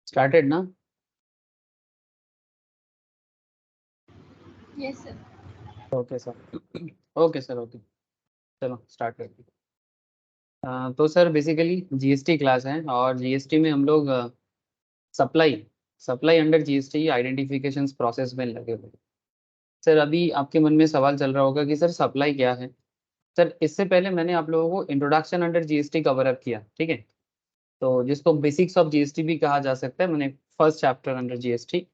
Started ना? Yes sir. Okay sir. Okay sir, okay, चलो start करते हैं। तो सर बेसिकली जीएसटी क्लास है और जीएसटी में हम लोग supply supply under GST identification process में लगे हुए हैं। सर अभी आपके मन में सवाल चल रहा होगा कि सर सप्लाई क्या है। सर इससे पहले मैंने आप लोगों को introduction under GST cover up किया, ठीक है, तो जिसको बेसिक्स ऑफ जीएसटी भी कहा जा सकता है। मैंने फर्स्ट चैप्टर अंडर जीएसटी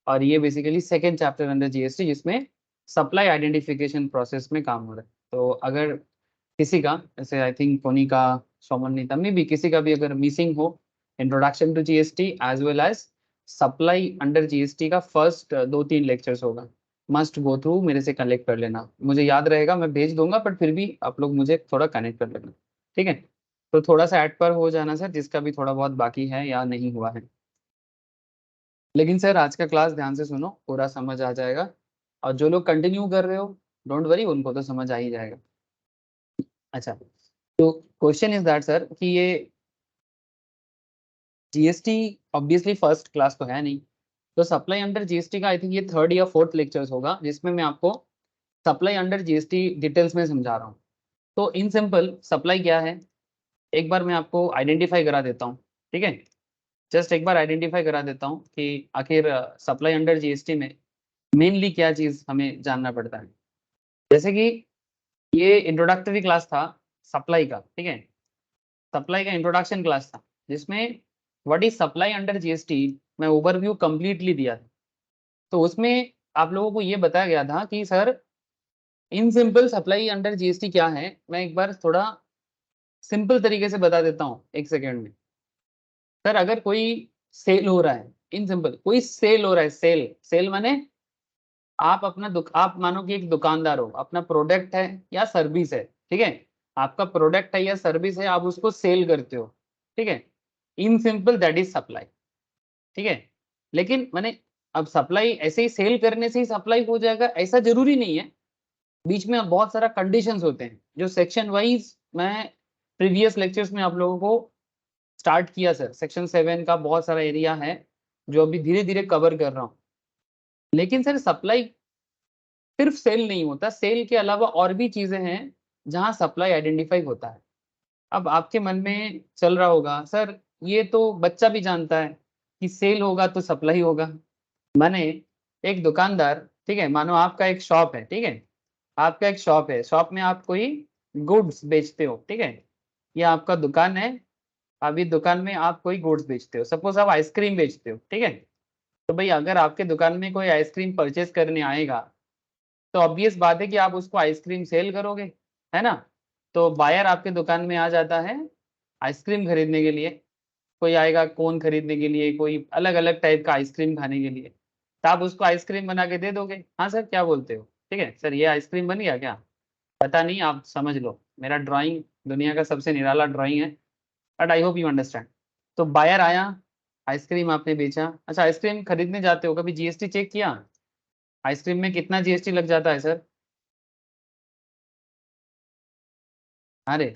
और ये basically second chapter under GST जिसमें सप्लाई आइडेंटिफिकेशन प्रोसेस में काम हो रहा है। तो अगर किसी का, जैसे आई थिंक कोनी का, सोमनीता में भी किसी का भी अगर मिसिंग हो introduction to GST as well as supply under GST का फर्स्ट 2-3 लेक्चर्स होगा, मस्ट गो थ्रू, मेरे से कलेक्ट कर लेना। मुझे याद रहेगा, मैं भेज दूंगा, बट फिर भी आप लोग मुझे थोड़ा कनेक्ट कर लेना, ठीक है। तो थोड़ा सा ऐड पर हो जाना सर, जिसका भी थोड़ा बहुत बाकी है या नहीं हुआ है। लेकिन सर आज का क्लास ध्यान से सुनो, पूरा समझ आ जाएगा। और जो लोग कंटिन्यू कर रहे हो, डोंट वरी, उनको तो समझ आ ही जाएगा। अच्छा, तो क्वेश्चन इज दैट सर कि ये जीएसटी ऑब्वियसली फर्स्ट क्लास तो है नहीं, तो सप्लाई अंडर जीएसटी का आई थिंक ये थर्ड या फोर्थ लेक्चर्स होगा जिसमें मैं आपको सप्लाई अंडर जीएसटी डिटेल्स में समझा रहा हूँ। तो इन सिंपल सप्लाई क्या है एक बार मैं आपको आइडेंटिफाई करा देता हूँ, ठीक है। जस्ट एक बार आइडेंटिफाई करा देता हूँ कि आखिर सप्लाई अंडर जीएसटी में मेनली क्या चीज़ हमें जानना पड़ता है। जैसे कि ये इंट्रोडक्टरी क्लास था सप्लाई का, ठीक है, सप्लाई का इंट्रोडक्शन क्लास था जिसमें what is supply under GST मैं ओवरव्यू कंप्लीटली दिया था। तो उसमें आप लोगों को ये बताया गया था कि sir in simple supply under GST क्या है, मैं एक बार थोड़ा सिंपल तरीके से बता देता हूँ एक सेकेंड में। सर अगर कोई सेल हो रहा है, इन सिंपल कोई सेल हो रहा है, सेल सेल माने आप अपना आप मानो कि एक दुकानदार हो, अपना प्रोडक्ट है या सर्विस है, ठीक है, आपका प्रोडक्ट है या सर्विस है, आप उसको सेल करते हो, ठीक है, in simple that is supply, ठीक है। लेकिन मैंने अब सप्लाई ऐसे ही सेल करने से ही सप्लाई हो जाएगा ऐसा जरूरी नहीं है, बीच में बहुत सारा कंडीशंस होते हैं जो सेक्शन वाइज मैं प्रीवियस लेक्चर्स में आप लोगों को स्टार्ट किया सर। सेक्शन 7 का बहुत सारा एरिया है जो अभी धीरे धीरे कवर कर रहा हूँ। लेकिन सर सप्लाई सिर्फ सेल नहीं होता, सेल के अलावा और भी चीजें हैं जहां सप्लाई आइडेंटिफाई होता है। अब आपके मन में चल रहा होगा सर ये तो बच्चा भी जानता है कि सेल होगा तो सप्लाई होगा। माने एक दुकानदार, ठीक है, मानो आपका एक शॉप है, ठीक है, आपका एक शॉप है, शॉप में आप कोई गुड्स बेचते हो, ठीक है, ये आपका दुकान है, अभी दुकान में आप कोई गुड्स बेचते हो, सपोज आप आइसक्रीम बेचते हो, ठीक है। तो भाई अगर आपके दुकान में कोई आइसक्रीम परचेज करने आएगा तो ऑब्वियस बात है कि आप उसको आइसक्रीम सेल करोगे, है ना। तो बायर आपके दुकान में आ जाता है आइसक्रीम खरीदने के लिए, कोई आएगा कोन खरीदने के लिए, कोई अलग अलग टाइप का आइसक्रीम खाने के लिए, तो आप उसको आइसक्रीम बना के दे दोगे। हाँ सर क्या बोलते हो, ठीक है सर ये आइसक्रीम बन गया क्या, पता नहीं, आप समझ लो, मेरा ड्राइंग दुनिया का सबसे निराला ड्राइंग है, but I hope you understand. तो बायर आया, आइसक्रीम आपने बेचा। अच्छा आइसक्रीम खरीदने जाते हो, कभी जीएसटी चेक किया, आइसक्रीम में कितना जीएसटी लग जाता है सर। अरे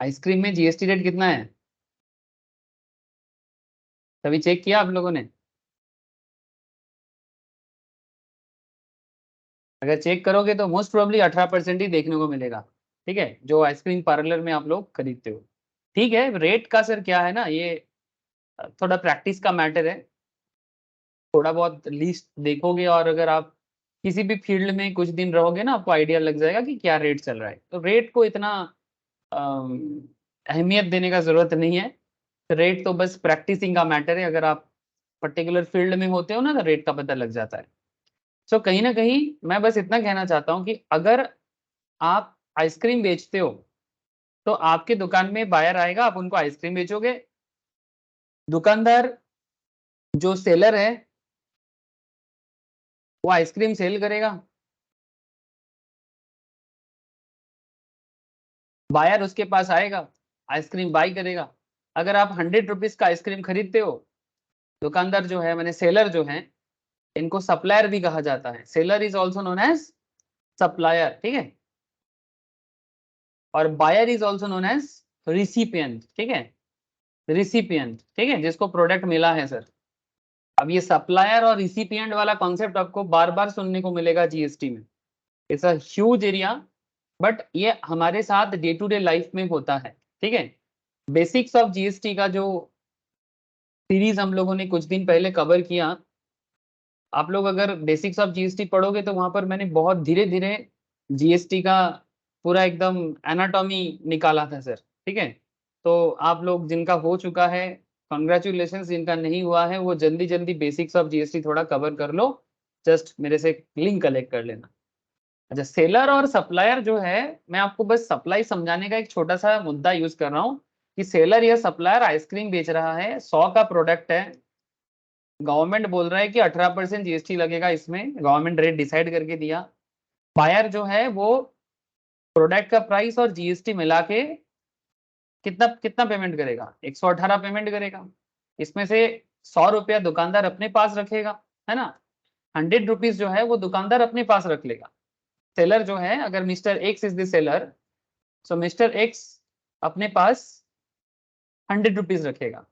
आइसक्रीम में जीएसटी रेट कितना है, कभी चेक किया आप लोगों ने। अगर चेक करोगे तो मोस्ट प्रोबेबली 18% ही देखने को मिलेगा, ठीक है, जो आइसक्रीम पार्लर में आप लोग खरीदते हो। ठीक है, रेट का सर क्या है ना, ये थोड़ा प्रैक्टिस का मैटर है, थोड़ा बहुत लिस्ट देखोगे और अगर आप किसी भी फील्ड में कुछ दिन रहोगे ना आपको आइडिया लग जाएगा कि क्या रेट चल रहा है। तो रेट को इतना अहमियत देने का जरूरत नहीं है, रेट तो बस प्रैक्टिसिंग का मैटर है, अगर आप पर्टिकुलर फील्ड में होते हो ना तो रेट का पता लग जाता है। सो कहीं ना कहीं मैं बस इतना कहना चाहता हूँ कि अगर आप आइसक्रीम बेचते हो तो आपके दुकान में बायर आएगा, आप उनको आइसक्रीम बेचोगे, दुकानदार जो सेलर है वो आइसक्रीम सेल करेगा, बायर उसके पास आएगा, आइसक्रीम बाई करेगा। अगर आप 100 रुपीज का आइसक्रीम खरीदते हो, दुकानदार जो है मैंने सेलर जो है, इनको सप्लायर भी कहा जाता है, seller is also known as supplier, ठीक है, और buyer is also known as recipient, ठीक है। रिसिपिएंट, ठीक है, जिसको प्रोडक्ट मिला है सर। अब ये सप्लायर और रिसिपिएंट वाला कॉन्सेप्ट आपको बार बार सुनने को मिलेगा जीएसटी में। It's a huge area, but ये हमारे साथ डे टू डे लाइफ में होता है, ठीक है। बेसिक्स ऑफ जीएसटी का जो सीरीज हम लोगों ने कुछ दिन पहले कवर किया, आप लोग अगर बेसिक्स ऑफ जीएसटी पढ़ोगे तो वहां पर मैंने बहुत धीरे धीरे जीएसटी का पूरा एकदम एनाटॉमी निकाला था सर, ठीक है। तो आप लोग जिनका हो चुका है कॉन्ग्रेचुलेशन, जिनका नहीं हुआ है वो जल्दी जल्दी बेसिक्स ऑफ जीएसटी थोड़ा कवर कर लो, जस्ट मेरे से लिंक कलेक्ट कर लेना। अच्छा, सेलर और सप्लायर जो है, मैं आपको बस सप्लाई समझाने का एक छोटा सा मुद्दा यूज कर रहा हूँ कि सेलर या सप्लायर आइसक्रीम बेच रहा है, 100 का प्रोडक्ट है, गवर्नमेंट बोल रहा है कि 18% जीएसटी लगेगा, इसमें गवर्नमेंट रेट डिसाइड करके दिया। बायर जो है वो प्रोडक्ट का प्राइस और जीएसटी मिला के कितना कितना पेमेंट करेगा, 118 पेमेंट करेगा। इसमें से 100 रुपया दुकानदार अपने पास रखेगा, है ना। 100 रुपीज जो है वो दुकानदार अपने पास रख लेगा। सेलर जो है, अगर mister x is the seller, so mister x अपने पास 100 रुपीज रखेगा,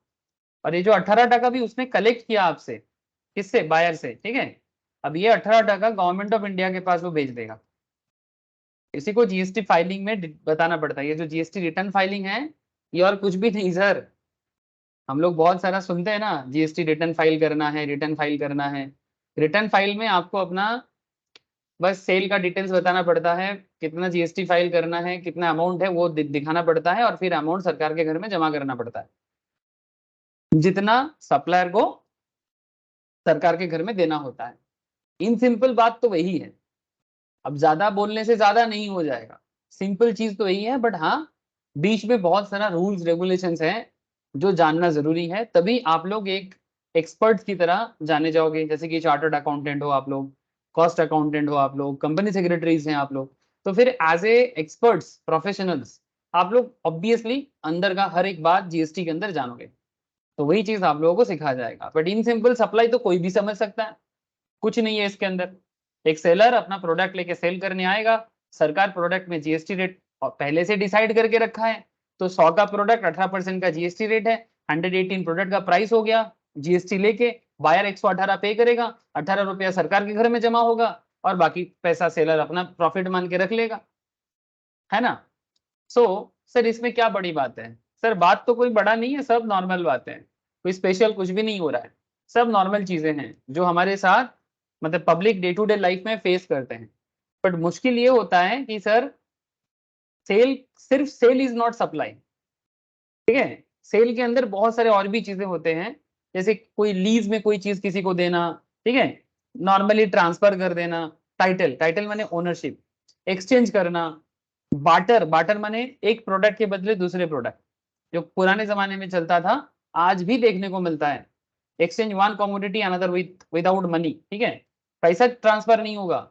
और ये जो 18 टका भी उसने कलेक्ट किया आपसे, किससे, बायर से, ठीक है। अब ये 18 टका गवर्नमेंट ऑफ इंडिया के पास वो भेज देगा। इसी को जीएसटी फाइलिंग में बताना पड़ता है। ये जो जीएसटी रिटर्न फाइलिंग है, ये और कुछ भी नहीं सर। हम लोग बहुत सारा सुनते हैं ना, जीएसटी रिटर्न फाइल करना है, रिटर्न फाइल करना है। रिटर्न फाइल में आपको अपना बस सेल का डिटेल्स बताना पड़ता है, कितना जीएसटी फाइल करना है, कितना अमाउंट है वो दिखाना पड़ता है, और फिर अमाउंट सरकार के घर में जमा करना पड़ता है, जितना सप्लायर को सरकार के घर में देना होता है। इन सिंपल बात तो वही है। अब ज्यादा बोलने से ज्यादा नहीं हो जाएगा, सिंपल चीज तो यही है, बट हाँ बीच में बहुत सारा रूल्स रेगुलेशंस हैं जो जानना जरूरी है, तभी आप लोग एक एक्सपर्ट की तरह जाने जाओगे। जैसे कि चार्टर्ड अकाउंटेंट हो आप लोग, कॉस्ट अकाउंटेंट हो आप लोग, कंपनी सेक्रेटरीज हैं आप लोग, तो फिर एज ए एक्सपर्ट्स प्रोफेशनल्स आप लोग ऑब्वियसली अंदर का हर एक बात जीएसटी के अंदर जानोगे। तो वही चीज आप लोगों को सिखाया जाएगा। बट इन सिंपल सप्लाई तो कोई भी समझ सकता है, कुछ नहीं है इसके अंदर। एक सेलर अपना प्रोडक्ट लेके सेल करने आएगा, सरकार प्रोडक्ट में जीएसटी रेट पहले से डिसाइड करके रखा है, तो 100 का प्रोडक्ट 18% का जीएसटी रेट है, 118 प्रोडक्ट का प्राइस हो गया, जीएसटी लेके बायर 118 पे करेगा, 18 रुपया सरकार के घर में जमा होगा, और बाकी पैसा सेलर अपना प्रॉफिट मान के रख लेगा, है ना। सो सर इसमें क्या बड़ी बात है, सर बात तो कोई बड़ा नहीं है, सब नॉर्मल बातें हैं, कोई स्पेशल कुछ भी नहीं हो रहा है, सब नॉर्मल चीजें हैं जो हमारे साथ मतलब public day to day life में फेस करते हैं। बट मुश्किल ये होता है कि सर सेल, सिर्फ सेल इज नॉट सप्लाई, ठीक है। सेल के अंदर बहुत सारे और भी चीजें होते हैं, जैसे कोई लीज में कोई चीज किसी को देना, ठीक है, नॉर्मली ट्रांसफर कर देना, टाइटल, टाइटल माने ओनरशिप, एक्सचेंज करना, बाटर, बाटर माने एक प्रोडक्ट के बदले दूसरे प्रोडक्ट, जो पुराने जमाने में चलता था, आज भी देखने को मिलता है। Exchange one commodity another without money, ठीक है, पैसा ट्रांसफर नहीं होगा,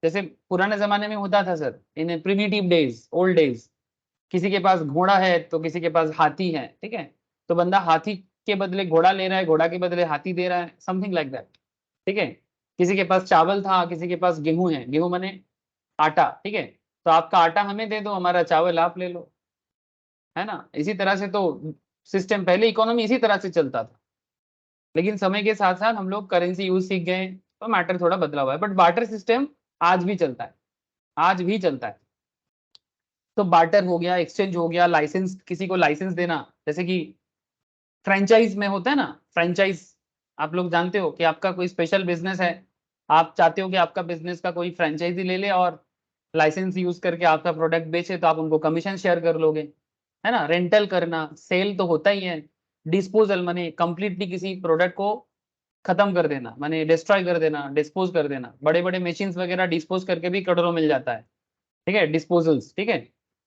जैसे पुराने जमाने में होता था सर, इन प्रिमिटिव डेज, ओल्ड डेज। किसी के पास घोड़ा है तो किसी के पास हाथी है, ठीक है, तो बंदा हाथी के बदले घोड़ा ले रहा है, घोड़ा के बदले हाथी दे रहा है, समथिंग लाइक दैट, ठीक है। किसी के पास चावल था, किसी के पास गेहूं है, गेहूं माने आटा, ठीक है, तो आपका आटा हमें दे दो, हमारा चावल आप ले लो, है ना। इसी तरह से तो सिस्टम, पहले इकोनॉमी इसी तरह से चलता था, लेकिन समय के साथ साथ हम लोग करेंसी यूज सीख गए, तो मैटर थोड़ा बदला हुआ है, बट बार्टर सिस्टम आज भी चलता है, आज भी चलता है। तो बार्टर हो गया, एक्सचेंज हो गया, लाइसेंस, किसी को लाइसेंस देना, जैसे कि फ्रेंचाइज में होता है ना, फ्रेंचाइज, आप लोग जानते हो कि आपका कोई स्पेशल बिजनेस है, आप चाहते हो कि आपका बिजनेस का कोई फ्रेंचाइजी ले ले और लाइसेंस यूज करके आपका प्रोडक्ट बेचे, तो आप उनको कमीशन शेयर कर लोगे, है ना। रेंटल करना, सेल तो होता ही है। डिस्पोजल माने कंप्लीटली किसी प्रोडक्ट को खत्म कर देना, माने डिस्ट्रॉय कर देना, डिस्पोज कर देना, बड़े बड़े मशीन्स वगैरह डिस्पोज करके भी करोड़ों मिल जाता है, ठीक है, डिस्पोजल्स, ठीक है।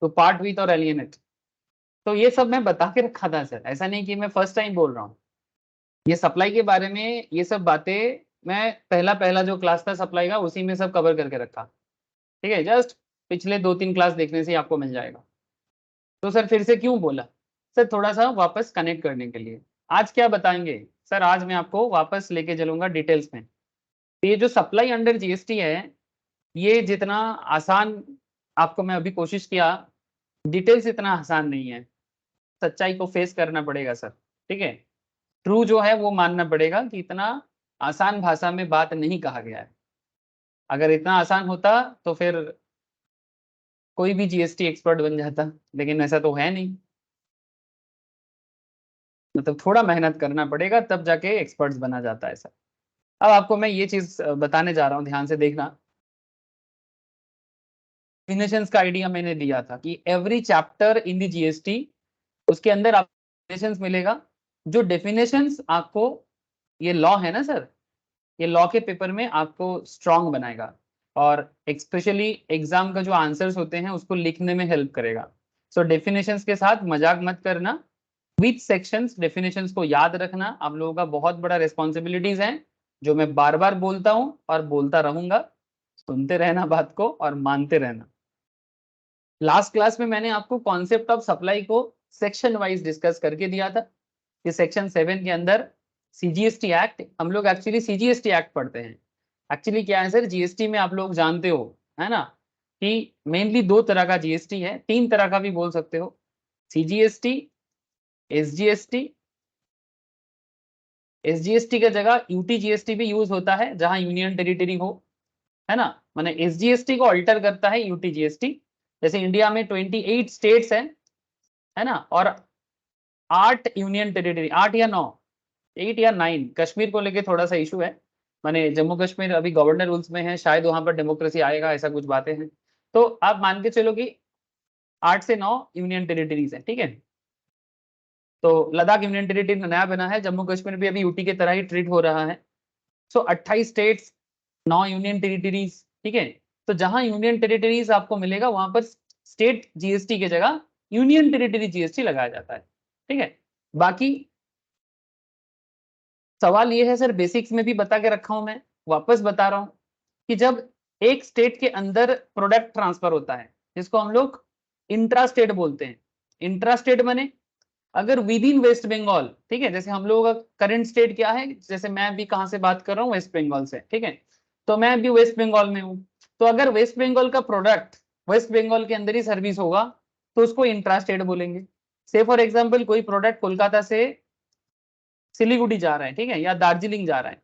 तो पार्ट विथ और एलियनेट, तो ये सब मैं बता के रखा था सर, ऐसा नहीं कि मैं फर्स्ट टाइम बोल रहा हूँ। ये सप्लाई के बारे में ये सब बातें मैं पहला पहला जो क्लास था सप्लाई का, उसी में सब कवर करके रखा, ठीक है, जस्ट पिछले 2-3 क्लास देखने से ही आपको मिल जाएगा। तो सर फिर से क्यों बोला, सर थोड़ा सा वापस कनेक्ट करने के लिए। आज क्या बताएंगे सर, आज मैं आपको वापस लेके चलूंगा डिटेल्स में। तो ये जो सप्लाई अंडर जीएसटी है, ये जितना आसान आपको मैं अभी कोशिश किया, डिटेल्स इतना आसान नहीं है सच्चाई को फेस करना पड़ेगा सर, ठीक है। ट्रू जो है वो मानना पड़ेगा कि इतना आसान भाषा में बात नहीं कहा गया है। अगर इतना आसान होता तो फिर कोई भी जीएसटी एक्सपर्ट बन जाता, लेकिन ऐसा तो है नहीं। मतलब थोड़ा मेहनत करना पड़ेगा तब जाके एक्सपर्ट्स बना जाता है सर। अब आपको मैं ये चीज बताने जा रहा हूँ, ध्यान से देखना। डेफिनेशंस का आइडिया मैंने दिया था कि every chapter in the GST, उसके अंदर आपको डेफिनेशंस मिलेगा। जो डेफिनेशंस आपको, ये लॉ है ना सर, ये लॉ के पेपर में आपको स्ट्रांग बनाएगा और स्पेशली एग्जाम का जो आंसर्स होते हैं उसको लिखने में हेल्प करेगा। सो डेफिनेशंस के साथ मजाक मत करना। विच सेक्शंस, डेफिनेशंस को याद रखना आप लोगों का बहुत बड़ा रिस्पॉन्सिबिलिटीज है, जो मैं बार बार बोलता हूं और बोलता रहूंगा। सुनते रहना बात को और मानते रहना। लास्ट क्लास में मैंने आपको कॉन्सेप्ट ऑफ सप्लाई को सेक्शन वाइज डिस्कस करके दिया था कि सेक्शन 7 के अंदर सीजीएसटी एक्ट, हम लोग एक्चुअली सीजीएसटी एक्ट पढ़ते हैं। एक्चुअली क्या है सर, जीएसटी में आप लोग जानते हो, है ना, कि मेनली दो तरह का जीएसटी है, तीन तरह का भी बोल सकते हो। CGST, SGST. एसजीएसटी का जगह यूटीजीएसटी भी यूज होता है जहां यूनियन टेरिटरी हो, है ना। माने एसजीएसटी को अल्टर करता है यूटीजीएसटी। जैसे इंडिया में 28 स्टेट्स है ना, और 8 यूनियन टेरिटरी, 8 या 9, 8 या 9। कश्मीर को लेके थोड़ा सा इशू है, माने जम्मू कश्मीर अभी गवर्नर रूल्स में है, शायद वहां पर डेमोक्रेसी आएगा, ऐसा कुछ बातें हैं। तो आप मान के चलो कि 8 से 9 यूनियन टेरिटरीज है, ठीक है। तो लद्दाख यूनियन टेरिटरी नया बना है, जम्मू कश्मीर भी अभी यूटी की तरह ही ट्रीट हो रहा है। सो 28 स्टेट्स, 9 यूनियन टेरिटरीज, ठीक है। तो जहां यूनियन टेरिटरीज आपको मिलेगा वहां पर स्टेट जीएसटी की जगह यूनियन टेरिटरी जीएसटी लगाया जाता है, ठीक है। बाकी सवाल ये है सर, बेसिक्स में भी बता के रखा हूं मैं, वापस बता रहा हूं कि जब एक स्टेट के अंदर प्रोडक्ट ट्रांसफर होता है जिसको हम लोग इंट्रा स्टेट बोलते हैं। इंट्रा स्टेट माने अगर विद इन वेस्ट बंगाल, ठीक है, जैसे हम लोगों का करंट स्टेट क्या है, जैसे मैं भी कहां से बात कर रहा हूँ, वेस्ट बंगाल से, ठीक है। तो मैं भी वेस्ट बंगाल में हूँ, तो अगर वेस्ट बंगाल का प्रोडक्ट वेस्ट बंगाल के अंदर ही सर्विस होगा तो उसको इंट्रा स्टेट बोलेंगे। से फॉर एग्जाम्पल कोई प्रोडक्ट कोलकाता से सिलीगुड़ी जा रहा है, ठीक है, या दार्जिलिंग जा रहा है,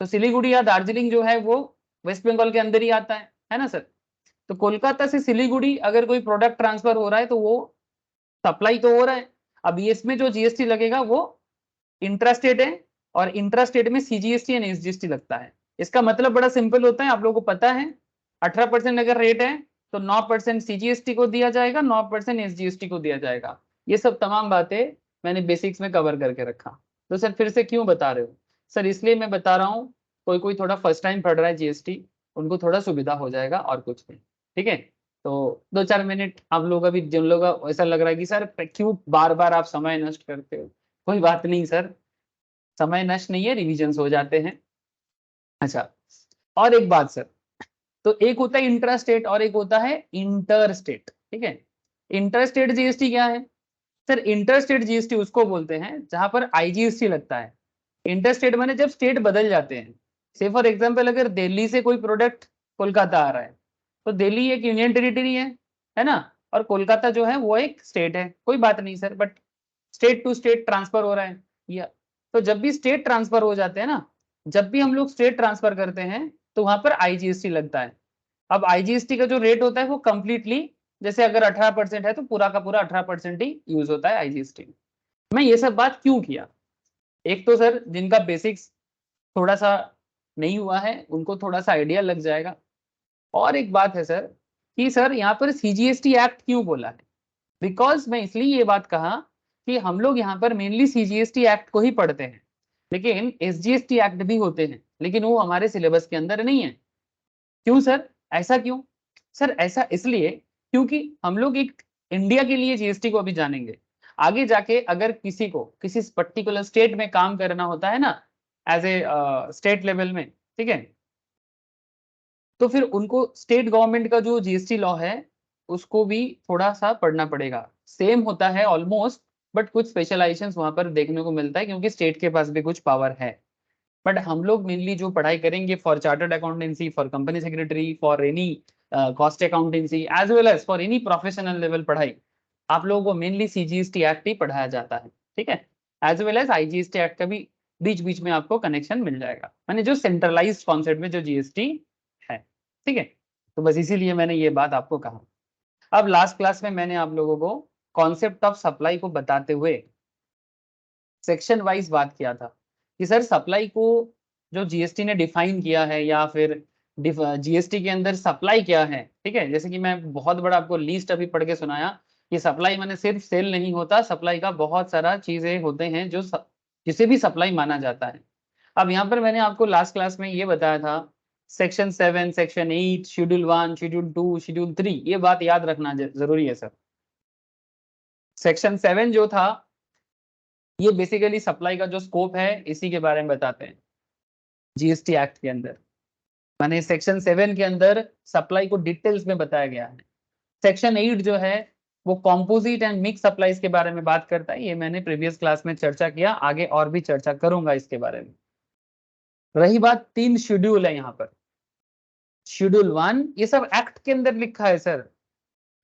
तो सिलीगुड़ी या दार्जिलिंग जो है वो वेस्ट बंगाल के अंदर ही आता है ना सर। तो कोलकाता से सिलीगुड़ी अगर कोई प्रोडक्ट ट्रांसफर हो रहा है तो वो सप्लाई तो हो रहा है। अब ये इसमें जो जीएसटी लगेगा वो इंट्रास्टेट है, और इंट्रास्टेट में सीजीएसटी एंड एसजीएसटी लगता है। इसका मतलब बड़ा सिंपल होता है, आप लोगों को पता है। 18% अगर रेट है तो 9% सीजीएसटी को दिया जाएगा, 9% एसजीएसटी को दिया जाएगा। ये सब तमाम बातें मैंने बेसिक्स में कवर करके रखा। तो सर फिर से क्यों बता रहे हो सर, इसलिए मैं बता रहा हूँ, कोई कोई थोड़ा फर्स्ट टाइम पढ़ रहा है जीएसटी, उनको थोड़ा सुविधा हो जाएगा और कुछ नहीं, ठीक है। तो 2-4 मिनट आप लोग अभी, जिन लोग का ऐसा लग रहा है कि सर क्यों बार बार आप समय नष्ट करते हो, कोई बात नहीं सर, समय नष्ट नहीं है, रिविजन्स हो जाते हैं। अच्छा, और एक बात सर, तो एक होता है इंट्रा स्टेट और एक होता है इंटर स्टेट, ठीक है। इंटर स्टेट जीएसटी क्या है सर, इंटर स्टेट जीएसटी उसको बोलते हैं जहां पर आईजीएसटी लगता है। इंटर स्टेट माने जब स्टेट बदल जाते हैं। से फॉर एग्जांपल अगर दिल्ली से कोई प्रोडक्ट कोलकाता आ रहा है, तो दिल्ली एक यूनियन टेरिटरी है ना, और कोलकाता जो है वो एक स्टेट है, कोई बात नहीं sir, but state to state transfer हो रहा है या, तो जब भी स्टेट ट्रांसफर हो जाते हैं ना, जब भी हम लोग स्टेट ट्रांसफर करते हैं तो वहां पर आईजीएसटी लगता है। अब आईजीएसटी का जो रेट होता है वो कंप्लीटली, जैसे अगर 18% है तो पूरा का पूरा 18% ही यूज होता है आईजीएसटी में। मैं ये सब बात क्यों किया, एक तो सर जिनका बेसिक्स थोड़ा सा नहीं हुआ है उनको थोड़ा सा आइडिया लग जाएगा, और एक बात है सर कि सर यहाँ पर सीजीएसटी एक्ट क्यों बोला है। बिकॉज मैं इसलिए ये बात कहा कि हम लोग यहाँ पर मेनली सीजीएसटी एक्ट को ही पढ़ते हैं, लेकिन एसजीएसटी एक्ट भी होते हैं, लेकिन वो हमारे सिलेबस के अंदर नहीं है। क्यों सर, ऐसा क्यों सर, ऐसा इसलिए क्योंकि हम लोग एक इंडिया के लिए जीएसटी को अभी जानेंगे, आगे जाके अगर किसी को किसी पर्टिकुलर स्टेट में काम करना होता है ना, एज ए स्टेट लेवल में, ठीक है, तो फिर उनको स्टेट गवर्नमेंट का जो जीएसटी लॉ है उसको भी थोड़ा सा पढ़ना पड़ेगा। सेम होता है ऑलमोस्ट, बट कुछ स्पेशलाइजेशन वहां पर देखने को मिलता है क्योंकि स्टेट के पास भी कुछ पावर है। बट हम लोग मेनली जो पढ़ाई करेंगे for chartered accountancy, for company secretary, for any cost accountancy, as well as for any professional level पढ़ाई, आप लोगों को मेनली सीजीएसटी एक्ट ही पढ़ाया जाता है, ठीक है, as well as IGST act का भी बीच बीच में आपको कनेक्शन मिल जाएगा, मैंने जो सेंट्रलाइज्ड कॉन्सेप्ट में जो जीएसटी है, ठीक है। तो बस इसीलिए मैंने ये बात आपको कहा। अब लास्ट क्लास में मैंने आप लोगों को कॉन्सेप्ट ऑफ सप्लाई को बताते हुए सेक्शन वाइज बात किया था कि सर सप्लाई को जो जीएसटी ने डिफाइन किया है या फिर जीएसटी के अंदर सप्लाई क्या है, ठीक है। जैसे कि मैं बहुत बड़ा आपको लिस्ट अभी पढ़ के सुनाया कि सप्लाई माने सिर्फ सेल नहीं होता, सप्लाई का बहुत सारा चीजें होते हैं जो जिसे भी सप्लाई माना जाता है। अब यहाँ पर मैंने आपको लास्ट क्लास में ये बताया था section 7, section 8, schedule 1, schedule 2, schedule 3, ये बात याद रखना जरूरी है सर। सेक्शन 7 जो था ये बेसिकली सप्लाई का जो स्कोप है इसी के बारे में बताते हैं जीएसटी एक्ट के अंदर, माने सेक्शन 7 के अंदर सप्लाई को डिटेल्स में बताया गया है। सेक्शन 8 जो है वो कॉम्पोजिट एंड मिक्स सप्लाईज के बारे में बात करता है, ये मैंने प्रीवियस क्लास में चर्चा किया, आगे और भी चर्चा करूंगा इसके बारे में। रही बात 3 शेड्यूल है यहाँ पर, शेड्यूल 1 ये सब एक्ट के अंदर लिखा है सर,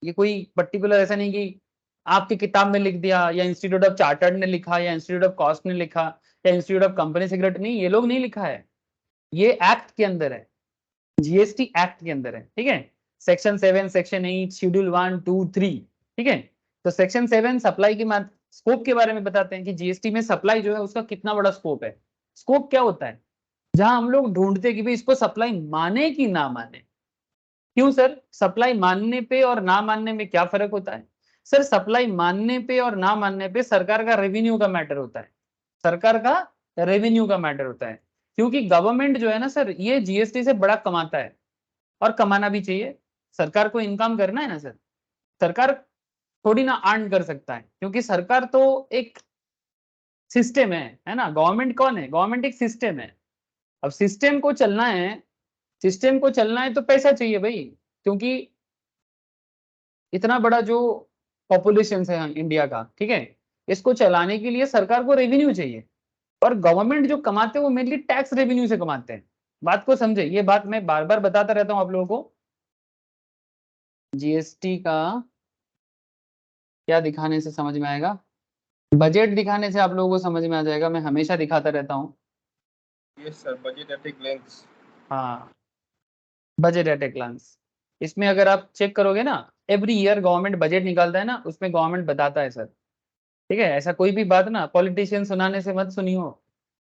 ये कोई पर्टिकुलर ऐसा नहीं कि आपकी किताब में लिख दिया या इंस्टीट्यूट ऑफ चार्टर्ड ने लिखा या इंस्टीट्यूट ऑफ कॉस्ट ने लिखा या इंस्टीट्यूट ऑफ कंपनी सेक्रेटरी, नहीं, ये लोग नहीं लिखा है, ये एक्ट के अंदर है, जीएसटी एक्ट के अंदर है, ठीक है। सेक्शन 7, सेक्शन 8, शेड्यूल 1, 2, 3, ठीक है। तो सेक्शन 7 सप्लाई की स्कोप के बारे में बताते हैं कि जीएसटी में सप्लाई जो है उसका कितना बड़ा स्कोप है। स्कोप क्या होता है, जहां हम लोग ढूंढते हैं कि भाई इसको सप्लाई माने कि ना माने। क्यों सर, सप्लाई मानने पे और ना मानने में क्या फर्क होता है? सर सप्लाई मानने पे और ना मानने पे सरकार का रेवेन्यू का मैटर होता है, सरकार का रेवेन्यू का मैटर होता है, क्योंकि गवर्नमेंट जो है ना सर ये जीएसटी से बड़ा कमाता है और कमाना भी चाहिए, सरकार को इनकम करना है ना सर, सरकार थोड़ी ना अर्न कर सकता है, क्योंकि सरकार तो एक सिस्टम है ना, गवर्नमेंट कौन है, गवर्नमेंट एक सिस्टम है। अब सिस्टम को चलना है, सिस्टम को चलना है तो पैसा चाहिए भाई, क्योंकि इतना बड़ा जो पॉपुलेशन है इंडिया का, ठीक है, इसको चलाने के लिए सरकार को रेवेन्यू चाहिए, और गवर्नमेंट जो कमाते हैं वो मेनली टैक्स रेवेन्यू से कमाते हैं। बात को समझे, ये बात मैं बार बार बताता रहता हूँ आप लोगों को। जीएसटी का क्या दिखाने से समझ में आएगा, बजट दिखाने से आप लोगों को समझ में आ जाएगा, मैं हमेशा दिखाता रहता हूँ। यस सर, बजट एट ए ग्लेंस। हाँ, बजट एट ए ग्लांस, इसमें अगर आप चेक करोगे ना, एवरी ईयर गवर्नमेंट बजट निकालता है ना, उसमें गवर्नमेंट बताता है सर, ठीक है। ऐसा कोई भी बात ना पॉलिटिशियन सुनाने से मत सुनियो,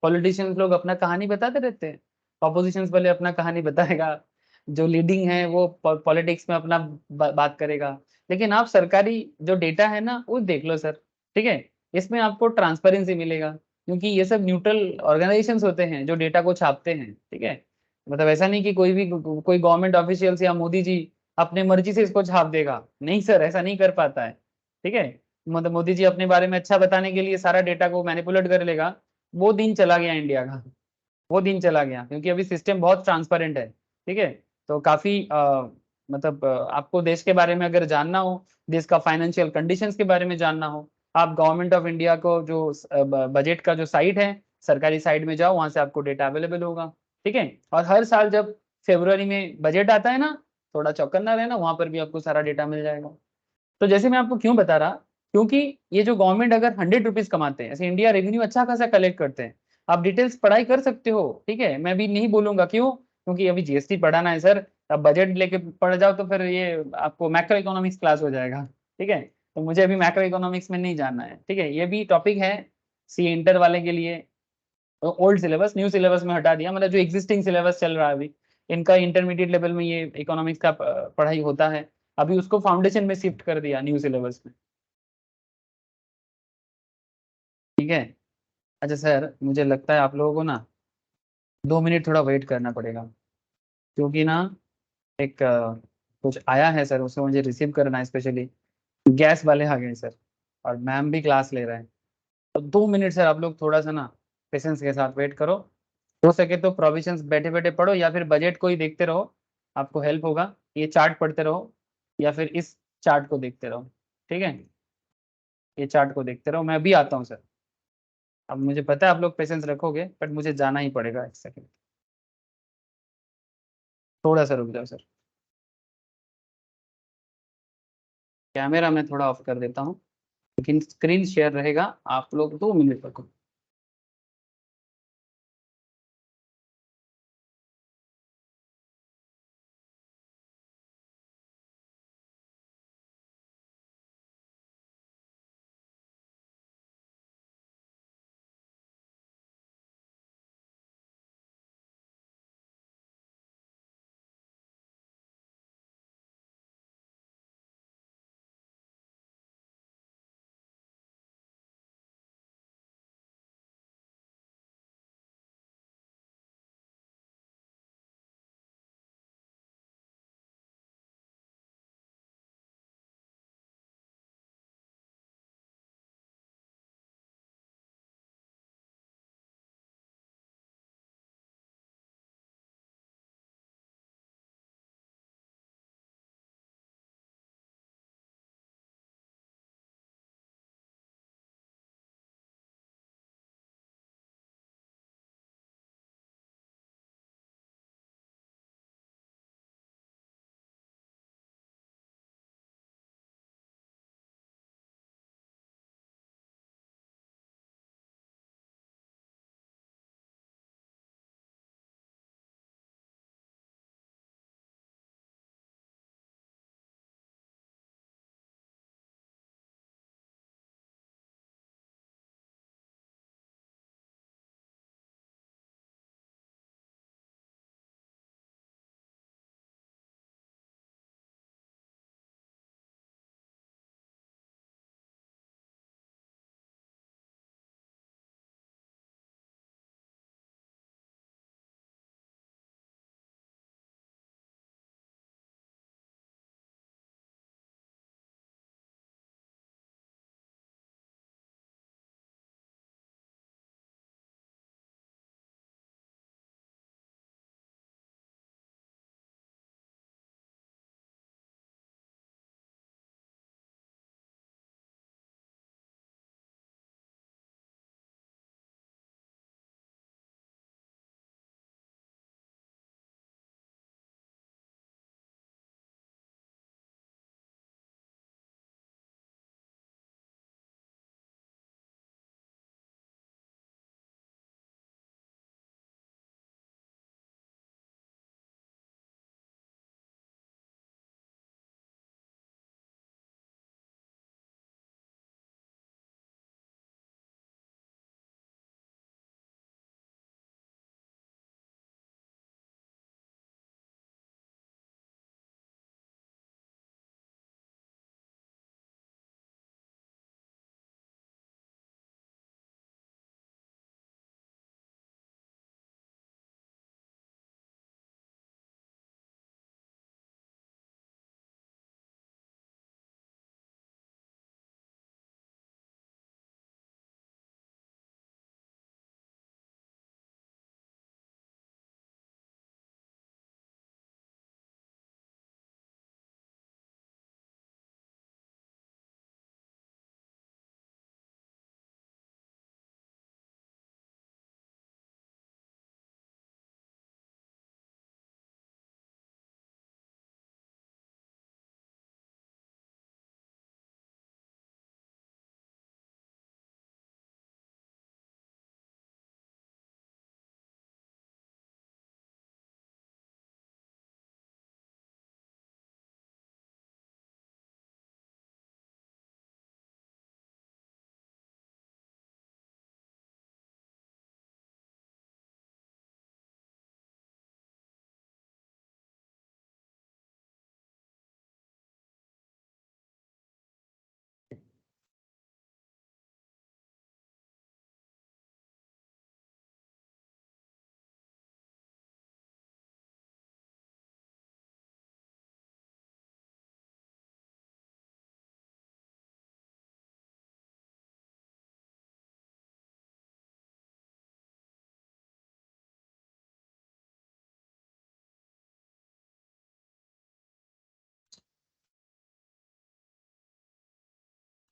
पॉलिटिशियंस लोग अपना कहानी बताते रहते हैं, ऑपोजिशन वाले अपना कहानी बताएगा, जो लीडिंग है वो पॉलिटिक्स में अपना बात करेगा, लेकिन आप सरकारी जो डेटा है ना वो देख लो सर, ठीक है, इसमें आपको ट्रांसपेरेंसी मिलेगा, क्योंकि ये सब न्यूट्रल ऑर्गेनाइजेशंस होते हैं जो डेटा को छापते हैं, ठीक है। मतलब ऐसा नहीं कि कोई गवर्नमेंट ऑफिशियल्स या मोदी जी अपने मर्जी से इसको छाप देगा, नहीं सर, ऐसा नहीं कर पाता है, ठीक है। मतलब मोदी जी अपने बारे में अच्छा बताने के लिए सारा डेटा को मैनिपुलेट कर लेगा, वो दिन चला गया इंडिया का, वो दिन चला गया, क्योंकि अभी सिस्टम बहुत ट्रांसपेरेंट है, ठीक है। तो काफी मतलब आपको देश के बारे में अगर जानना हो, देश का फाइनेंशियल कंडीशंस के बारे में जानना हो, आप गवर्नमेंट ऑफ इंडिया को जो बजट का जो साइट है, सरकारी साइट में जाओ, वहां से आपको डेटा अवेलेबल होगा, ठीक है। और हर साल जब फेब्रुवरी में बजट आता है ना, थोड़ा चौकन्ना रहना, वहां पर भी आपको सारा डेटा मिल जाएगा। तो जैसे मैं आपको क्यों बता रहा, क्योंकि ये जो गवर्नमेंट अगर 100 रुपीज कमाते हैं, ऐसे इंडिया रेवेन्यू अच्छा खासा कलेक्ट करते हैं, आप डिटेल्स पढ़ाई कर सकते हो, ठीक है, मैं भी नहीं बोलूंगा क्यों, क्योंकि अभी जीएसटी पढ़ाना है सर, अब बजट लेके पढ़ जाओ तो फिर ये आपको मैक्रो इकोनॉमिक्स क्लास हो जाएगा, ठीक है। तो मुझे अभी मैक्रो इकोनॉमिक्स में नहीं जानना है, ठीक है, ये भी टॉपिक है सी इंटर वाले के लिए, ओल्ड सिलेबस न्यू सिलेबस में हटा दिया, मतलब जो एग्जिस्टिंग सिलेबस चल रहा है अभी, इनका इंटरमीडिएट लेवल में ये इकोनॉमिक्स का पढ़ाई होता है, अभी उसको फाउंडेशन में शिफ्ट कर दिया न्यू सिलेबस में, ठीक है। अच्छा सर, मुझे लगता है आप लोगों को ना 2 मिनट थोड़ा वेट करना पड़ेगा, क्योंकि ना एक कुछ आया है सर, उसको मुझे रिसीव करना है, स्पेशली गैस वाले आ गए सर, और मैम भी क्लास ले रहे हैं, तो 2 मिनट सर आप लोग थोड़ा सा ना पेशेंस के साथ वेट करो, हो सके तो प्रोविजंस बैठे बैठे पढ़ो या फिर बजट को ही देखते रहो, आपको हेल्प होगा, ये चार्ट पढ़ते रहो या फिर इस चार्ट को देखते रहो, ठीक है, ये चार्ट को देखते रहो, मैं अभी आता हूँ सर। अब मुझे पता है आप लोग पेशेंस रखोगे, बट मुझे जाना ही पड़ेगा, 1 सेकंड, थोड़ा सा रुक जाओ सर। कैमरा मैं थोड़ा ऑफ कर देता हूँ, लेकिन स्क्रीन शेयर रहेगा। आप लोग 2 मिनट रखो।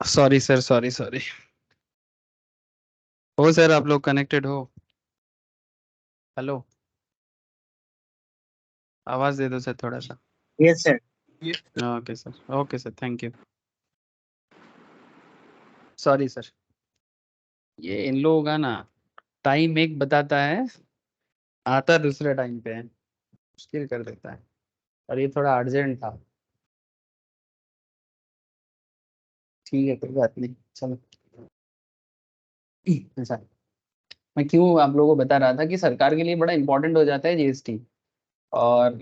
Sorry sir, sorry sorry. हो सर, आप लोग कनेक्टेड हो? हेलो, आवाज दे दो सर थोड़ा सा। Yes, sir. Yes, okay sir, okay sir, thank you. Sorry sir, ये इन लोगों का ना टाइम एक बताता है, आता दूसरे टाइम पे है, मुश्किल कर देता है, और ये थोड़ा अर्जेंट था। ठीक है, कोई बात नहीं, चलो। ऐसा, मैं क्यों आप लोगों को बता रहा था कि सरकार के लिए बड़ा इंपॉर्टेंट हो जाता है जीएसटी, और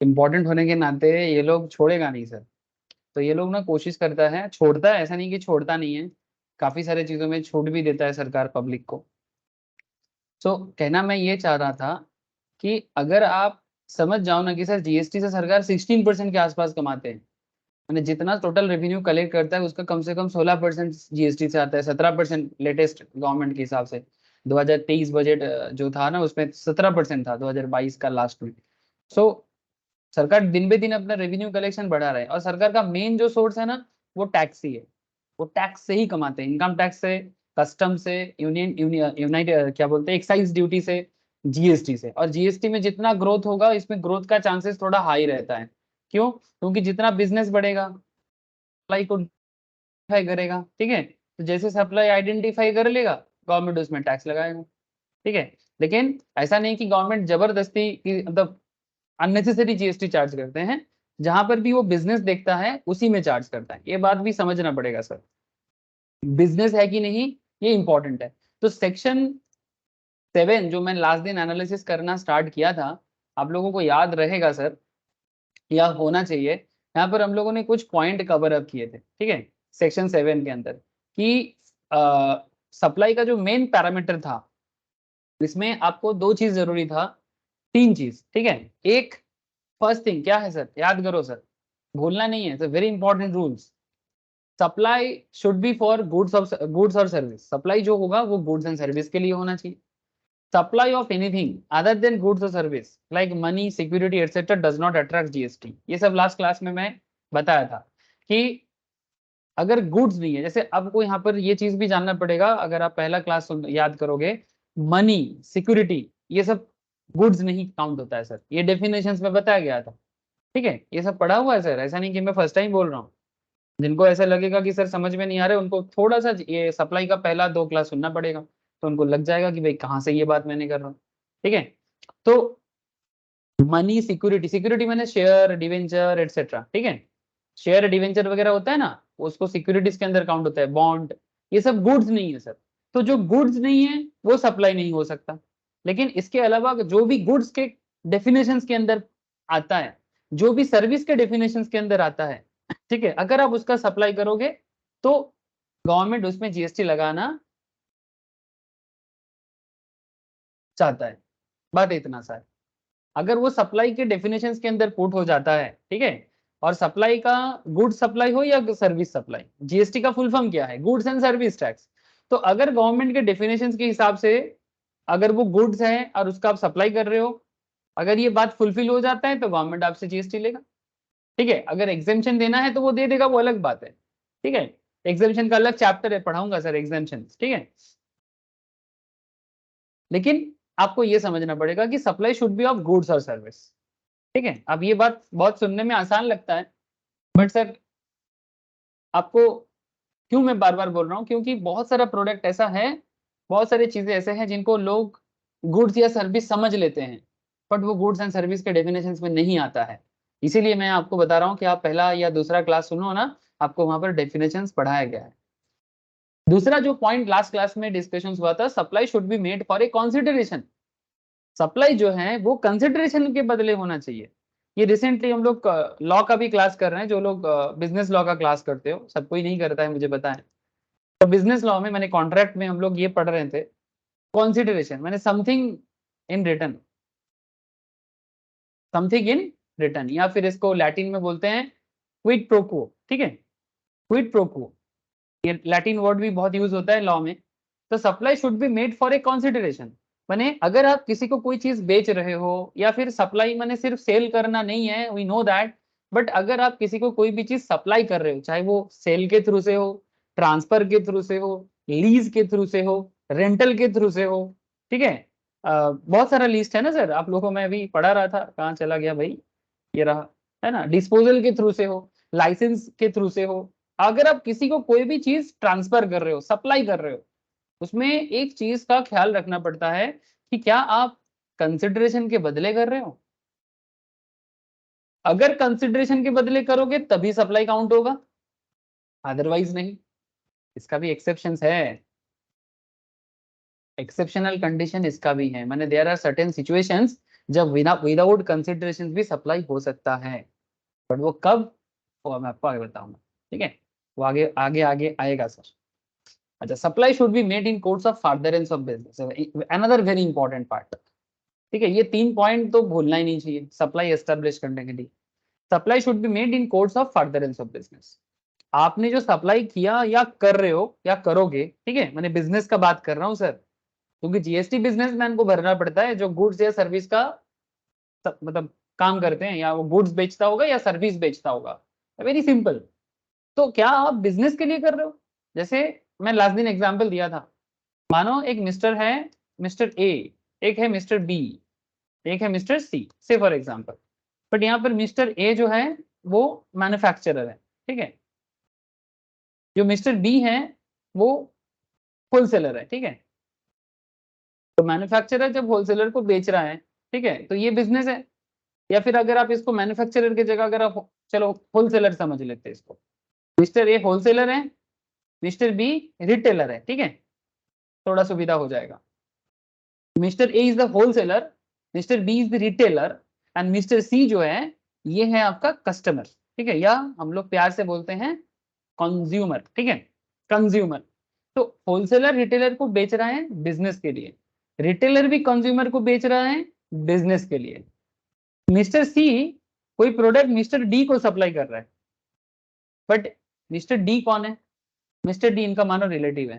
इम्पोर्टेंट होने के नाते ये लोग छोड़ेगा नहीं सर। तो ये लोग ना कोशिश करता है, छोड़ता है, ऐसा नहीं कि छोड़ता नहीं है, काफी सारे चीजों में छूट भी देता है सरकार पब्लिक को। तो कहना मैं ये चाह रहा था कि अगर आप समझ जाओ ना कि सर जीएसटी से सरकार 16% के आसपास कमाते हैं, मैंने जितना टोटल रेवेन्यू कलेक्ट करता है उसका कम से कम 16% जीएसटी से आता है, 17% लेटेस्ट गवर्नमेंट के हिसाब से। 2023 बजट जो था ना उसमें 17% था, 2022 का लास्ट में। सो सरकार दिन बे दिन अपना रेवेन्यू कलेक्शन बढ़ा रहा है, और सरकार का मेन जो सोर्स है ना वो टैक्स ही है, वो टैक्स से ही कमाते हैं, इनकम टैक्स से, कस्टम से, यूनाइटेड क्या बोलते हैं, एक्साइज ड्यूटी से, जीएसटी से। और जीएसटी में जितना ग्रोथ होगा इसमें ग्रोथ का चांसेस थोड़ा हाई रहता है। क्यों? क्योंकि जितना बिजनेस बढ़ेगा, सप्लाई को आइडेंटिफाई करेगा, ठीक है, तो जैसे सप्लाई आइडेंटिफाई कर लेगा गवर्नमेंट उसमें टैक्स लगाएगा, ठीक है। लेकिन ऐसा नहीं कि गवर्नमेंट जबरदस्ती की मतलब अननेसेसरी जीएसटी चार्ज करते हैं, जहां पर भी वो बिजनेस देखता है उसी में चार्ज करता है, ये बात भी समझना पड़ेगा सर। बिजनेस है कि नहीं, ये इंपॉर्टेंट है। तो सेक्शन 7 जो मैं लास्ट दिन एनालिसिस करना स्टार्ट किया था, आप लोगों को याद रहेगा सर, या होना चाहिए, यहाँ पर हम लोगों ने कुछ पॉइंट कवर अप किए थे, ठीक है, सेक्शन 7 के अंदर, कि सप्लाई का जो मेन पैरामीटर था, इसमें आपको दो चीज जरूरी था, तीन चीज, ठीक है। एक, फर्स्ट थिंग क्या है सर, याद करो सर, भूलना नहीं है, very important rules. Supply should be for goods और सर्विस, सप्लाई जो होगा वो गुड्स एंड सर्विस के लिए होना चाहिए। Supply of anything other than goods और service like money, security etcetera does not attract GST. ये सब लास्ट क्लास में मैं बताया था कि अगर गुड्स नहीं है, जैसे आपको यहाँ पर ये चीज भी जानना पड़ेगा, अगर आप पहला क्लास याद करोगे, मनी, सिक्योरिटी, ये सब गुड्स नहीं काउंट होता है सर, ये डेफिनेशंस में बताया गया था, ठीक है, ये सब पढ़ा हुआ है सर, ऐसा नहीं कि मैं फर्स्ट टाइम बोल रहा हूँ। जिनको ऐसा लगेगा कि सर समझ में नहीं आ रहा है, उनको थोड़ा सा ये सप्लाई का पहला 2 क्लास सुनना पड़ेगा, तो उनको लग जाएगा कि भाई कहाँ से ये बात मैंने कर रहा हूँ, ठीक है। तो मनी, सिक्योरिटी, सिक्योरिटी मैंने शेयर, डिवेंचर एटसेट्रा, ठीक है, शेयर डिवेंचर वगैरह होता है ना, उसको सिक्योरिटीज के अंदर काउंट होता है, बॉन्ड, ये सब गुड्स नहीं है सर। तो जो गुड्स नहीं है वो सप्लाई नहीं हो सकता। लेकिन इसके अलावा जो भी गुड्स के डेफिनेशंस के अंदर आता है, जो भी सर्विस के डेफिनेशंस के अंदर आता है, ठीक है, अगर आप उसका सप्लाई करोगे तो गवर्नमेंट उसमें जीएसटी लगाना चाहता है, बात इतना सा है। अगर वो सप्लाई के डेफिनेशंस के अंदर पुट हो जाता है, ठीक है, और सप्लाई का गुड सप्लाई हो या सर्विस सप्लाई, जीएसटी का फुल फॉर्म क्या है, गुड्स एंड सर्विस टैक्स। तो अगर गवर्नमेंट के डेफिनेशंस के हिसाब से अगर वो गुड्स है और उसका आप सप्लाई कर रहे हो, अगर ये बात फुलफिल हो जाता है तो गवर्नमेंट आपसे जीएसटी लेगा, ठीक है। अगर एग्जेम्पशन देना है तो वो दे देगा, वो अलग बात है, ठीक है। एग्जेम्पशन का अलग चैप्टर है, पढ़ाऊंगा सर एग्जेम्पशन, ठीक है। लेकिन आपको ये समझना पड़ेगा कि supply should be of goods और सर्विस, ठीक है। अब ये बात बहुत सुनने में आसान लगता है, बट सर आपको क्यों मैं बार बार बोल रहा हूँ, क्योंकि बहुत सारा प्रोडक्ट ऐसा है, बहुत सारी चीजें ऐसे हैं जिनको लोग गुड्स या सर्विस समझ लेते हैं, बट वो गुड्स एंड सर्विस के डेफिनेशन में नहीं आता है। इसीलिए मैं आपको बता रहा हूँ कि आप पहला या दूसरा क्लास सुनो ना, आपको वहां पर डेफिनेशन पढ़ाया गया है। दूसरा जो पॉइंट लास्ट क्लास में डिस्कशन हुआ था, supply should be made for a consideration, supply जो है वो कंसिडरेशन के बदले होना चाहिए। ये रिसेंटली हम लोग लॉ का भी क्लास कर रहे हैं, जो लोग बिजनेस लॉ का क्लास करते हो, सब कोई नहीं करता है मुझे पता है, तो बिजनेस लॉ में मैंने कॉन्ट्रैक्ट में हम लोग ये पढ़ रहे थे, कॉन्सिडरेशन मैंने something in return, something in return, या फिर इसको लैटिन में बोलते हैं क्विड प्रो क्वो, ठीक है, क्विड प्रो क्वो, ये लैटिन वर्ड भी बहुत यूज होता है लॉ में। तो supply should be made for a consideration, माने अगर आप किसी को कोई चीज बेच रहे हो, या फिर सप्लाई माने सिर्फ सेल करना नहीं है, वी नो दैट, बट अगर आप किसी को कोई भी चीज सप्लाई कर रहे हो, चाहे वो सेल के थ्रू से हो, ट्रांसफर के थ्रू से हो, लीज के थ्रू से हो, रेंटल के थ्रू से हो, ठीक है, बहुत सारा लिस्ट है ना सर, आप लोगों को मैं अभी पढ़ा रहा था, कहाँ चला गया भाई, ये रहा, है ना, डिस्पोजल के थ्रू से हो, लाइसेंस के थ्रू से हो, अगर आप किसी को कोई भी चीज ट्रांसफर कर रहे हो, सप्लाई कर रहे हो, उसमें एक चीज का ख्याल रखना पड़ता है कि क्या आप कंसिडरेशन के बदले कर रहे हो। अगर कंसिडरेशन के बदले करोगे तभी सप्लाई काउंट होगा, अदरवाइज नहीं। इसका भी एक्सेप्शंस है, एक्सेप्शनल कंडीशन इसका भी है, माने देयर आर सर्टेन सिचुएशंस जब विदाउट कंसिडरेशन भी सप्लाई हो सकता है, बट वो कब, वो मैं आपको आगे बताऊंगा। ठीक है, वो आगे आगे आगे आएगा सर। अच्छा, supply should be made in course of furtherance of business, another very important part. ठीक है, ये 3 पॉइंट तो भूलना ही नहीं चाहिए सप्लाई एस्टेब्लिश करने के लिए। Supply should be made in course of furtherance of business. आपने जो सप्लाई किया या कर रहे हो या करोगे, ठीक है, मैंने बिजनेस का बात कर रहा हूँ सर, क्योंकि जीएसटी बिजनेसमैन को भरना पड़ता है जो गुड्स या सर्विस का मतलब काम करते हैं, या वो गुड्स बेचता होगा या सर्विस बेचता होगा, वेरी सिंपल। तो क्या आप बिजनेस के लिए कर रहे हो? जैसे मैं लास्ट दिन एग्जांपल दिया था, मानो एक मिस्टर है, मिस्टर ए, एक है मिस्टर बी, एक है मिस्टर सी, से फॉर एग्जांपल। बट यहाँ पर मिस्टर ए जो है वो मैन्युफैक्चरर है, ठीक है, जो मिस्टर बी है वो होलसेलर है, ठीक है। तो मैन्युफैक्चरर जब होलसेलर को बेच रहा है, ठीक है, तो ये बिजनेस है। या फिर अगर आप इसको मैन्युफैक्चरर की जगह अगर आप चलो होलसेलर समझ लेते हैं इसको, मिस्टर ए होलसेलर है, मिस्टर बी रिटेलर है, ठीक है, थोड़ा सुविधा हो जाएगा। Mister A is the wholesaler, mister B is the retailer, and mister C जो है ये है आपका कस्टमर, ठीक है, या हम लोग प्यार से बोलते हैं कंज्यूमर, ठीक है, कंज्यूमर। तो होलसेलर रिटेलर को बेच रहा है बिजनेस के लिए, रिटेलर भी कंज्यूमर को बेच रहा है बिजनेस के लिए। मिस्टर सी कोई प्रोडक्ट मिस्टर डी को सप्लाई कर रहा है, बट मिस्टर डी कौन है? मिस्टर डी इनका मानो रिलेटिव है।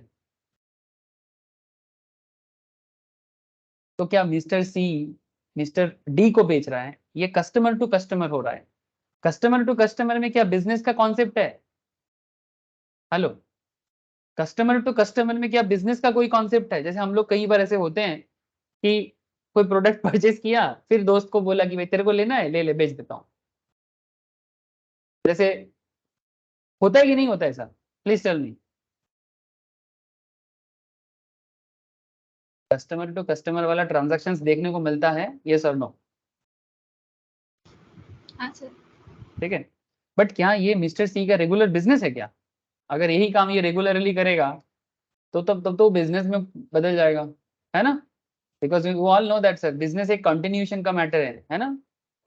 तो क्या मिस्टर सी मिस्टर डी को बेच रहा है, ये कस्टमर टू कस्टमर हो रहा है। कस्टमर टू कस्टमर में क्या बिजनेस का कॉन्सेप्ट है? हेलो, कस्टमर टू कस्टमर में क्या बिजनेस का कोई कॉन्सेप्ट है? जैसे हम लोग कई बार ऐसे होते हैं कि कोई प्रोडक्ट परचेज किया, फिर दोस्त को बोला कि भाई तेरे को लेना है, ले ले, बेच देता हूँ। जैसे होता है कि नहीं होता ऐसा? Please tell me. Customer to customer वाला ट्रांजैक्शंस देखने को मिलता है, यस और नो? ठीक है, बट क्या ये मिस्टर सी का रेगुलर बिजनेस है क्या? अगर यही काम ये रेगुलरली करेगा तो तब तो बिजनेस में बदल जाएगा, है ना? Because we all know that sir business एक कंटिन्यूएशन का मैटर है ना?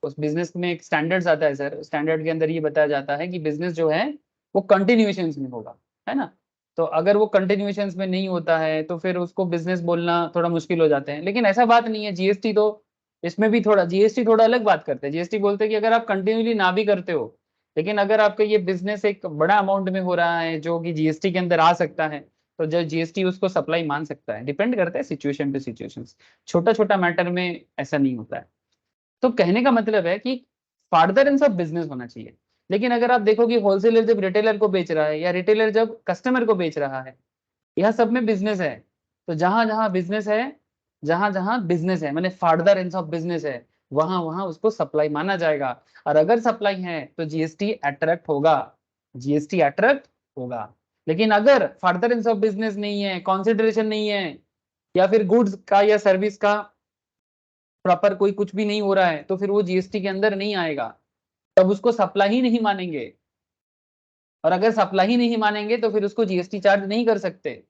उस बिजनेस में एक स्टैंडर्ड्स आता है सर, स्टैंडर्ड के अंदर ये बताया जाता है कि बिजनेस जो है वो कंटिन्यूएशन में होगा, है ना? तो अगर वो कंटिन्यूएशन में नहीं होता है तो फिर उसको बिजनेस बोलना थोड़ा मुश्किल हो जाते हैं। लेकिन ऐसा बात नहीं है, जीएसटी तो इसमें भी थोड़ा, जीएसटी थोड़ा अलग बात करते हैं। जीएसटी बोलते हैं कि अगर आप कंटिन्यूली ना भी करते हो, लेकिन अगर आपका ये बिजनेस एक बड़ा अमाउंट में हो रहा है जो कि जीएसटी के अंदर आ सकता है, तो जो जीएसटी उसको सप्लाई मान सकता है। डिपेंड करता है सिचुएशन टू सिचुएशन, छोटा छोटा मैटर में ऐसा नहीं होता है। तो कहने का मतलब है कि फर्दरेंस ऑफ बिजनेस होना चाहिए। लेकिन अगर आप देखो कि होलसेलर जब रिटेलर को बेच रहा है या रिटेलर जब कस्टमर को बेच रहा है, यह सब में बिजनेस है। तो जहां जहां बिजनेस है, जहां जहां बिजनेस है मैंने फर्दरेंस ऑफ बिजनेस है, वहां वहां उसको सप्लाई माना जाएगा। और अगर सप्लाई है तो जीएसटी अट्रैक्ट होगा, जीएसटी अट्रैक्ट होगा। लेकिन अगर फर्दरेंस ऑफ बिजनेस नहीं है, कॉन्सिडरेशन नहीं है, या फिर गुड्स का या सर्विस का प्रॉपर कोई कुछ भी नहीं हो रहा है, तो फिर वो जीएसटी के अंदर नहीं आएगा, तब उसको सप्लाई ही नहीं मानेंगे। और अगर सप्लाई ही नहीं मानेंगे तो फिर उसको जीएसटी चार्ज नहीं कर सकते।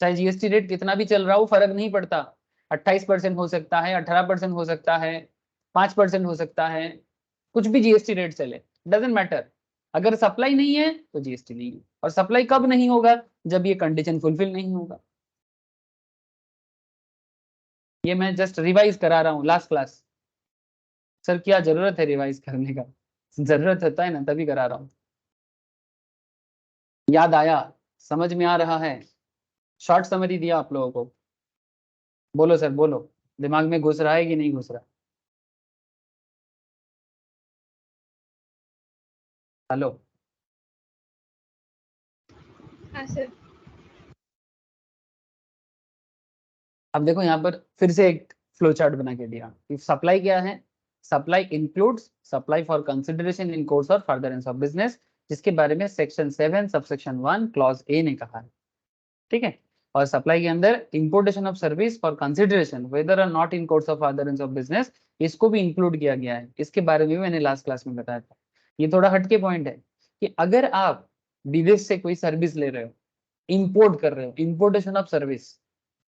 चाहे जीएसटी रेट कितना भी चल रहा हो, फर्क नहीं पड़ता। 28% हो सकता है, 18% हो सकता है, 5% हो सकता है, कुछ भी जीएसटी रेट चले, डजेंट मैटर। अगर सप्लाई नहीं है तो जीएसटी नहीं है। और सप्लाई कब नहीं होगा? जब ये कंडीशन फुलफिल नहीं होगा। ये मैं जस्ट रिवाइज करा रहा हूँ लास्ट क्लास। सर क्या जरूरत है रिवाइज करने का? जरूरत होता है ना, तभी करा रहा हूँ। याद आया? समझ में आ रहा है? शॉर्ट समरी दिया आप लोगों को। बोलो सर बोलो, दिमाग में घुस रहा है कि नहीं घुस रहा? हेलो। हाँ सर। अब देखो यहाँ पर फिर से एक फ्लो चार्ट बना के दिया कि सप्लाई क्या है। Supply includes supply for consideration in course और फर्दरेंस ऑफ बिजनेस, जिसके बारे में सेक्शन 7 सबसेक्शन 1 क्लॉज ए ने कहा है, ठीक है। और सप्लाई के अंदर importation of service for consideration whether or not in course of furtherance of business, इसको भी इंक्लूड किया गया है। इसके बारे में भी मैंने लास्ट क्लास में बताया था। ये थोड़ा हटके पॉइंट है कि अगर आप विदेश से कोई सर्विस ले रहे हो, इंपोर्ट कर रहे हो, इंपोर्टेशन ऑफ सर्विस,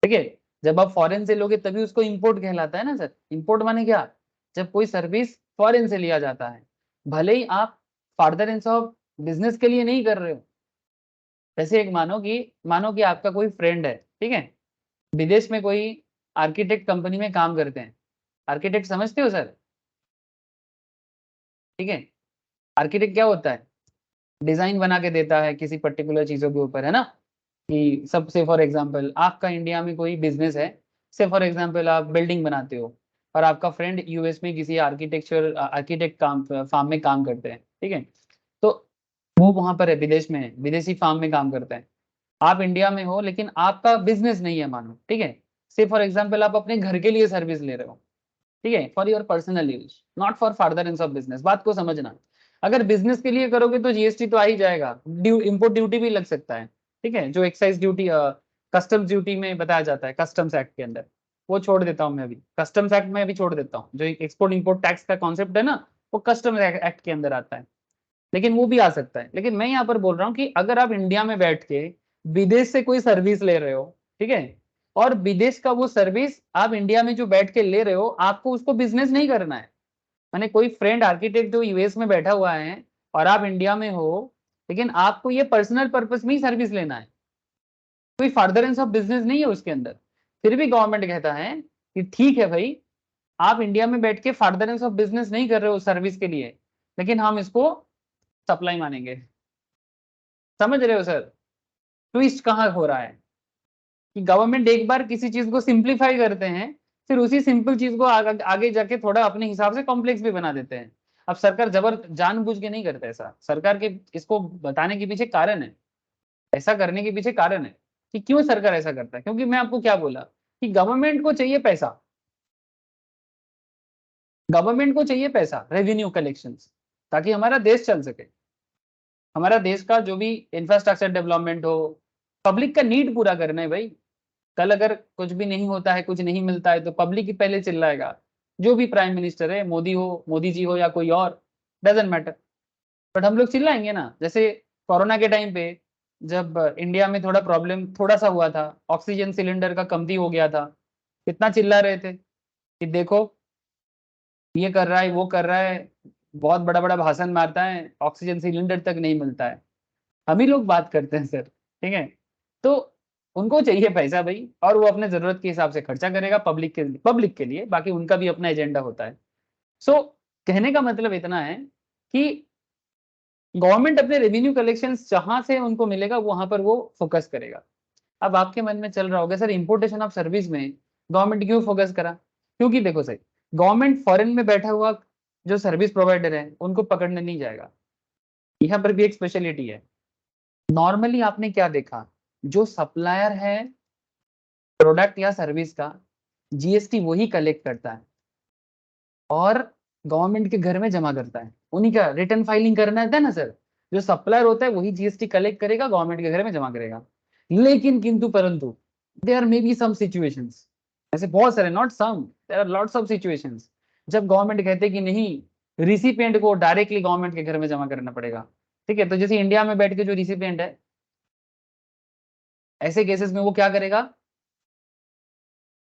ठीक है। जब आप फॉरेन से लोगे तभी उसको इंपोर्ट कहलाता है ना सर। इंपोर्ट माने क्या? जब कोई सर्विस फॉरेन से लिया जाता है, भले ही आप फर्दरेंस ऑफ बिजनेस के लिए नहीं कर रहे हो। जैसे एक मानो कि आपका कोई फ्रेंड है, ठीक है, विदेश में कोई आर्किटेक्ट कंपनी में काम करते हैं। आर्किटेक्ट समझते हो सर? ठीक है, आर्किटेक्ट क्या होता है? डिजाइन बना के देता है किसी पर्टिकुलर चीजों के ऊपर, है ना। कि सबसे फॉर एग्जांपल आपका इंडिया में कोई बिजनेस है, से फॉर एग्जांपल आप बिल्डिंग बनाते हो और आपका फ्रेंड यूएस में किसी आर्किटेक्ट काम फार्म में काम करते हैं, ठीक है। तो वो वहां पर है, विदेश में है, विदेशी फार्म में काम करते हैं। आप इंडिया में हो लेकिन आपका बिजनेस नहीं है मानो, ठीक है। से फॉर एग्जांपल आप अपने घर के लिए सर्विस ले रहे हो, ठीक है, for your personal use, not for furtherance of business. बात को समझना। अगर बिजनेस के लिए करोगे तो जीएसटी तो आ ही जाएगा, इंपोर्ट ड्यूटी भी लग सकता है, ठीक है, जो एक्साइज ड्यूटी कस्टम्स ड्यूटी में बताया जाता है कस्टम्स एक्ट के अंदर। वो छोड़ देता हूँ मैं अभी, कस्टम्स एक्ट में अभी छोड़ देता हूँ। जो एक्सपोर्ट इंपोर्ट टैक्स का कॉन्सेप्ट है ना, वो कस्टम्स एक्ट के अंदर आता है, लेकिन वो भी आ सकता है। लेकिन मैं यहाँ पर बोल रहा हूँ कि अगर आप इंडिया में बैठ के विदेश से कोई सर्विस ले रहे हो, ठीक है, और विदेश का वो सर्विस आप इंडिया में जो बैठ के ले रहे हो, आपको उसको बिजनेस नहीं करना है। मैंने कोई फ्रेंड आर्किटेक्ट जो यूएस में बैठा हुआ है और आप इंडिया में हो, लेकिन आपको ये पर्सनल पर्पस में ही सर्विस लेना है, कोई फर्दरेंस ऑफ बिजनेस नहीं है उसके अंदर। फिर भी गवर्नमेंट कहता है कि ठीक है भाई, आप इंडिया में बैठ के फर्दरेंस ऑफ बिजनेस नहीं कर रहे हो सर्विस के लिए, लेकिन हम इसको सप्लाई मानेंगे। समझ रहे हो सर ट्विस्ट कहाँ हो रहा है? कि गवर्नमेंट एक बार किसी चीज को सिंप्लीफाई करते हैं, फिर उसी सिंपल चीज को आगे जाके थोड़ा अपने हिसाब से कॉम्प्लेक्स भी बना देते हैं। अब सरकार जानबूझ के नहीं करता ऐसा, सरकार के इसको बताने के पीछे कारण है, ऐसा करने के पीछे कारण है कि क्यों सरकार ऐसा करता है। क्योंकि मैं आपको क्या बोला कि गवर्नमेंट को चाहिए पैसा, गवर्नमेंट को चाहिए पैसा, रेवेन्यू कलेक्शन, ताकि हमारा देश चल सके। हमारा देश का जो भी इंफ्रास्ट्रक्चर डेवलपमेंट हो, पब्लिक का नीड पूरा करना है भाई। कल अगर कुछ भी नहीं होता है, कुछ नहीं मिलता है, तो पब्लिक ही पहले चिल्लाएगा। जो भी प्राइम मिनिस्टर है, मोदी जी हो या कोई और, डजेंट मैटर, बट हम लोग चिल्लाएंगे ना। जैसे कोरोना के टाइम पे जब इंडिया में थोड़ा प्रॉब्लम थोड़ा सा हुआ था, ऑक्सीजन सिलेंडर का कमती हो गया था, कितना चिल्ला रहे थे कि देखो ये कर रहा है, वो कर रहा है, बहुत बड़ा बड़ा भाषण मारता है, ऑक्सीजन सिलेंडर तक नहीं मिलता है। हम ही लोग बात करते हैं सर, ठीक है। तो उनको चाहिए पैसा भाई, और वो अपने जरूरत के हिसाब से खर्चा करेगा पब्लिक के लिए, बाकी उनका भी अपना एजेंडा होता है। सो कहने का मतलब इतना है कि गवर्नमेंट अपने रेवेन्यू कलेक्शन जहां से उनको मिलेगा वहां पर वो फोकस करेगा। अब आपके मन में चल रहा होगा सर इंपोर्टेशन ऑफ सर्विस में गवर्नमेंट क्यों फोकस करा? क्योंकि देखो सर, गवर्नमेंट फॉरेन में बैठा हुआ जो सर्विस प्रोवाइडर है उनको पकड़ने नहीं जाएगा। यहाँ पर भी एक स्पेशलिटी है। नॉर्मली आपने क्या देखा, जो सप्लायर है प्रोडक्ट या सर्विस का, जीएसटी वही कलेक्ट करता है और गवर्नमेंट के घर में जमा करता है। उन्हीं का रिटर्न फाइलिंग करना है ना सर। जो सप्लायर होता है वही जीएसटी कलेक्ट करेगा, गवर्नमेंट के घर में जमा करेगा। लेकिन किंतु परंतु there may be some situations, ऐसे बहुत सारे, not some, there are lots of situations, जब गवर्नमेंट कहते हैं कि नहीं, रिसिपिएंट को डायरेक्टली गवर्नमेंट के घर में जमा करना पड़ेगा, ठीक है। तो जैसे इंडिया में बैठ के जो रिसिपिएंट है, ऐसे केसेस में वो क्या करेगा,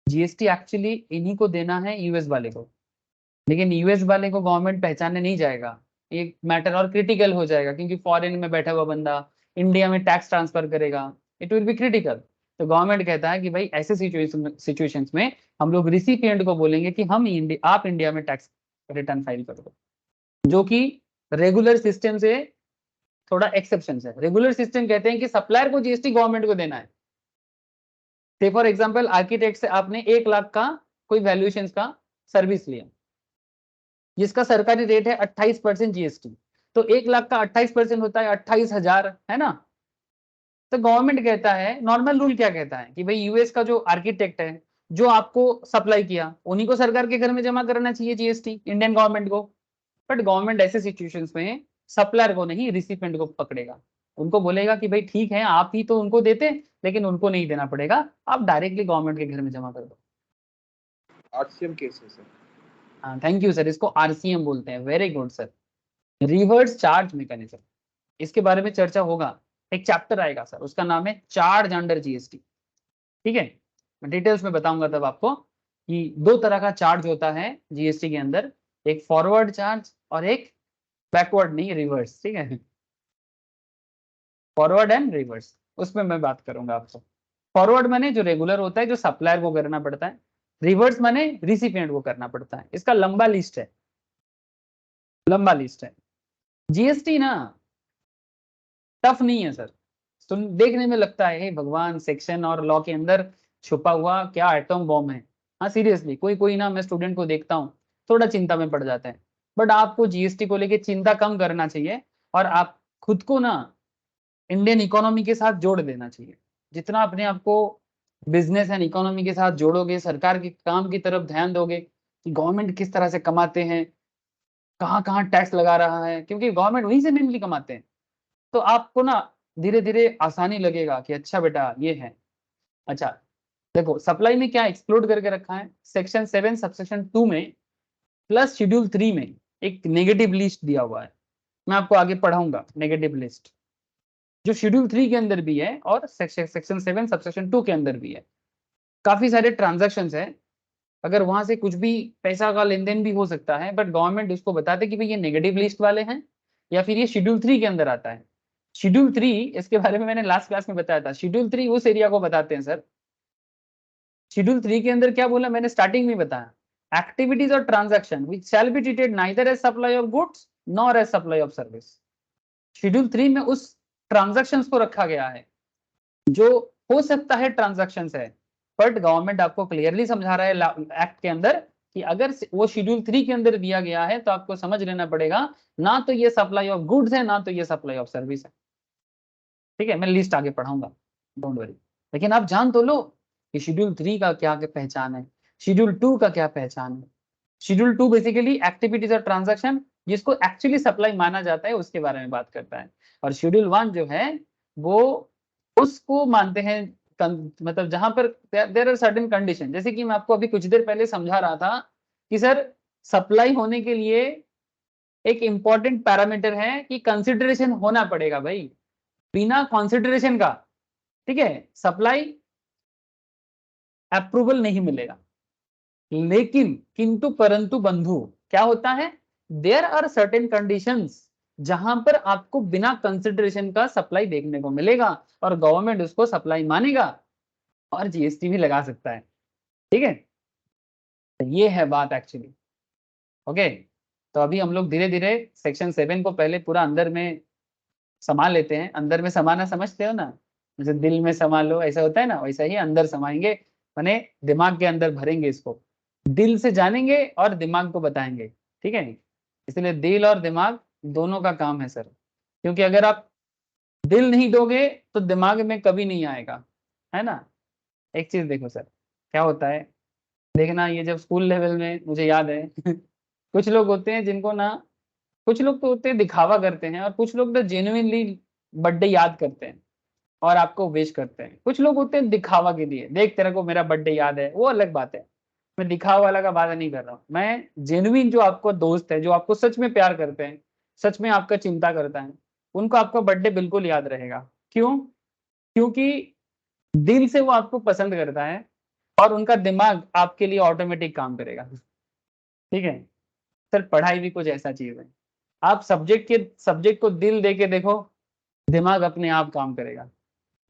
जीएसटी एक्चुअली इन्हीं को देना है, यूएस वाले को, लेकिन यूएस वाले को गवर्नमेंट पहचानने नहीं जाएगा। एक मैटर और क्रिटिकल हो जाएगा, क्योंकि फॉरेन में बैठा हुआ बंदा इंडिया में टैक्स ट्रांसफर करेगा, इट विल बी क्रिटिकल। तो गवर्नमेंट कहता है कि भाई ऐसे सिचुएशंस में हम लोग रिसिपिएंट को बोलेंगे कि आप इंडिया में टैक्स रिटर्न फाइल कर दो, जो कि रेगुलर सिस्टम से थोड़ा एक्सेप्शन है। रेगुलर सिस्टम कहते हैं कि सप्लायर को जीएसटी गवर्नमेंट को देना है। से फॉर एग्जाम्पल आर्किटेक्ट से आपने 1 लाख का कोई वैल्यूएशन का सर्विस लिया, जिसका सरकारी रेट है 28% जीएसटी, तो 1 लाख का 28% होता है 28,000, है ना। तो गवर्नमेंट कहता है, नॉर्मल रूल क्या कहता है कि भाई यूएस का जो आर्किटेक्ट है जो आपको सप्लाई किया, उन्हीं को सरकार के घर में जमा करना चाहिए जीएसटी, इंडियन गवर्नमेंट को। बट गवर्नमेंट ऐसे सिचुएशंस में सप्लायर को नहीं, रिसिपेंट को पकड़ेगा। उनको बोलेगा कि भाई ठीक है, आप ही तो उनको देते, लेकिन उनको नहीं देना पड़ेगा, आप डायरेक्टली गवर्नमेंट के घर में जमा कर दो। आरसीएम केस है सर। हाँ, थैंक यू सर, इसको आरसीएम बोलते हैं। Very good sir, reverse charge mechanism. इसके बारे में चर्चा होगा, एक चैप्टर आएगा सर, उसका नाम है चार्ज अंडर जीएसटी। ठीक है, मैं डिटेल्स में बताऊंगा तब आपको कि दो तरह का चार्ज होता है जीएसटी के अंदर, एक फॉरवर्ड चार्ज और एक बैकवर्ड नहीं, रिवर्स। ठीक है, फॉरवर्ड एंड रिवर्स, उसमें मैं बात करूंगा आपको। फॉरवर्ड माने जो रेगुलर होता है, जो सप्लायर को करना पड़ता है। रिवर्स माने रिसिपिएंट को करना पड़ता है। इसका लंबा लिस्ट है, लंबा लिस्ट है। जीएसटी ना टफ नहीं है सर, सुन देखने में लगता है हे भगवान, सेक्शन और लॉ के अंदर छुपा हुआ क्या एटम बॉम्ब है। हाँ सीरियसली, कोई कोई ना, मैं स्टूडेंट को देखता हूँ थोड़ा चिंता में पड़ जाता है। बट आपको जीएसटी को लेके चिंता कम करना चाहिए, और आप खुद को ना इंडियन इकोनॉमी के साथ जोड़ देना चाहिए। जितना अपने आप को बिजनेस एंड इकोनॉमी के साथ जोड़ोगे, सरकार के काम की तरफ ध्यान दोगे कि गवर्नमेंट किस तरह से कमाते हैं, कहाँ कहाँ टैक्स लगा रहा है, क्योंकि गवर्नमेंट वहीं से मेनली कमाते हैं, तो आपको ना धीरे धीरे आसानी लगेगा कि अच्छा बेटा ये है। अच्छा देखो, सप्लाई में क्या एक्सक्लूड करके रखा है, सेक्शन 7 सबसेक्शन 2 में प्लस शेड्यूल 3 में एक नेगेटिव लिस्ट दिया हुआ है। मैं आपको आगे पढ़ाऊंगा नेगेटिव लिस्ट, जो शेड्यूल 3 के अंदर भी है और सेक्शन 7 सबसेक्शन 2 के अंदर भी है। काफी सारे ट्रांजैक्शंस है, अगर वहां से कुछ भी पैसा का लेन देन भी हो सकता है, बट गवर्नमेंट उसको बताते कि भाई ये नेगेटिव लिस्ट वाले हैं, या फिर ये शेड्यूल 3 के अंदर आता है। शेड्यूल 3, इसके बारे में मैंने लास्ट क्लास में बताया था, शेड्यूल 3 उस एरिया को बताते हैं सर। शेड्यूल 3 के अंदर क्या बोला मैंने स्टार्टिंग में बताया, एक्टिविटीज और transaction which shall be treated neither as supply of goods nor as supply of service. Schedule 3 में उस ट्रांजैक्शंस को रखा गया है जो हो सकता है ट्रांजैक्शंस है, बट गवर्नमेंट आपको क्लियरली समझा रहा है एक्ट के अंदर कि अगर वो शेड्यूल 3 के अंदर दिया गया है तो आपको समझ लेना पड़ेगा, ना तो ये सप्लाई ऑफ गुड्स है, ना तो ये सप्लाई ऑफ सर्विस है। ठीक है, मैं लिस्ट आगे पढ़ाऊंगा, डोंट वरी। लेकिन आप जान तो लो कि शेड्यूल 3 का क्या पहचान है, शेड्यूल 2 का क्या पहचान है। शेड्यूल 2 बेसिकली एक्टिविटीज और ट्रांजैक्शन जिसको एक्चुअली सप्लाई माना जाता है उसके बारे में बात करता है, और शेड्यूल 1 जो है वो उसको मानते हैं मतलब जहां पर देयर आर सर्टेन कंडीशन, जैसे कि मैं आपको अभी कुछ देर पहले समझा रहा था कि सर सप्लाई होने के लिए एक इंपॉर्टेंट पैरामीटर है कि कंसिडरेशन होना पड़ेगा भाई, बिना कंसिडरेशन का ठीक है सप्लाई अप्रूवल नहीं मिलेगा। लेकिन किंतु परंतु बंधु क्या होता है, देयर आर सर्टेन कंडीशंस जहां पर आपको बिना कंसिडरेशन का सप्लाई देखने को मिलेगा, और गवर्नमेंट उसको सप्लाई मानेगा और जीएसटी भी लगा सकता है। ठीक है, तो ये है बात एक्चुअली। ओके, तो अभी हम लोग धीरे धीरे सेक्शन 7 को पहले पूरा अंदर में समा लेते हैं। अंदर में समाना समझते हो ना, जैसे दिल में समा लो ऐसा होता है ना, वैसा ही अंदर समाएंगे, माने दिमाग के अंदर भरेंगे इसको, दिल से जानेंगे और दिमाग को बताएंगे। ठीक है, इसलिए दिल और दिमाग दोनों का काम है सर, क्योंकि अगर आप दिल नहीं दोगे तो दिमाग में कभी नहीं आएगा, है ना। एक चीज देखो सर, क्या होता है, देखना ये जब स्कूल लेवल में मुझे याद है कुछ लोग होते हैं जिनको ना, कुछ लोग तो होते हैं दिखावा करते हैं, और कुछ लोग तो जेन्युइनली बर्थडे याद करते हैं और आपको विश करते हैं। कुछ लोग होते हैं दिखावा के लिए, देख तेरे को मेरा बर्थडे याद है, वो अलग बात है। मैं दिखावा वाला का बात नहीं कर रहा हूँ, मैं जेन्युइन जो आपको दोस्त है, जो आपको सच में प्यार करते हैं, सच में आपका चिंता करता है, उनको आपका बर्थडे बिल्कुल याद रहेगा। क्यों? क्योंकि दिल से वो आपको पसंद करता है और उनका दिमाग आपके लिए ऑटोमेटिक काम करेगा। ठीक है सर, पढ़ाई भी कुछ ऐसा चीज है, आप सब्जेक्ट को दिल दे के देखो, दिमाग अपने आप काम करेगा।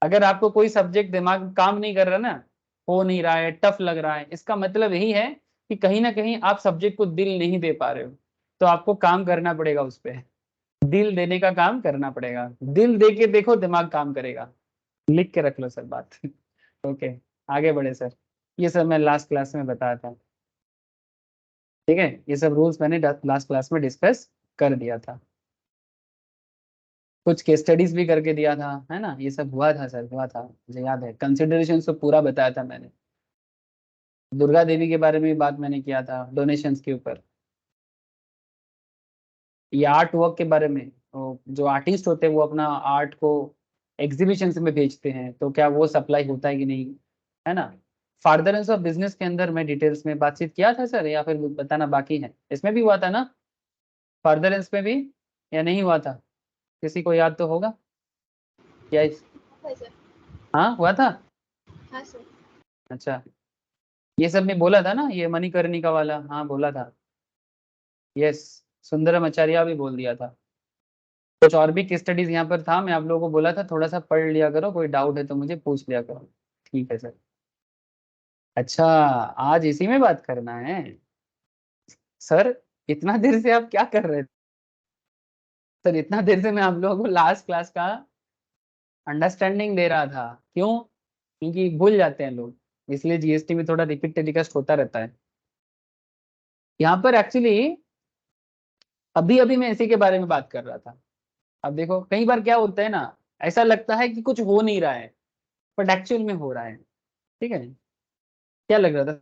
अगर आपको कोई सब्जेक्ट दिमाग काम नहीं कर रहा ना, हो नहीं रहा है, टफ लग रहा है, इसका मतलब यही है कि कहीं ना कहीं आप सब्जेक्ट को दिल नहीं दे पा रहे हो, तो आपको काम करना पड़ेगा उस पर, दिल देने का काम करना पड़ेगा। दिल दे के देखो, दिमाग काम करेगा। लिख के रख लो सर बात ओके, आगे बढ़े सर, ये सब मैं लास्ट क्लास में बताया था। ठीक है, ये सब रूल्स मैंने लास्ट क्लास में डिस्कस कर दिया था, कुछ केस स्टडीज भी करके दिया था, है ना। ये सब हुआ था सर, हुआ था, मुझे याद है। कंसिडरेशन तो पूरा बताया था मैंने, दुर्गा देवी के बारे में भी बात मैंने किया था, डोनेशंस के ऊपर, ये आर्ट वर्क के बारे में, जो आर्टिस्ट होते हैं वो अपना आर्ट को एग्जीबिशन में भेजते हैं, तो क्या वो सप्लाई होता है कि नहीं, है ना। फर्दरेंस ऑफ बिजनेस के अंदर मैं डिटेल्स में बातचीत किया था सर, या फिर बताना बाकी है? इसमें भी हुआ था ना फर्दरेंस में भी, या नहीं हुआ था? किसी को याद तो होगा क्या हाँ हुआ था। हाँ सर। अच्छा, ये सब ने बोला था ना, ये मणिकर्णिका वाला, हाँ बोला था। यस, सुंदरम आचार्य भी बोल दिया था। कुछ और भी केस स्टडीज यहाँ पर था, मैं आप लोगों को बोला था थोड़ा सा पढ़ लिया करो, कोई डाउट है तो मुझे पूछ लिया करो। ठीक है सर। अच्छा, आज इसी में बात करना है सर? इतना देर से आप क्या कर रहे थे सर? इतना देर से मैं आप लोगों को लास्ट क्लास का अंडरस्टैंडिंग दे रहा था, क्यों? क्योंकि भूल जाते हैं लोग, इसलिए जीएसटी में थोड़ा रिपीट टेलीकास्ट होता रहता है। यहाँ पर एक्चुअली अभी अभी मैं इसी के बारे में बात कर रहा था। अब देखो कई बार क्या होता है ना, ऐसा लगता है कि कुछ हो नहीं रहा है, बट एक्चुअल में हो रहा है। ठीक है, क्या लग रहा था?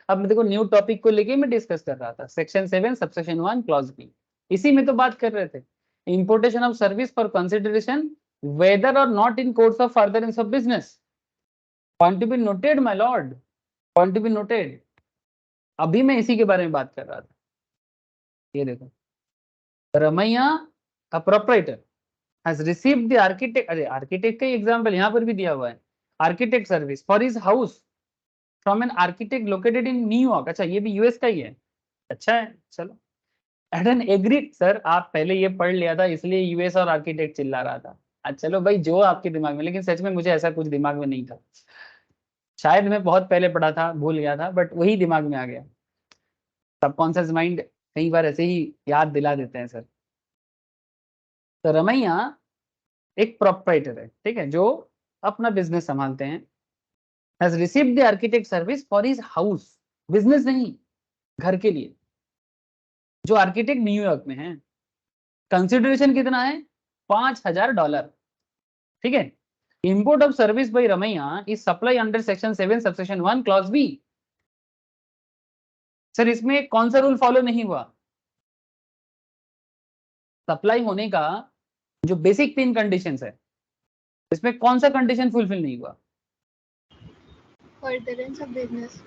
अब देखो न्यू टॉपिक को लेके मैं डिस्कस कर रहा था, सेक्शन 7 सबसेक्शन 1 क्लॉज बी, इसी में तो बात कर रहे थे। Importation of service for consideration whether और not in course of furtherance of business. Point to be noted my lord, point to be noted. अभी मैं इसी के बारे में बात कर रहा था। ये देखो, Ramaiah a proprietor has received the architect, अरे आर्किटेक्ट का एग्जांपल यहाँ पर भी दिया हुआ है, architect service for his house from an architect located in New York. अच्छा, ये भी यूएस का ही है। अच्छा है, चलो। एट एन एग्रीड, सर आप पहले ये पढ़ लिया था इसलिए यूएस और आर्किटेक्ट चिल्ला रहा था। अच्छा चलो भाई, जो आपके दिमाग में, लेकिन सच में मुझे ऐसा कुछ दिमाग में नहीं था, शायद मैं बहुत पहले पढ़ा था भूल गया था, बट वही दिमाग में आ गया। सबकॉन्शियस माइंड कई बार ऐसे ही याद दिला देते हैं सर। तो रमैया एक प्रोप्राइटर है, ठीक है, जो अपना बिजनेस संभालते हैं। Has received the architect service for his house, business नहीं, घर के लिए, जो आर्किटेक्ट न्यूयॉर्क में है। कंसिडरेशन कितना है? $5,000। ठीक है। Import of service by Ramaiah is supply under section 7 subsection 1 clause B. Sir इसमें कौन सा रूल फॉलो नहीं हुआ? सप्लाई होने का जो बेसिक 3 कंडीशंस है, इसमें कौन सा कंडीशन फुलफिल नहीं हुआ? Furtherance of business.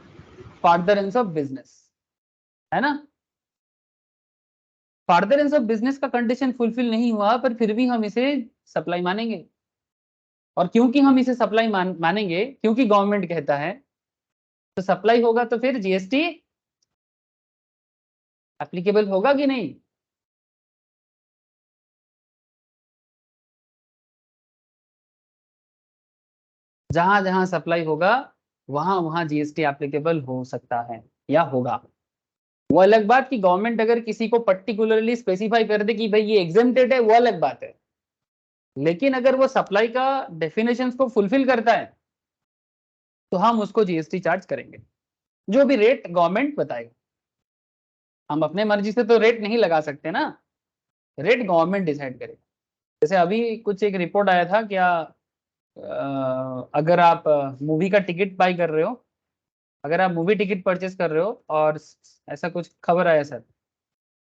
Furtherance of business, है ना। फर्दरेंस ऑफ बिजनेस का कंडीशन फुलफिल नहीं हुआ, पर फिर भी हम इसे सप्लाई मानेंगे। और क्योंकि हम इसे सप्लाई मानेंगे, क्योंकि गवर्नमेंट कहता है, तो सप्लाई होगा तो फिर जीएसटी एप्लीकेबल होगा कि नहीं? जहां जहां सप्लाई होगा वहां वहां जीएसटी एप्लीकेबल हो सकता है या होगा। वो अलग बात कि गवर्नमेंट अगर किसी को पर्टिकुलरली स्पेसिफाई कर दे कि भाई ये एग्जेम्प्टेड है, वो अलग बात है। लेकिन अगर वो सप्लाई का डेफिनेशंस को फुलफिल करता है तो हम उसको जीएसटी चार्ज करेंगे, जो भी रेट गवर्नमेंट बताएगा। हम अपने मर्जी से तो रेट नहीं लगा सकते ना, रेट गवर्नमेंट डिसाइड करेगा। जैसे अभी कुछ एक रिपोर्ट आया था क्या, अगर आप मूवी का टिकट बाई कर रहे हो, अगर आप मूवी टिकट परचेस कर रहे हो और ऐसा कुछ खबर आया सर,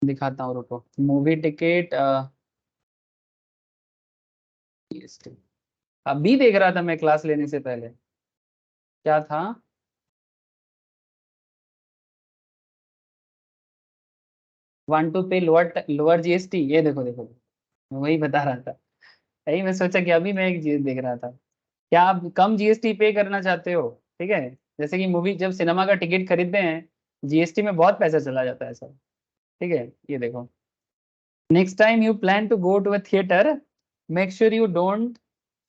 दिखाता हूँ रुको। मूवी टिकट अभी देख रहा था मैं क्लास लेने से पहले, क्या था? वांट टू पे लोअर लोअर जीएसटी, ये देखो देखो, मैं वही बता रहा था। यही मैं सोचा कि अभी मैं एक चीज देख रहा था, क्या आप कम जीएसटी पे करना चाहते हो? ठीक है, जैसे कि मूवी जब सिनेमा का टिकट खरीदते हैं, जीएसटी में बहुत पैसा चला जाता है सर। ठीक है, ये देखो, next time you plan to go to a theatre, make sure you don't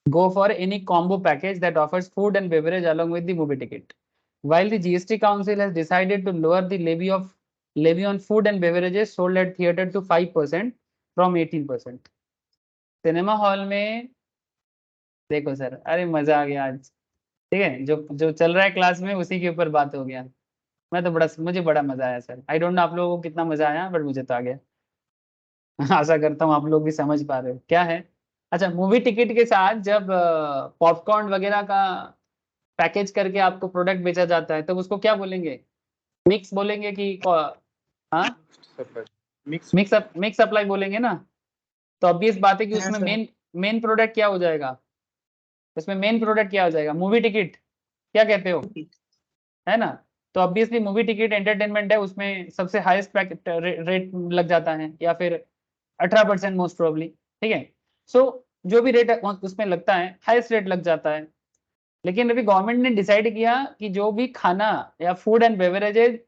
go for any combo package that offers food and beverage along with the movie ticket. While the GST Council has decided to lower the levy on food and beverages sold at theater to 5% from 18%. Cinema hall में देखो sir, अरे मजा आ गया आज। ठीक है, जो जो चल रहा है क्लास में उसी के ऊपर बात हो गया। मैं तो मुझे बड़ा मजा आया सर। आई डोंट नो आप लोगों को कितना मजा आया, बट मुझे तो आ गया। आशा करता हूँ आप लोग भी समझ पा रहे हो क्या है। अच्छा, मूवी टिकट के साथ जब पॉपकॉर्न वगैरह का पैकेज करके आपको प्रोडक्ट बेचा जाता है, तो उसको क्या बोलेंगे? मिक्स बोलेंगे कि हाँ? सप्लाई। मिक्स सप्लाई बोलेंगे ना, तो ऑब्वियस बात है कि हाँ उसमें सर। मेन प्रोडक्ट क्या हो जाएगा, उसमें मेन प्रोडक्ट क्या हो जाएगा, मूवी टिकट, क्या कहते हो, है ना। तो ऑब्वियसली मूवी टिकट एंटरटेनमेंट है, उसमें सबसे हाईएस्ट रेट लग जाता है, या फिर 18% मोस्ट प्रोबेबली, ठीक है। सो जो भी रेट उसमें लगता है हाईएस्ट रेट लग जाता है। लेकिन अभी गवर्नमेंट ने डिसाइड किया कि जो भी खाना या food and beverages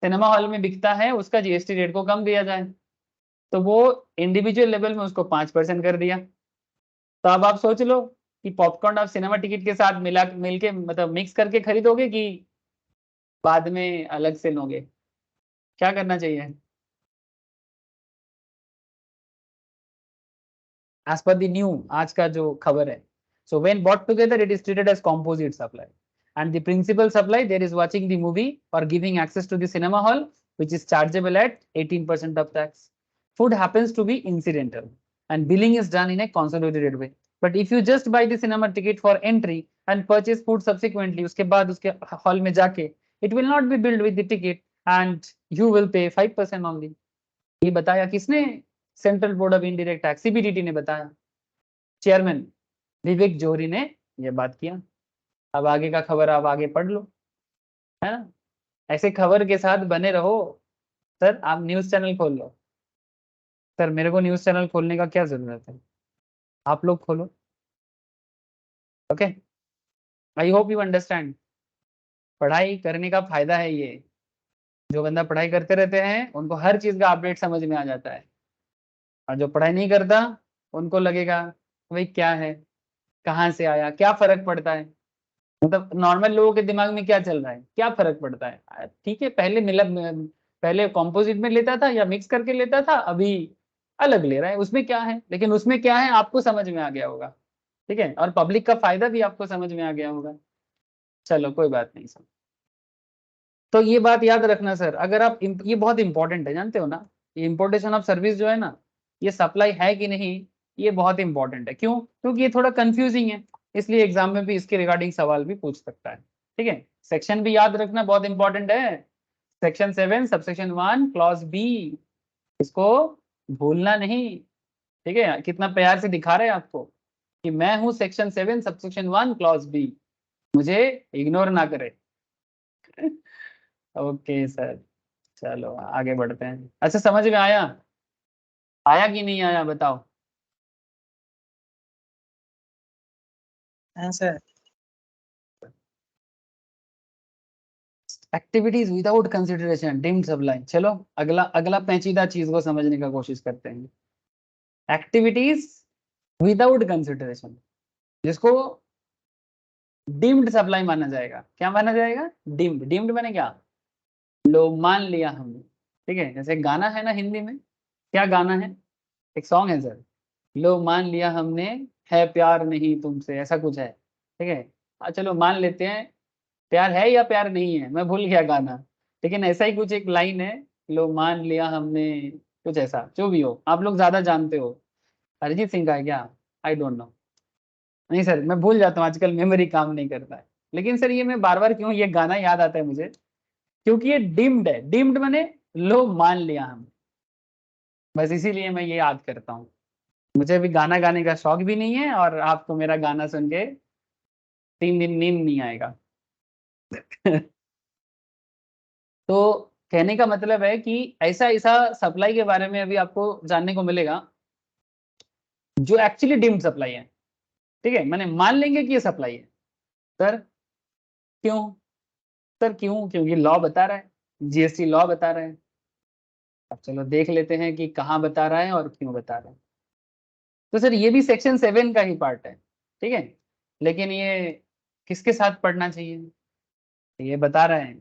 cinema hall में बिकता है उसका जीएसटी रेट को कम किया जाए, तो वो इंडिविजुअल लेवल में उसको 5% कर दिया। तो अब आप सोच लो कि पॉपकॉर्न आप सिनेमा टिकट के साथ मिल के मतलब मिक्स करके खरीदोगे कि बाद में अलग से लोगे, क्या करना चाहिए। एज पर द न्यू आज का जो खबर है, so when both together it is treated as composite supply and the principal supply there is watching the movie or giving access to the cinema hall which is chargeable at 18% of tax. Food happens to be incidental and billing is done in a consolidated way. But if you just buy the cinema ticket for entry and purchase food subsequently, उसके बाद उसके hall में जाके it will not be billed with the ticket and you will pay 5% only. ये बताया किसने, central board of indirect tax CBDT ने बताया, चेयरमैन विवेक जोहरी ने यह बात किया। अब आगे का खबर आप आगे पढ़ लो, है ना। ऐसे खबर के साथ बने रहो। सर आप न्यूज चैनल खोल लो। सर मेरे को न्यूज चैनल खोलने का क्या जरूरत है, आप लोग खोलो। Okay, I hope you understand. पढ़ाई करने का फायदा है ये, जो बंदा पढ़ाई करते रहते हैं उनको हर चीज का अपडेट समझ में आ जाता है, और जो पढ़ाई नहीं करता उनको लगेगा भाई क्या है, कहाँ से आया, क्या फर्क पड़ता है। मतलब नॉर्मल लोगों के दिमाग में क्या चल रहा है, क्या फर्क पड़ता है, ठीक है पहले पहले कॉम्पोजिट में लेता था या मिक्स करके लेता था, अभी अलग ले रहा है, उसमें क्या है, लेकिन उसमें क्या है आपको समझ में आ गया होगा, ठीक है, और पब्लिक का फायदा भी आपको समझ में आ गया होगा। चलो कोई बात नहीं सर। तो ये बात याद रखना सर, अगर आप ये बहुत इंपॉर्टेंट है, जानते हो ना, ये इम्पोर्टेशन ऑफ सर्विस जो है ना, ये सप्लाई है कि नहीं, ये बहुत इंपॉर्टेंट है। क्यों, क्योंकि ये थोड़ा कंफ्यूजिंग है, इसलिए एग्जाम में भी इसके रिगार्डिंग सवाल भी पूछ सकता है, ठीक है। सेक्शन भी याद रखना बहुत इंपॉर्टेंट है, सेक्शन 7 सबसेक्शन 1 क्लॉज बी, इसको भूलना नहीं, ठीक है। कितना प्यार से दिखा रहे हैं आपको कि मैं हूं सेक्शन 7 सबसेक्शन 1 क्लॉज बी, मुझे इग्नोर ना करे। ओके सर, चलो आगे बढ़ते हैं। अच्छा समझ में आया, आया कि नहीं आया बताओ। हाँ sir. Activities without consideration deemed supply. चलो अगला अगला पेचीदा चीज को समझने का कोशिश करते हैं। एक्टिविटीज विदाउट कंसिडरेशन, जिसको डीम्ड सप्लाई माना जाएगा। क्या माना जाएगा, डीम्ड। डीम्ड माने क्या, लो मान लिया हमने, ठीक है। जैसे गाना है ना हिंदी में, क्या गाना है, एक सॉन्ग है सर, लो मान लिया हमने है प्यार नहीं तुमसे, ऐसा कुछ है, ठीक है। चलो मान लेते हैं प्यार है या प्यार नहीं है, मैं भूल गया गाना, लेकिन ऐसा ही कुछ एक लाइन है, लो मान लिया हमने, कुछ ऐसा, जो भी हो आप लोग ज्यादा जानते हो। अरिजीत सिंह का है क्या, आई डोंट नो, नहीं सर मैं भूल जाता हूँ, आजकल मेमोरी काम नहीं करता है। लेकिन सर ये मैं बार बार क्यों ये गाना याद आता है मुझे, क्योंकि ये डिम्ड है, डिम्ड माने लो मान लिया हम, बस इसीलिए मैं ये याद करता हूँ। मुझे अभी गाना गाने का शौक भी नहीं है, और आपको मेरा गाना सुन के 3 दिन नींद नहीं आएगा। तो कहने का मतलब है कि ऐसा ऐसा सप्लाई के बारे में अभी आपको जानने को मिलेगा जो एक्चुअली डिम्ड सप्लाई है, ठीक है। मैंने मान लेंगे कि ये सप्लाई है सर, क्यों सर, क्यों, क्योंकि लॉ बता रहा है, जीएसटी लॉ बता रहा है। अब चलो देख लेते हैं कि कहाँ बता रहा है और क्यों बता रहा है। तो सर ये भी सेक्शन 7 का ही पार्ट है, ठीक है, लेकिन ये किसके साथ पढ़ना चाहिए, ये बता रहे हैं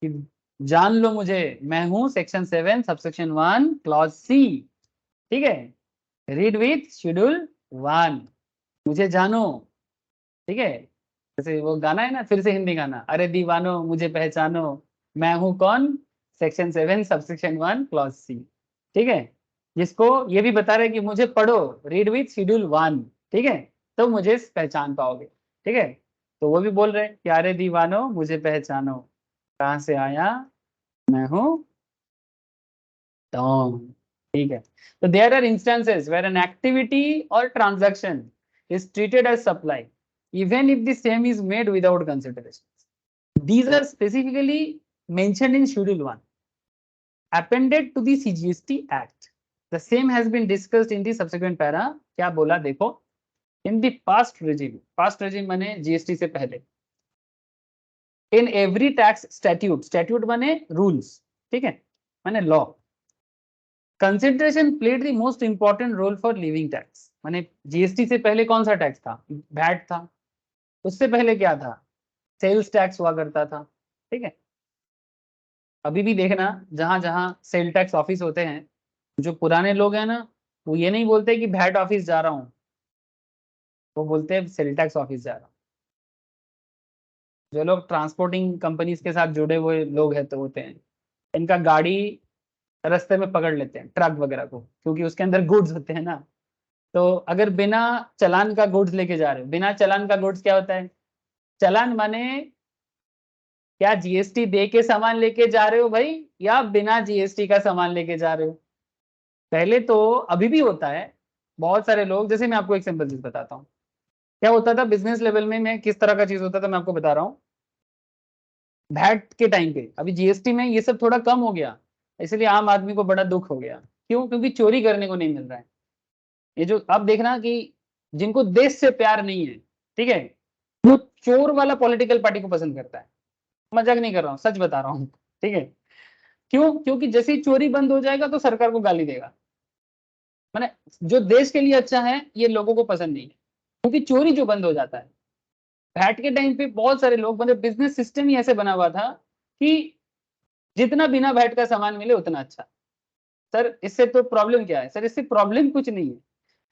कि जान लो मुझे, मैं हूं सेक्शन 7 सबसेक्शन 1 क्लॉज सी, ठीक है, रीड विथ शेड्यूल 1, मुझे जानो, ठीक है। जैसे वो गाना है ना, फिर से हिंदी गाना, अरे दीवानो मुझे पहचानो, मैं हूं कौन, सेक्शन 7 सबसेक्शन 1 क्लॉज सी, ठीक है। जिसको ये भी बता रहे कि मुझे पढ़ो, रीड विथ शेड्यूल 1, ठीक है, तो मुझे पहचान पाओगे, ठीक है। तो वो भी बोल रहे कि अरे दीवानो मुझे पहचानो, कहाँ से आया, मैं हूँ तो ठीक है, तो there are instances where an activity और transaction is treated as supply even if the same is made without consideration. These are specifically mentioned in schedule 1 appended to the CGST Act. The same has been discussed in the subsequent para. क्या बोला देखो, in the past regime माने GST से पहले, in every tax statute माने rules, ठीक है, माने law, consideration played the most important role for levying tax. माने GST से पहले कौन सा टैक्स था? VAT था। उससे पहले क्या था? सेल्स टैक्स हुआ करता था, ठीक है। अभी भी देखना, जहां जहां सेल टैक्स ऑफिस होते हैं, जो पुराने लोग हैं ना, वो ये नहीं बोलते कि वैट ऑफिस जा रहा हूं, वो बोलते हैं सेल टैक्स ऑफिस जा रहा हूं। जो लोग ट्रांसपोर्टिंग कंपनीज के साथ जुड़े हुए लोग हैं तो होते हैं, इनका गाड़ी रास्ते में पकड़ लेते हैं, ट्रक वगैरह को, क्योंकि उसके अंदर गुड्स होते हैं ना। तो अगर बिना चालान का गुड्स लेके जा रहे हो, बिना चालान का गुड्स क्या होता है? चालान माने क्या जीएसटी दे के सामान लेके जा रहे हो भाई, या बिना जीएसटी का सामान लेके जा रहे हो? पहले तो, अभी भी होता है, बहुत सारे लोग, जैसे मैं आपको एक सिंपल चीज बताता हूँ। क्या होता था बिजनेस लेवल में, मैं किस तरह का चीज होता था मैं आपको बता रहा हूँ। वैट के टाइम पे, अभी जीएसटी में ये सब थोड़ा कम हो गया, इसलिए आम आदमी को बड़ा दुख हो गया। क्यों? क्योंकि चोरी करने को नहीं मिल रहा है। ये जो अब देखना कि जिनको देश से प्यार नहीं है, ठीक है, वो चोर वाला पॉलिटिकल पार्टी को पसंद करता है। मजाक नहीं कर रहा हूँ, सच बता रहा हूँ, ठीक है। क्यों? क्योंकि जैसे ही चोरी बंद हो जाएगा तो सरकार को गाली देगा। माने जो देश के लिए अच्छा है ये लोगों को पसंद नहीं है, क्योंकि चोरी जो बंद हो जाता है। वैट के टाइम पे बहुत सारे लोग, मतलब बिजनेस सिस्टम ही ऐसे बना हुआ था कि जितना बिना वैट का सामान मिले उतना अच्छा। सर इससे तो प्रॉब्लम क्या है? सर इससे प्रॉब्लम कुछ नहीं है।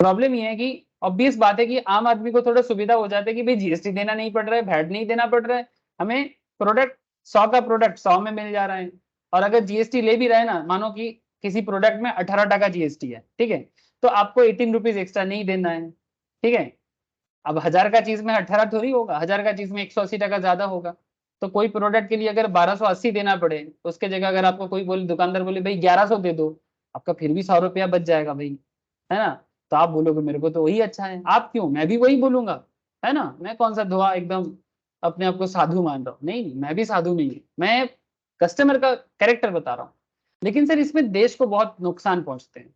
प्रॉब्लम ये है कि ऑब्वियस बात है कि आम आदमी को थोड़ा सुविधा हो जाता है कि भाई जीएसटी देना नहीं पड़ रहा है, वैट नहीं देना पड़ रहा है, हमें प्रोडक्ट 100 का प्रोडक्ट 100 में मिल जा रहा है। और अगर जीएसटी ले भी रहा है ना, मानो कि किसी प्रोडक्ट में 18 जीएसटी है, ठीक है, तो आपको 18 रुपीज एक्स्ट्रा नहीं देना है, ठीक है। अब 1000 का चीज में 18 थोड़ी होगा, 1000 का चीज में 180 ज्यादा होगा। तो कोई प्रोडक्ट के लिए अगर 1280 देना पड़े, तो उसके जगह अगर आपको कोई बोले, दुकानदार बोले भाई 1100 दे दो, आपका फिर भी 100 रुपया बच जाएगा भाई, है ना। तो आप बोलोगे मेरे को तो वही अच्छा है। आप क्यों? मैं भी वही बोलूंगा, है ना। मैं कौन सा धोआ एकदम अपने आप को साधु मान रहा हूँ? नहीं, मैं भी साधु नहीं हूँ, मैं कस्टमर का कैरेक्टर बता रहा हूँ। लेकिन सर इसमें देश को बहुत नुकसान पहुंचते हैं,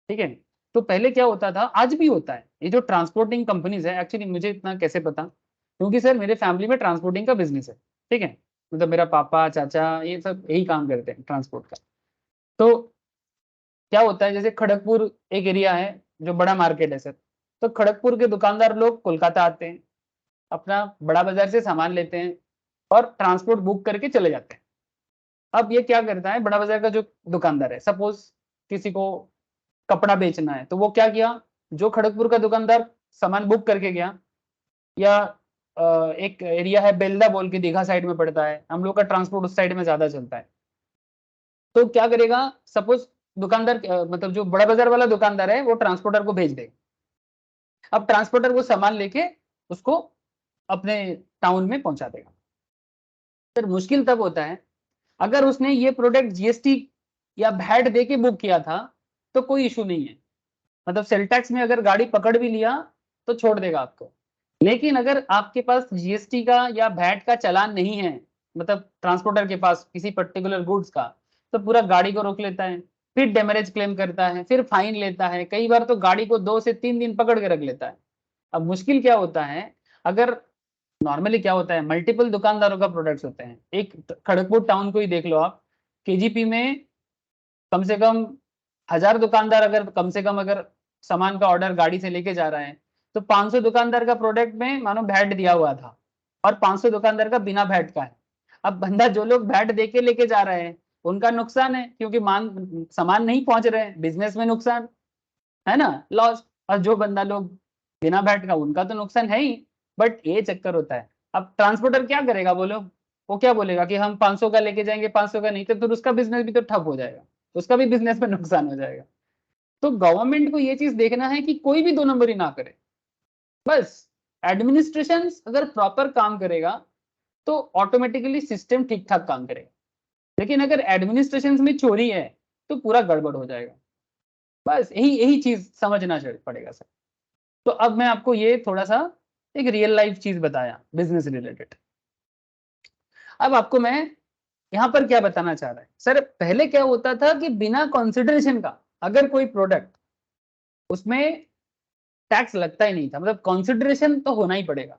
ठीक है। तो पहले क्या होता था, आज भी होता है, ये जो ट्रांसपोर्टिंग कंपनीज है, एक्चुअली मुझे इतना कैसे पता, क्योंकि सर मेरे फैमिली में ट्रांसपोर्टिंग का बिजनेस है, ठीक है। मतलब मेरा पापा चाचा ये सब यही काम करते हैं ट्रांसपोर्ट का। तो क्या होता है, जैसे खड़गपुर एक एरिया है जो बड़ा मार्केट है सर, तो खड़गपुर के दुकानदार लोग कोलकाता आते हैं, अपना बड़ा बाजार से सामान लेते हैं और ट्रांसपोर्ट बुक करके चले जाते हैं। अब ये क्या करता है, बड़ा बाजार का जो दुकानदार है, सपोज किसी को कपड़ा बेचना है, तो वो क्या किया, जो खड़गपुर का दुकानदार सामान बुक करके गया, या एक एरिया है बेलदा बोल के, दीघा साइड में पड़ता है, हम लोग का ट्रांसपोर्ट उस साइड में ज्यादा चलता है। तो क्या करेगा, सपोज दुकानदार मतलब जो बड़ा बाजार वाला दुकानदार है वो ट्रांसपोर्टर को भेज देगा। अब ट्रांसपोर्टर वो सामान लेके उसको अपने टाउन में पहुंचा देगा। सर मुश्किल तब होता है अगर उसने ये प्रोडक्ट जीएसटी या वैट दे के बुक किया था, तो कोई इशू नहीं है, मतलब सेल टैक्स में अगर गाड़ी पकड़ भी लिया तो छोड़ देगा आपको। लेकिन अगर आपके पास जीएसटी का या वैट का चालान नहीं है, मतलब ट्रांसपोर्टर के पास किसी पर्टिकुलर गुड्स का, तो पूरा गाड़ी को रोक लेता है, फिर डेमरेज क्लेम करता है, फिर फाइन लेता है, कई बार तो गाड़ी को 2 से 3 दिन पकड़ के रख लेता है। अब मुश्किल क्या होता है, अगर नॉर्मली क्या होता है, मल्टीपल दुकानदारों का प्रोडक्ट्स होते हैं, एक खड़गपुर टाउन को ही देख लो आप, केजीपी में कम से कम 1000 दुकानदार अगर कम से कम अगर सामान का ऑर्डर गाड़ी से लेके जा रहे हैं, तो 500 दुकानदार का प्रोडक्ट में मानो वैट दिया हुआ था और 500 दुकानदार का बिना वैट का है। अब बंदा जो लोग वैट दे के लेके जा रहे हैं उनका नुकसान है, क्योंकि सामान नहीं पहुंच रहे हैं, बिजनेस में नुकसान है ना, लॉस। और जो बंदा लोग बिना वैट का, उनका तो नुकसान है ही। बट ये चक्कर होता है, अब ट्रांसपोर्टर क्या करेगा बोलो, वो क्या बोलेगा कि हम 500 का लेके जाएंगे, 500 का नहीं, तो फिर उसका बिजनेस भी तो ठप हो जाएगा, उसका भी बिजनेस में नुकसान हो जाएगा। तो गवर्नमेंट को ये चीज देखना है कि कोई भी 2 नंबरी ना करे। बस एडमिनिस्ट्रेशन अगर प्रॉपर काम करेगा तो ऑटोमेटिकली सिस्टम ठीक ठाक काम करेगा। लेकिन अगर एडमिनिस्ट्रेशन में चोरी है, तो पूरा गड़बड़ हो जाएगा। बस यही यही चीज समझना पड़ेगा सर। तो अब मैं आपको ये थोड़ा सा एक रियल लाइफ चीज बताया बिजनेस रिलेटेड। अब आपको मैं यहाँ पर क्या बताना चाह रहा है सर, पहले क्या होता था कि बिना कंसिडरेशन का अगर कोई प्रोडक्ट, उसमें टैक्स लगता ही नहीं था, मतलब कंसिडरेशन तो होना ही पड़ेगा,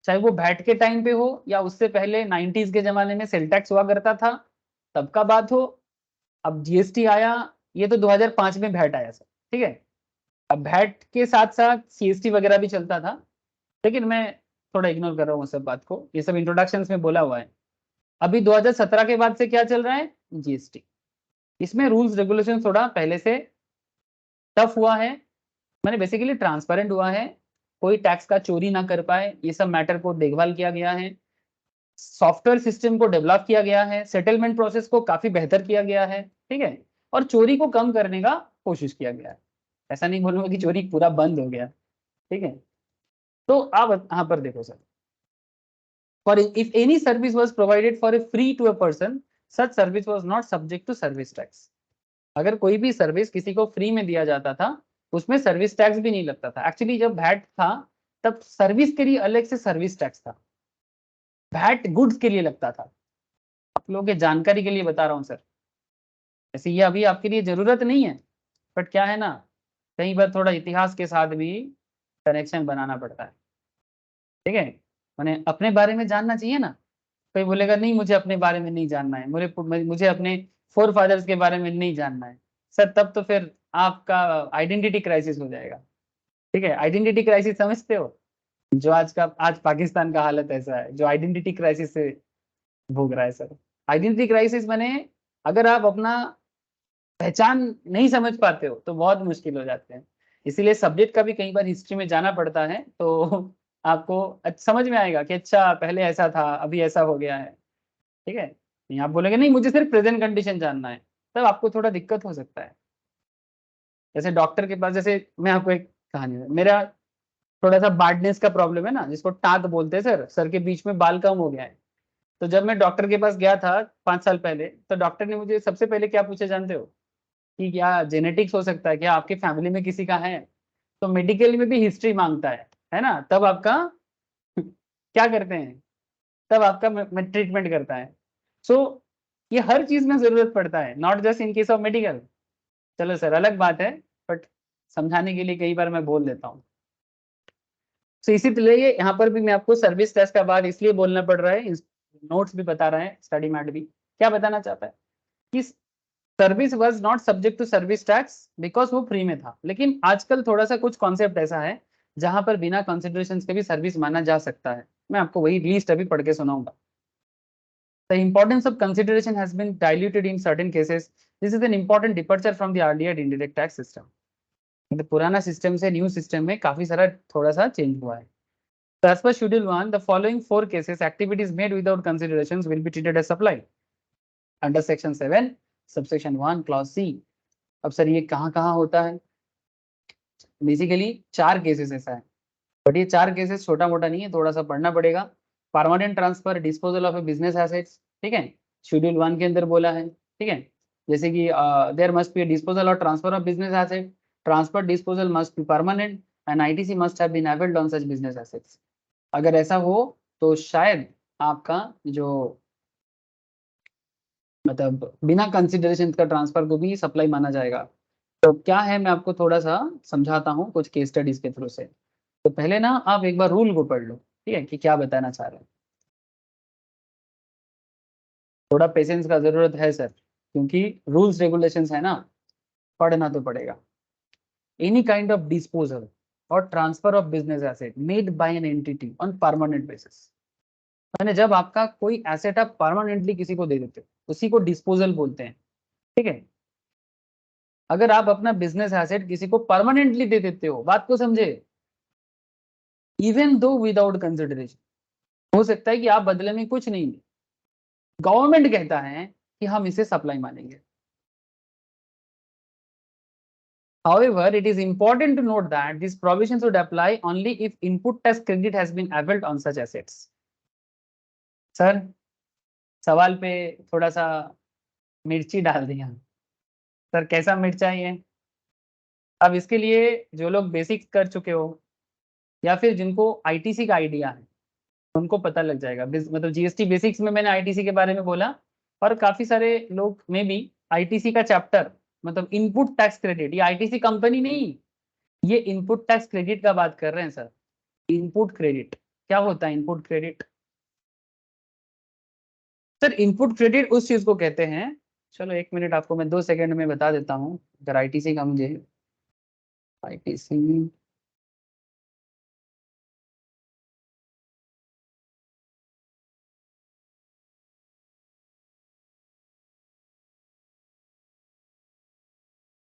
चाहे वो वैट के टाइम पे हो या उससे पहले 90s के जमाने में सेल टैक्स हुआ करता था तब का बात हो। अब जीएसटी आया, ये तो 2005 में वैट आया सर, ठीक है। अब वैट के साथ साथ सीएसटी वगैरह भी चलता था, लेकिन मैं थोड़ा इग्नोर कर रहा हूँ सब बात को, ये सब इंट्रोडक्शन में बोला हुआ है। अभी 2017 के बाद से क्या चल रहा है, जीएसटी। इसमें रूल्स रेगुलेशन थोड़ा पहले से टफ हुआ है, मैंने बेसिकली ट्रांसपेरेंट हुआ है, कोई टैक्स का चोरी ना कर पाए, ये सब मैटर को देखभाल किया गया है, सॉफ्टवेयर सिस्टम को डेवलप किया गया है, सेटलमेंट प्रोसेस को काफी बेहतर किया गया है, ठीक है, और चोरी को कम करने का कोशिश किया गया है। ऐसा नहीं बोलूंगा कि चोरी पूरा बंद हो गया, ठीक है। तो आप यहाँ पर देखो sir, for if any service was provided for a free to a person, such service was not subject to service tax. अगर कोई भी सर्विस किसी को फ्री में दिया जाता था, उसमें सर्विस टैक्स भी नहीं लगता था। एक्चुअली जब वैट था तब सर्विस के लिए अलग से सर्विस टैक्स था, वैट गुड्स के लिए लगता था। आप लोगों के जानकारी के लिए बता रहा हूँ सर, ऐसे ये अभी आपके लिए जरूरत नहीं है, बट क्या है ना, कई बार थोड़ा इतिहास के साथ भी कनेक्शन बनाना पड़ता है, ठीक है। मैंने अपने बारे में जानना चाहिए ना, कोई बोलेगा नहीं मुझे अपने बारे में नहीं जानना है, मुझे अपने फोर फादर्स के बारे में नहीं जानना है सर, तब तो फिर आपका आइडेंटिटी क्राइसिस हो जाएगा, ठीक है। आइडेंटिटी क्राइसिस समझते हो, जो आज पाकिस्तान का हालत ऐसा है, जो आइडेंटिटी क्राइसिस से भोग रहा है सर। आइडेंटिटी क्राइसिस माने अगर आप अपना पहचान नहीं समझ पाते हो तो बहुत मुश्किल हो जाते हैं। इसीलिए सब्जेक्ट का भी कई बार हिस्ट्री में जाना पड़ता है, तो आपको समझ में आएगा कि अच्छा पहले ऐसा था अभी ऐसा हो गया है, ठीक है। नहीं आप बोलेंगे नहीं मुझे सिर्फ प्रेजेंट कंडीशन जानना है, तब आपको थोड़ा दिक्कत हो सकता है। जैसे डॉक्टर के पास, जैसे मैं आपको एक कहानी है, मेरा थोड़ा सा बार्डनेस का प्रॉब्लम है ना, जिसको टाक बोलते हैं सर, सर के बीच में बाल कम हो गया है। तो जब मैं डॉक्टर के पास गया था 5 साल पहले, तो डॉक्टर ने मुझे सबसे पहले क्या पूछा जानते हो, कि क्या जेनेटिक्स हो सकता है, क्या आपके फैमिली में किसी का है। तो मेडिकल में भी हिस्ट्री मांगता है ना, तब आपका क्या करते हैं, तब आपका ट्रीटमेंट करता है। सो ये हर चीज में जरूरत पड़ता है, not just in case of medical. चलो सर अलग बात है, बट समझाने के लिए कई बार मैं बोल देता हूँ। तो इसी तरह ये यहाँ पर भी मैं आपको सर्विस टैक्स का बात इसलिए बोलना पड़ रहा है, नोट्स भी बता रहे हैं, स्टडी मैट भी क्या बताना चाहता है कि service was not subject to service tax because वो फ्री में था। लेकिन आजकल थोड़ा सा कुछ कॉन्सेप्ट ऐसा है जहां पर बिना कंसिडरेशन के भी सर्विस माना जा सकता है। मैं आपको वही लिस्ट अभी पढ़ के सुनाऊंगा। The importance of consideration has been diluted in certain cases. This is an important departure from the earlier indirect tax system. मतलब पुराना सिस्टम से न्यू सिस्टम में काफी सारा थोड़ा सा चेंज हुआ है। So as per Schedule 1, the following 4 cases, activities made without considerations will be treated as supply under Section 7, Subsection 1, Clause C. अब सर ये कहाँ होता है, बेसिकली 4 केसेस ऐसा है, बट ये 4 केसेस छोटा मोटा नहीं है, थोड़ा सा पढ़ना पड़ेगा। Permanent transfer, disposal of A business assets, ठीक है, शेड्यूल 1 के अंदर बोला है, ठीक है। जैसे कि देयर मस्ट बी डिस्पोजल और transfer of business asset, transfer disposal must be permanent and ITC must have been availed on such business assets. अगर ऐसा हो तो शायद आपका जो मतलब बिना कंसिडरेशन का ट्रांसफर को भी सप्लाई माना जाएगा। तो क्या है मैं आपको थोड़ा सा समझाता हूँ कुछ केस स्टडीज के थ्रू से। तो पहले ना आप एक बार रूल को पढ़ लो, ठीक है, कि क्या बताना चाह रहे हैं। थोड़ा पेशेंस का जरूरत है सर, क्योंकि रूल्स रेगुलेशंस है ना, पढ़ना तो पड़ेगा। एनी काइंड ऑफ डिस्पोजल और transfer of business asset made by an entity on permanent basis, मैंने जब आपका कोई एसेट आप परमानेंटली किसी को दे देते हो उसी को डिस्पोजल बोलते हैं, ठीक है। अगर आप अपना बिजनेस एसेट किसी को परमानेंटली दे देते हो, बात को समझे, इवन दो विदाउट कंसिडरेशन, हो सकता है कि आप बदले में कुछ नहीं दे, गवर्नमेंट कहता है कि हम इसे सप्लाई मानेंगे। However, it is important to note that these provisions would apply only if input tax credit has been availed on such assets. Sir सवाल पे थोड़ा सा मिर्ची डाल दिया, सर कैसा मिर्चा है ये? अब इसके लिए जो लोग बेसिक्स कर चुके हो या फिर जिनको आईटीसी का आइडिया है उनको पता लग जाएगा। मतलब जीएसटी बेसिक्स में मैंने आईटीसी के बारे में बोला, और काफी सारे लोग में भी आईटीसी का चैप्टर, मतलब इनपुट टैक्स क्रेडिट, ये आईटीसी कंपनी नहीं, ये इनपुट टैक्स क्रेडिट का बात कर रहे हैं सर। इनपुट क्रेडिट क्या होता है? Input credit sir, input credit उस चीज को कहते हैं, चलो 1 मिनट आपको मैं 2 सेकंड में बता देता हूँ। अगर आईटीसी का मुझे आईटीसी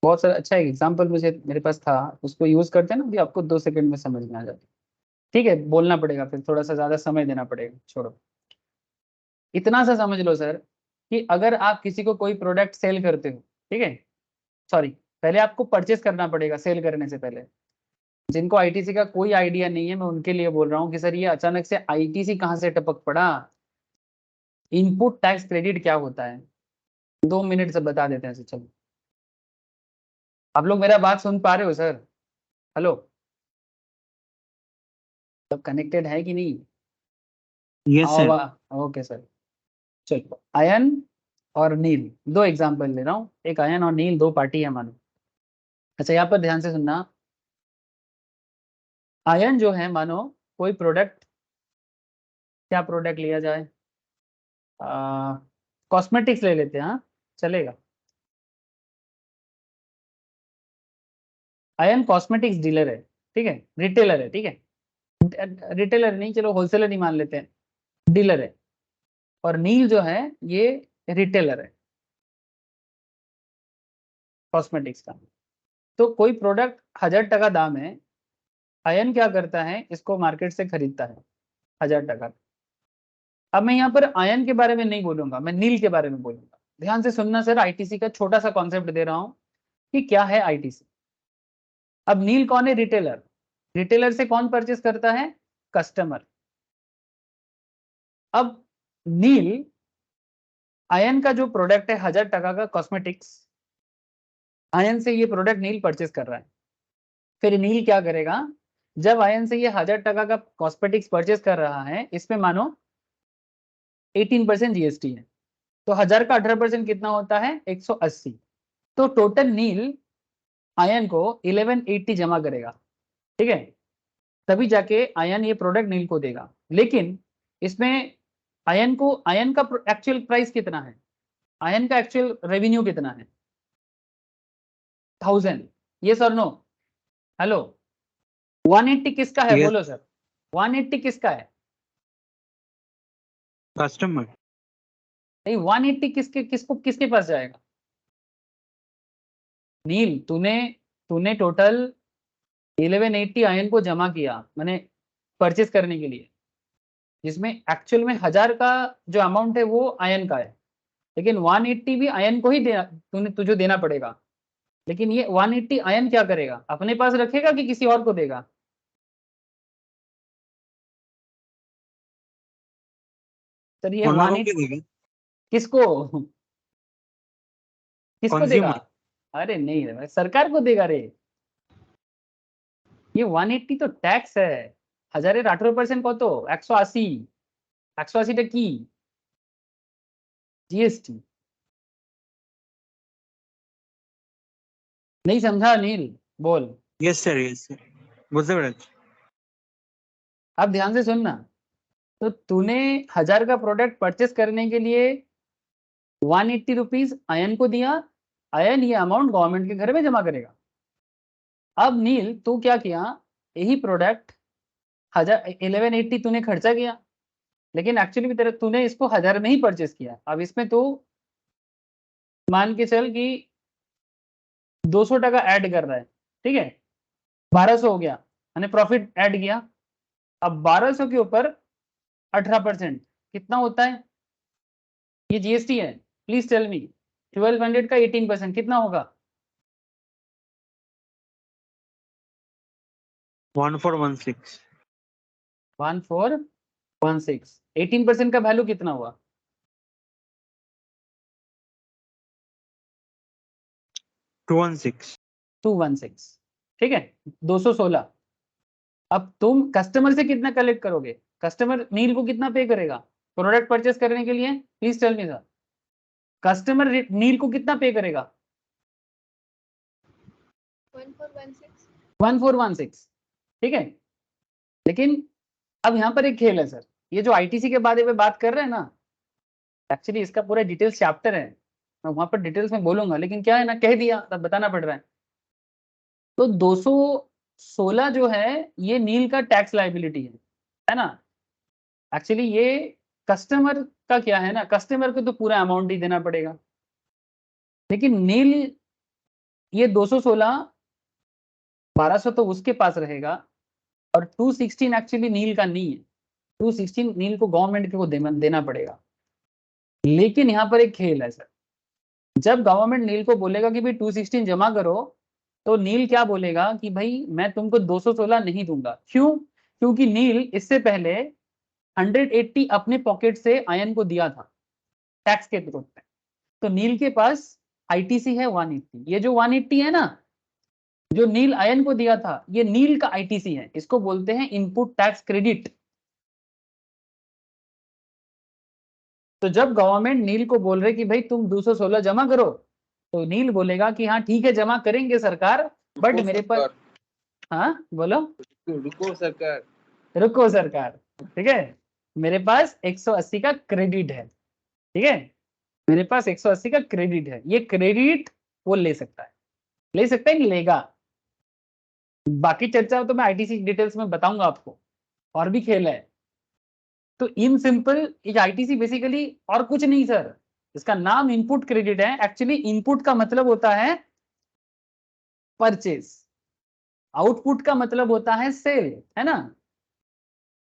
बहुत सारा अच्छा एग्जाम्पल मुझे मेरे पास था, उसको यूज करते हैं ना, अभी आपको 2 सेकंड में समझ में आ जाता है। ठीक है, बोलना पड़ेगा फिर, थोड़ा सा ज्यादा समय देना पड़ेगा, छोड़ो। इतना सा समझ लो सर कि अगर आप किसी को कोई प्रोडक्ट सेल करते हो, ठीक है, सॉरी, पहले आपको परचेस करना पड़ेगा सेल करने से पहले। जिनको आईटीसी का कोई आइडिया नहीं है, मैं उनके लिए बोल रहा हूँ कि सर ये अचानक से आईटीसी कहाँ से टपक पड़ा, इनपुट टैक्स क्रेडिट क्या होता है, 2 मिनट से बता देते हैं सर। चलो, आप लोग मेरा बात सुन पा रहे हो सर? हेलो, सब कनेक्टेड है कि नहीं? Yes sir. Okay sir. चलो, आयन और नील, दो एग्जाम्पल ले रहा हूँ। एक आयन और नील, दो पार्टी है मानो। अच्छा, यहाँ पर ध्यान से सुनना। आयन जो है, मानो कोई प्रोडक्ट, क्या प्रोडक्ट लिया जाए, कॉस्मेटिक्स ले लेते हैं, हाँ चलेगा। आयन कॉस्मेटिक्स डीलर है, ठीक है, रिटेलर है, ठीक है, रिटेलर नहीं, चलो होलसेलर ही मान लेते हैं, डीलर है। और नील जो है ये रिटेलर है कॉस्मेटिक्स का। तो कोई प्रोडक्ट 1000 टका दाम है, आयन क्या करता है, इसको मार्केट से खरीदता है 1000 टका। अब मैं यहाँ पर आयन के बारे में नहीं बोलूंगा, मैं नील के बारे में बोलूंगा। ध्यान से सुनना सर, आईटीसी का छोटा सा कॉन्सेप्ट दे रहा हूँ कि क्या है आईटीसी। अब नील कौन है? रिटेलर। रिटेलर से कौन परचेस करता है? कस्टमर। अब नील, आयन का जो प्रोडक्ट है 1000 टका का कॉस्मेटिक्स, आयन से ये प्रोडक्ट नील परचेस कर रहा है। फिर नील क्या करेगा, जब आयन से ये 1000 टका का कॉस्मेटिक्स परचेस कर रहा है, इसमें मानो 18% जीएसटी है, तो 1000 का 18% कितना होता है? 180। तो टोटल नील आयन को 1180 जमा करेगा, ठीक है, तभी जाके आयन ये प्रोडक्ट नील को देगा। लेकिन इसमें आयन का एक्चुअल प्राइस कितना है, आयन का एक्चुअल रेवेन्यू कितना है? 1000। यस और नो? हेलो, 180 किसका है? Yes. बोलो सर, 180 किसका है? कस्टमर। नहीं, 180 किसके पास जाएगा? नील, तूने तूने टोटल 1180 आयन को जमा किया, मैंने परचेस करने के लिए, जिसमें एक्चुअल में 1000 का जो अमाउंट है वो आयन का है, लेकिन 180 भी आयन को ही देना, तुझे देना पड़ेगा। लेकिन ये 180 आयन क्या करेगा, अपने पास रखेगा कि किसी और को देगा? सर ये ओनर 180 को देगा। किसको किसको देगा? कंज्यूमर। अरे नहीं रे भाई, सरकार को देगा रे। ये 180 तो टैक्स है, 18% को तो 180 जीएसटी। नहीं समझा नील? बोल। यस सर, यस सर, বুঝতে পেরেছি। अब ध्यान से सुनना। तो तूने 1000 का प्रोडक्ट परचेस करने के लिए 180 रुपीज आयन को दिया, आयन ये अमाउंट गवर्नमेंट के घर में जमा करेगा। अब नील, तू क्या किया, यही प्रोडक्ट 1180 तूने खर्चा किया, लेकिन एक्चुअली भी तेरा तूने इसको 1000 में ही परचेस किया। अब इसमें तू मान के चल कि 200 टका ऐड कर रहा है, ठीक है, 1200 हो गया, मैंने प्रॉफिट ऐड किया। अब 1200 के ऊपर 18% कितना होता है? ये जीएसटी है, प्लीज टेल मी। 1200 का 18% कितना होगा? 1416। 1416। 18% का वैल्यू कितना हुआ? 216. 216, ठीक है 216। अब तुम कस्टमर से कितना कलेक्ट करोगे? कस्टमर नील को कितना पे करेगा प्रोडक्ट परचेस करने के लिए? Please tell me sir, customer Neel को कितना पे करेगा? 1416, ठीक है। लेकिन अब यहाँ पर एक खेल है सर, ये जो आईटीसी के बारे में बात कर रहे हैं ना, एक्चुअली इसका पूरा डिटेल्स चैप्टर है, मैं वहां पर डिटेल्स में बोलूंगा, लेकिन क्या है ना, कह दिया तब बताना पड़ रहा है। तो 216 जो है ये नील का टैक्स लाइबिलिटी है ना। एक्चुअली ये कस्टमर का क्या है ना, कस्टमर को तो पूरा अमाउंट ही देना पड़ेगा, लेकिन नील ये 216 1200 तो उसके पास रहेगा, और 216 एक्चुअली नील का नहीं है, 216 नील को गवर्नमेंट को देना पड़ेगा। लेकिन यहाँ पर एक खेल है सर, जब गवर्नमेंट नील को बोलेगा कि भाई 216 जमा करो, तो नील क्या बोलेगा कि भाई मैं तुमको 216 नहीं दूंगा। क्यों? क्योंकि नील इससे पहले 180 अपने पॉकेट से आयन को दिया था टैक्स के रूप में, तो नील के पास आईटीसी है 180। ये जो 180 है ना, जो नील आयन को दिया था, ये नील का आईटीसी है, इसको बोलते हैं इनपुट टैक्स क्रेडिट। तो जब गवर्नमेंट नील को बोल रहे कि भाई तुम 216 जमा करो, तो नील बोलेगा कि हाँ ठीक है जमा करेंगे सरकार, बट मेरे पास, हाँ बोलो, रुको सरकार, रुको सरकार, ठीक है, मेरे पास 180 का क्रेडिट है, ठीक है, मेरे पास 180 का क्रेडिट है। ये क्रेडिट वो ले सकता है, ले सकता है कि लेगा, बाकी चर्चा तो मैं आईटीसी डिटेल्स में बताऊंगा आपको, और भी खेल है। तो इन सिंपल ये आईटीसी बेसिकली और कुछ नहीं सर, इसका नाम इनपुट क्रेडिट है। एक्चुअली इनपुट का मतलब होता है परचेज, आउटपुट का मतलब होता है सेल, है ना।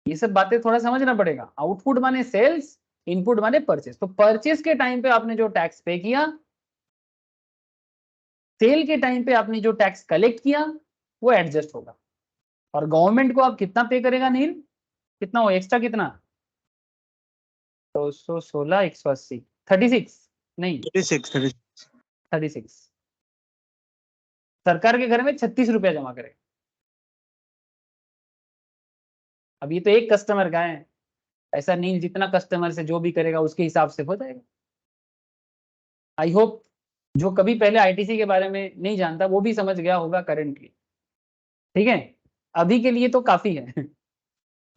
ये सब बातें थोड़ा समझना पड़ेगा, आउटपुट माने सेल्स, इनपुट माने परचेज। तो परचेज के टाइम पे आपने जो टैक्स पे किया, सेल के टाइम पे आपने जो टैक्स कलेक्ट किया, वो एडजस्ट होगा। और गवर्नमेंट को आप कितना पे करेगा नील, कितना हो एक्स्ट्रा, कितना 216 180 36 नहीं 36 सरकार के घर में 36 रुपया जमा करेगा। अब ये तो एक कस्टमर का है, ऐसा नहीं जितना कस्टमर से जो भी करेगा उसके हिसाब से हो जाएगा। आई होप जो कभी पहले आईटीसी के बारे में नहीं जानता वो भी समझ गया होगा करेंटली, ठीक है। अभी के लिए तो काफी है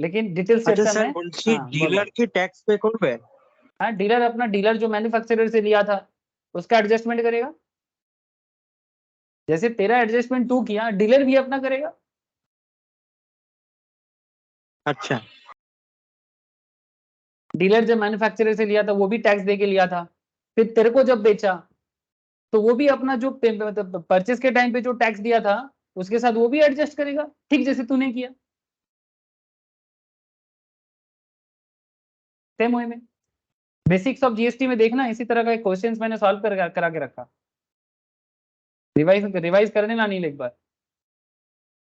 लेकिन डिटेल अच्छा सेक्शन सर, में, बोलছি हाँ बोलो। ডিলার কি ট্যাক্স পে করবে? हाँ डीलर अपना, डीलर जो मैन्युफैक्चरर से लिया था उसका एडजस्टमेंट करेगा, जैसे तेरा एडजस्टमेंट तू किया, डीलर भी अपना करेगा। अच्छा, डीलर जब मैन्युफैक्चरर से लिया था वो भी टैक्स दे के लिया था, फिर तेरे को जब बेचा तो वो भी अपना जो मतलब परचेस के टाइम पे जो टैक्स दिया था उसके साथ वो भी एडजस्ट करेगा, ठीक जैसे तूने किया, सेम वे में। बेसिक्स ऑफ जीएसटी में देखना इसी तरह का एक क्वेश्चन मैंने सॉल्व करा के रखा, रिवाइज करने ना नहीं एक बार।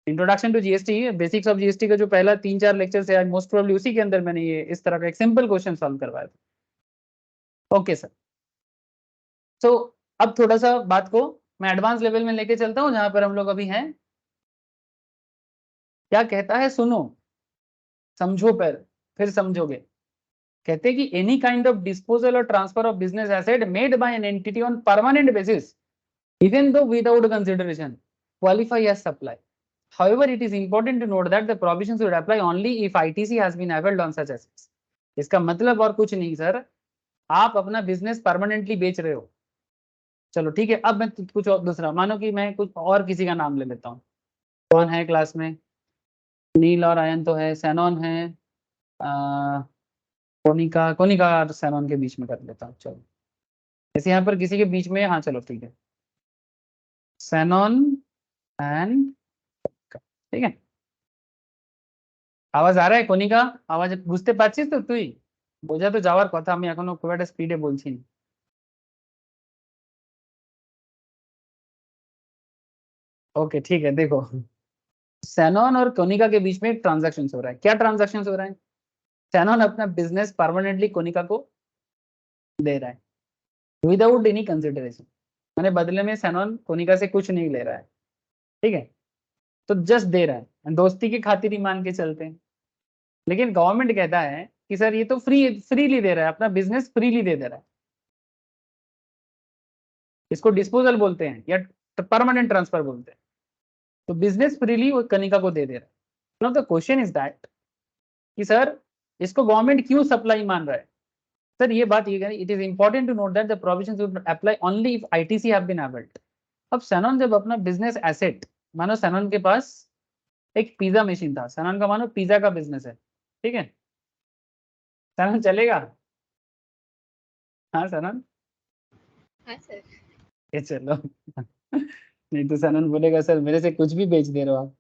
Introduction to GST, basics of GST का जो पहला 3-4 लेक्चर है, मोस्ट प्रोबेबली उसी के अंदर मैंने ये इस तरह का एक सिंपल क्वेश्चन सॉल्व करवाया था। ओके सर, तो अब थोड़ा सा बात को मैं एडवांस लेवल में लेके चलता हूं जहां पर हम लोग अभी हैं। क्या कहता है सुनो, समझो पर फिर समझोगे। कहते हैं कि एनी काइंड ऑफ डिस्पोजल और transfer of business asset made by an entity on permanent basis even though without consideration qualify as supply. However, it is important to note that the provisions would apply only if ITC has been availed on such assets. इसका मतलब और कुछ नहीं sir, आप अपना business permanently बेच रहे हो, चलो ठीक है। अब मैं कुछ और दूसरा, मानो कि मैं कुछ और किसी का नाम ले लेता हूँ। कौन है क्लास में? नील और आयन तो है, सैनॉन है, कोनिका, कोनिका और सैनॉन के बीच में कर लेता हूँ, चलो। जैसे यहाँ पर किसी के बीच में, हाँ चलो ठीक है, सैनॉन एंड, ठीक है। আওয়াজ आ रहा है कोनिका? आवाज বুঝতে পারছিস তো তুই? বোঝা তো যাওয়ার কথা, আমি এখনো খুব একটা স্পিডে বলছি না। ओके ठीक है, देखो सैनॉन और कोनिका के बीच में एक ट्रांजैक्शन हो रहा है। क्या ट्रांजैक्शन हो रहा है? सैनॉन अपना बिजनेस परमानेंटली कोनिका को दे रहा है विदाउट एनी कंसिडरेशन। मैंने बदले में सैनॉन कोनिका से कुछ नहीं ले रहा है, ठीक है, तो जस्ट दे रहा है, दोस्ती की खातिर ही मान के चलते हैं। लेकिन गवर्नमेंट कहता है कि सर ये तो फ्रीली दे रहा है, अपना बिजनेस फ्रीली दे रहा है, इसको डिस्पोजल बोलते हैं या परमानेंट ट्रांसफर बोलते हैं। तो बिजनेस फ्रीली वो कनिका को दे रहा है। Now the question is that कि सर इसको गवर्नमेंट क्यों सप्लाई मान रहा है? सर ये बात ये it is important to note that the provisions would apply only if ITC have been availed. अब सैनॉन जब अपना बिजनेस एसेट, मानो सैनॉन के पास एक पिज्जा मशीन था, सैनॉन का मानो पिज्जा का बिजनेस है, ठीक है, सैनॉन चलेगा? हाँ सैनॉन, हाँ सर। ये चलो नहीं तो सैनॉन बोलेगा सर मेरे से कुछ भी बेच दे रहे हो आप।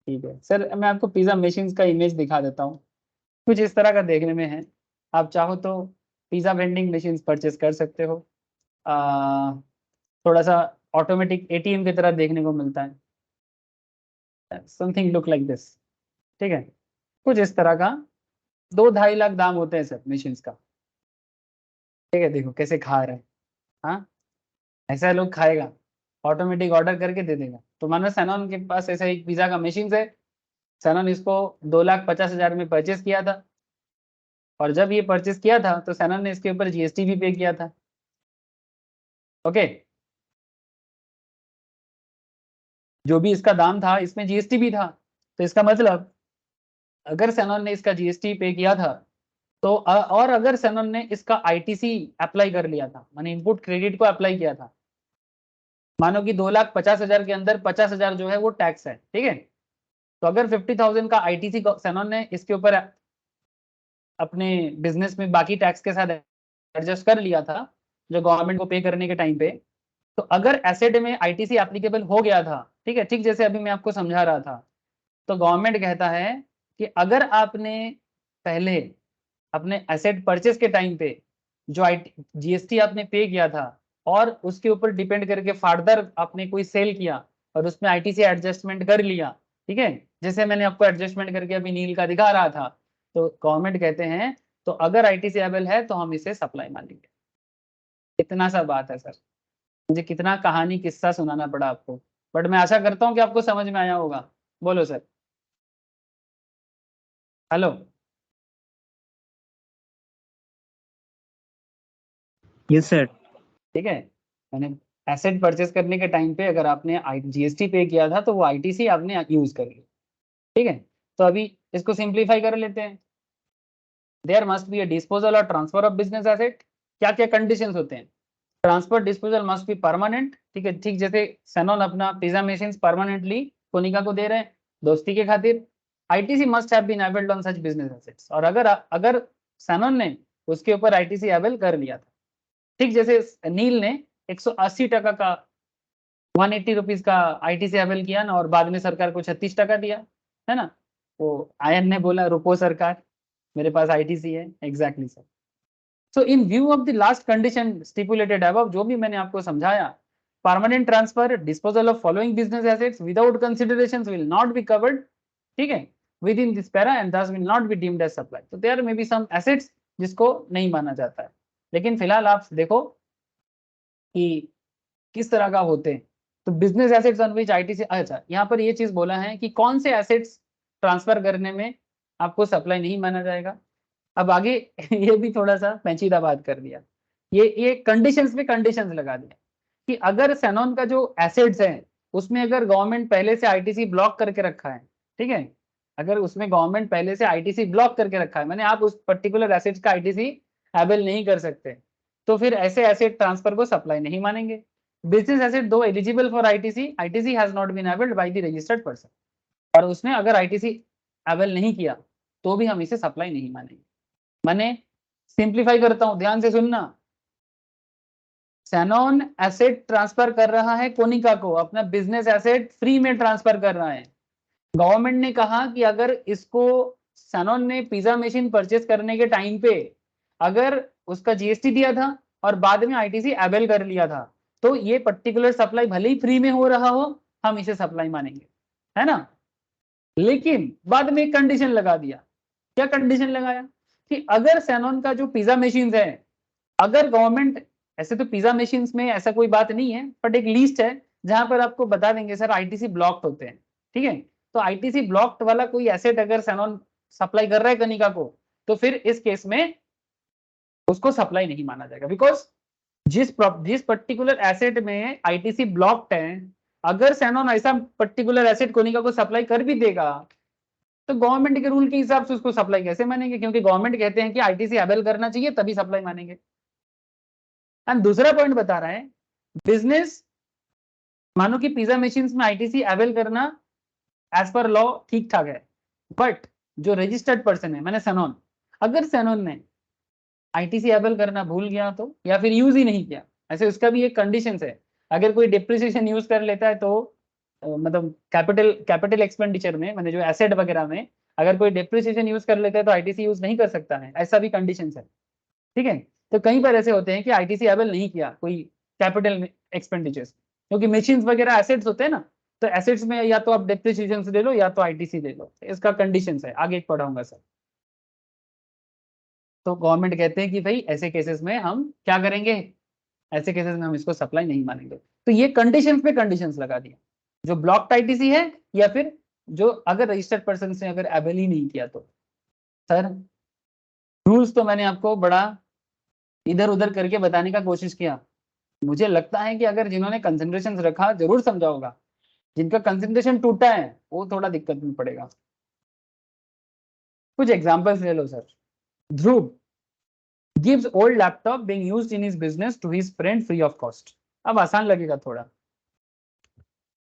ठीक है सर, मैं आपको पिज्जा मशीन का इमेज दिखा देता हूँ, कुछ इस तरह का देखने में है। आप चाहो तो पिज्जा वेंडिंग मशीन परचेस कर सकते हो। थोड़ा सा ऑटोमेटिक एटीएम की तरह देखने को मिलता है, समथिंग लुक लाइक दिस, ठीक है, कुछ इस तरह का। 2-2.5 लाख दाम होते हैं सर मशीन का, ठीक है, देखो कैसे खा रहे हैं। हाँ, ऐसा लोग खाएगा, ऑटोमेटिक ऑर्डर करके दे देगा। तो मानो सैनॉन के पास ऐसा एक पिज्जा का मशीन है, सैनॉन इसको 2,50,000 में परचेस किया था, और जब ये परचेस किया था तो सैनॉन ने इसके ऊपर जीएसटी भी पे किया था। ओके, जो भी इसका दाम था इसमें जीएसटी भी था, तो इसका मतलब अगर सैनॉन ने इसका जीएसटी पे किया था तो और अगर सैनॉन ने इसका आईटीसी अप्लाई कर लिया था, माने इनपुट क्रेडिट को अप्लाई किया था, मानो कि 2,50,000 के अंदर 50,000 जो है वो टैक्स है, ठीक है, तो अगर 50,000 का आईटीसी सैनॉन ने इसके ऊपर अपने बिजनेस में बाकी टैक्स के साथ एडजस्ट कर लिया था जो गवर्नमेंट को पे करने के टाइम पे, तो अगर एसेट में आईटीसी एप्लीकेबल हो गया था, ठीक है, ठीक जैसे अभी मैं आपको समझा रहा था, तो गवर्नमेंट कहता है कि अगर आपने पहले अपने एसेट परचेस के टाइम पे जो जीएसटी आपने पे किया था और उसके ऊपर डिपेंड करके फर्दर आपने कोई सेल किया और उसमें आईटीसी एडजस्टमेंट कर लिया, ठीक है, जैसे मैंने आपको एडजस्टमेंट करके अभी नील का दिखा रहा था, तो गवर्नमेंट कहते हैं तो अगर आईटीसी एबल है तो हम इसे सप्लाई मानेंगे। इतना सा बात है सर, मुझे कितना कहानी किस्सा सुनाना पड़ा आपको, बट मैं आशा करता हूँ कि आपको समझ में आया होगा। बोलो सर। Hello, yes sir. ठीक है, मैंने एसेट परचेस करने के टाइम पे अगर आपने जीएसटी पे किया था तो वो आईटीसी आपने यूज कर लिया, ठीक है, तो अभी इसको सिंप्लीफाई कर लेते हैं। There must be a disposal और ट्रांसफर ऑफ बिजनेस एसेट। क्या क्या कंडीशंस होते हैं? Transfer disposal must be permanent, ठीक है, ठीक जैसे सैनॉन अपना पिज्जा मशीन परमानेंटली कोनिका को दे रहे हैं दोस्ती के खातिर। ITC must have been availed on such business assets, और अगर अगर सैनॉन ने उसके ऊपर आईटीसी एबल कर लिया था, ठीक जैसे नील ने 180 का 180 रुपीज का आईटीसी एबल किया ना, और बाद में सरकार को 36 दिया, है ना, वो आयन ने बोला रुको सरकार मेरे पास आईटीसी है। Exactly sir. So in view of the last condition stipulated above, जो भी मैंने आपको समझाया, permanent transfer disposal of following business assets without considerations will not be covered, ठीक है, within this para and thus will not be deemed as supply. तो there may be some assets जिसको नहीं माना जाता है, लेकिन फिलहाल आप देखो कि किस तरह का होते हैं। तो business assets on which ITC, अच्छा यहाँ पर ये चीज बोला है कि कौन से एसेट्स ट्रांसफर करने में आपको सप्लाई नहीं माना जाएगा। अब आगे ये भी थोड़ा सा पेचीदा बात कर दिया, ये कंडीशंस पे कंडीशंस लगा दिया कि अगर सैनॉन का जो एसेट्स है उसमें अगर गवर्नमेंट पहले से आईटीसी ब्लॉक करके रखा है, ठीक है, अगर उसमें गवर्नमेंट पहले से आईटीसी ब्लॉक करके रखा है, मैंने आप उस पर्टिकुलर एसेट्स का आईटीसी एबल नहीं कर सकते, तो फिर ऐसे एसेट ट्रांसफर को सप्लाई नहीं मानेंगे। बिजनेस एसेट दो eligible for ITC, ITC has not been availed by the registered person, और उसने अगर आईटीसी एबल नहीं किया तो भी हम इसे सप्लाई नहीं मानेंगे। मैंने सिंप्लीफाई करता हूं, ध्यान से सुनना। सैनॉन एसेट ट्रांसफर कर रहा है कोनिका को, अपना बिजनेस एसेट फ्री में ट्रांसफर कर रहा है। गवर्नमेंट ने कहा कि अगर इसको सैनॉन ने पिज्जा मशीन परचेस करने के टाइम पे अगर उसका जीएसटी दिया था और बाद में आईटीसी एबल कर लिया था, तो ये पर्टिकुलर सप्लाई भले ही फ्री में हो रहा हो हम इसे सप्लाई मानेंगे, है ना। लेकिन बाद में एक कंडीशन लगा दिया। क्या कंडीशन लगाया? कि अगर सैनॉन का जो पिज्जा मशीन है, अगर गवर्नमेंट ऐसे तो पिज्जा मशीन्स में ऐसा कोई बात नहीं है, बट एक लिस्ट है जहां पर आपको बता देंगे सर आईटीसी ब्लॉक्ड होते हैं, ठीक है। तो आईटीसी ब्लॉक्ड वाला कोई एसेट अगर सैनॉन सप्लाई कर रहा है कनिका को, तो फिर इस केस में उसको सप्लाई नहीं माना जाएगा, बिकॉज जिस पर्टिकुलर एसेट में आईटीसी ब्लॉक्ड है, अगर सैनॉन ऐसा पर्टिकुलर एसेट कोनिका को सप्लाई कर भी देगा, तो गवर्नमेंट के रूल के हिसाब से उसको सप्लाई कैसे मानेंगे, क्योंकि गवर्नमेंट कहते हैं कि आईटीसी अवेल करना चाहिए तभी सप्लाई मानेंगे। एंड दूसरा पॉइंट बता रहा है, बिजनेस मानो कि पिज्जा मशीन्स में आईटीसी अवेल करना एज पर लॉ ठीक ठाक है, बट जो रजिस्टर्ड पर्सन है, मैंने सैनॉन, अगर सैनॉन ने आईटीसी अवेल करना भूल गया तो, या फिर यूज ही नहीं किया, ऐसे उसका भी एक कंडीशन है। अगर कोई डिप्रिसिएशन यूज कर लेता है तो मतलब कैपिटल एक्सपेंडिचर में, मैंने जो एसेट वगैरह में अगर कोई डिप्रिसिएशन यूज कर लेता है तो आईटीसी यूज नहीं कर सकता है, ऐसा भी कंडीशन है, ठीक है। तो कई बार ऐसे होते हैं कि आईटीसी अवेल नहीं किया कोई कैपिटल एक्सपेंडिचर्स, क्योंकि मशीन्स वगैरह एसेट्स होते हैं ना, तो एसेट्स में या तो आप डिप्रिसिएशन ले लो या तो आईटीसी ले लो, इसका कंडीशन है, आगे पढ़ाऊंगा सर। तो गवर्नमेंट कहते हैं कि भाई ऐसे केसेस में हम क्या करेंगे, ऐसे केसेस में हम इसको सप्लाई नहीं मानेंगे। तो ये कंडीशंस पे कंडीशंस लगा दिया, जो ब्लॉक्ड आईटीसी है या फिर जो अगर रजिस्टर्ड पर्सन से अगर अवेल ही नहीं किया तो। सर रूल्स तो मैंने आपको बड़ा इधर उधर करके बताने का कोशिश किया, मुझे लगता है कि अगर जिन्होंने कंसंट्रेशन रखा जरूर समझा होगा, जिनका कंसंट्रेशन टूटा है वो थोड़ा दिक्कत में पड़ेगा। कुछ एग्जांपल्स ले लो sir. Dhruv gives old laptop being used in his business to his friend free of cost। अब आसान लगेगा थोड़ा।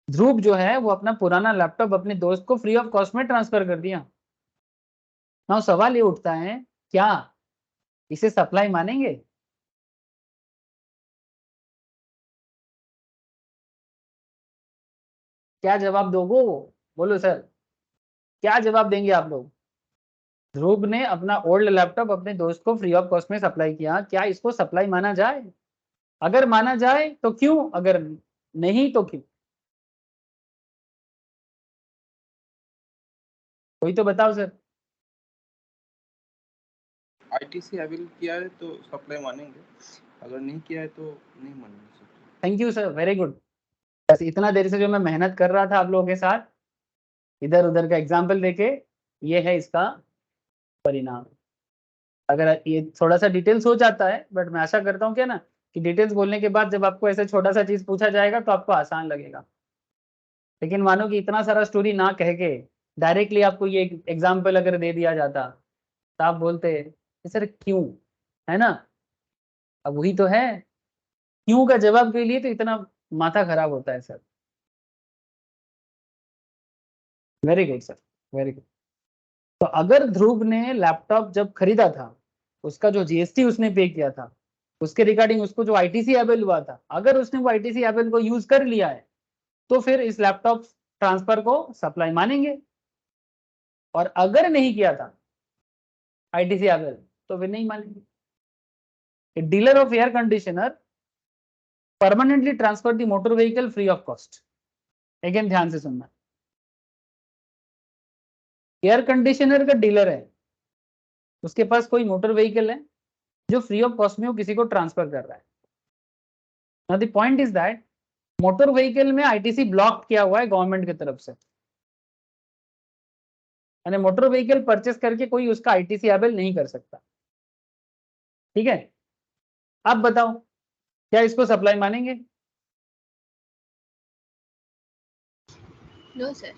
ध्रुव जो है वो अपना पुराना लैपटॉप अपने दोस्त को फ्री ऑफ कॉस्ट में ट्रांसफर कर दिया। नाउ सवाल ये उठता है, क्या इसे सप्लाई मानेंगे? क्या जवाब दोगे? बोलो सर, क्या जवाब देंगे आप लोग? ध्रुव ने अपना ओल्ड लैपटॉप अपने दोस्त को फ्री ऑफ कॉस्ट में सप्लाई किया, क्या इसको सप्लाई माना जाए? अगर माना जाए तो क्यों, अगर नहीं तो क्यों? कोई तो बताओ सर। आईटीसी अवेल किया है तो सप्लाई मानेंगे, अगर नहीं किया है तो नहीं मानेंगे। Thank you sir, very good. बस इतना देर से जो मैं मेहनत कर रहा था आप लोगों के साथ, इधर उधर का एग्जाम्पल देके, ये है इसका परिणाम। अगर ये थोड़ा सा डिटेल्स हो जाता है, बट मैं आशा करता हूँ क्या ना, कि डिटेल्स बोलने के बाद जब आपको ऐसे छोटा सा चीज पूछा जाएगा तो आपको आसान लगेगा। लेकिन मानो कि इतना सारा स्टोरी ना कह के डायरेक्टली आपको ये एग्जाम्पल अगर दे दिया जाता, तो आप बोलते सर क्यों, है ना। अब वही तो है, क्यों का जवाब के लिए तो इतना माथा खराब होता है sir. Very good sir, very good. तो अगर ध्रुव ने लैपटॉप जब खरीदा था, उसका जो जीएसटी उसने पे किया था, उसके रिगार्डिंग उसको जो आईटीसी अवेल हुआ था, अगर उसने वो आईटीसी अवेल को यूज कर लिया है, तो फिर इस लैपटॉप ट्रांसफर को सप्लाई मानेंगे। और अगर नहीं किया था आईटीसी अवेल, तो फिर नहीं मानेंगे। Dealer of air conditioner permanently transfer the motor vehicle free of cost. Again ध्यान से सुनना, एयर कंडीशनर का डीलर है, उसके पास कोई मोटर व्हीकल है जो फ्री ऑफ कॉस्ट में वो किसी को ट्रांसफर कर रहा है। Now the point is that motor vehicle में आईटीसी ब्लॉक किया हुआ है गवर्नमेंट की तरफ से, यानी मोटर व्हीकल परचेस करके कोई उसका आईटीसी अवेल नहीं कर सकता, ठीक है। अब बताओ क्या इसको सप्लाई मानेंगे? No sir.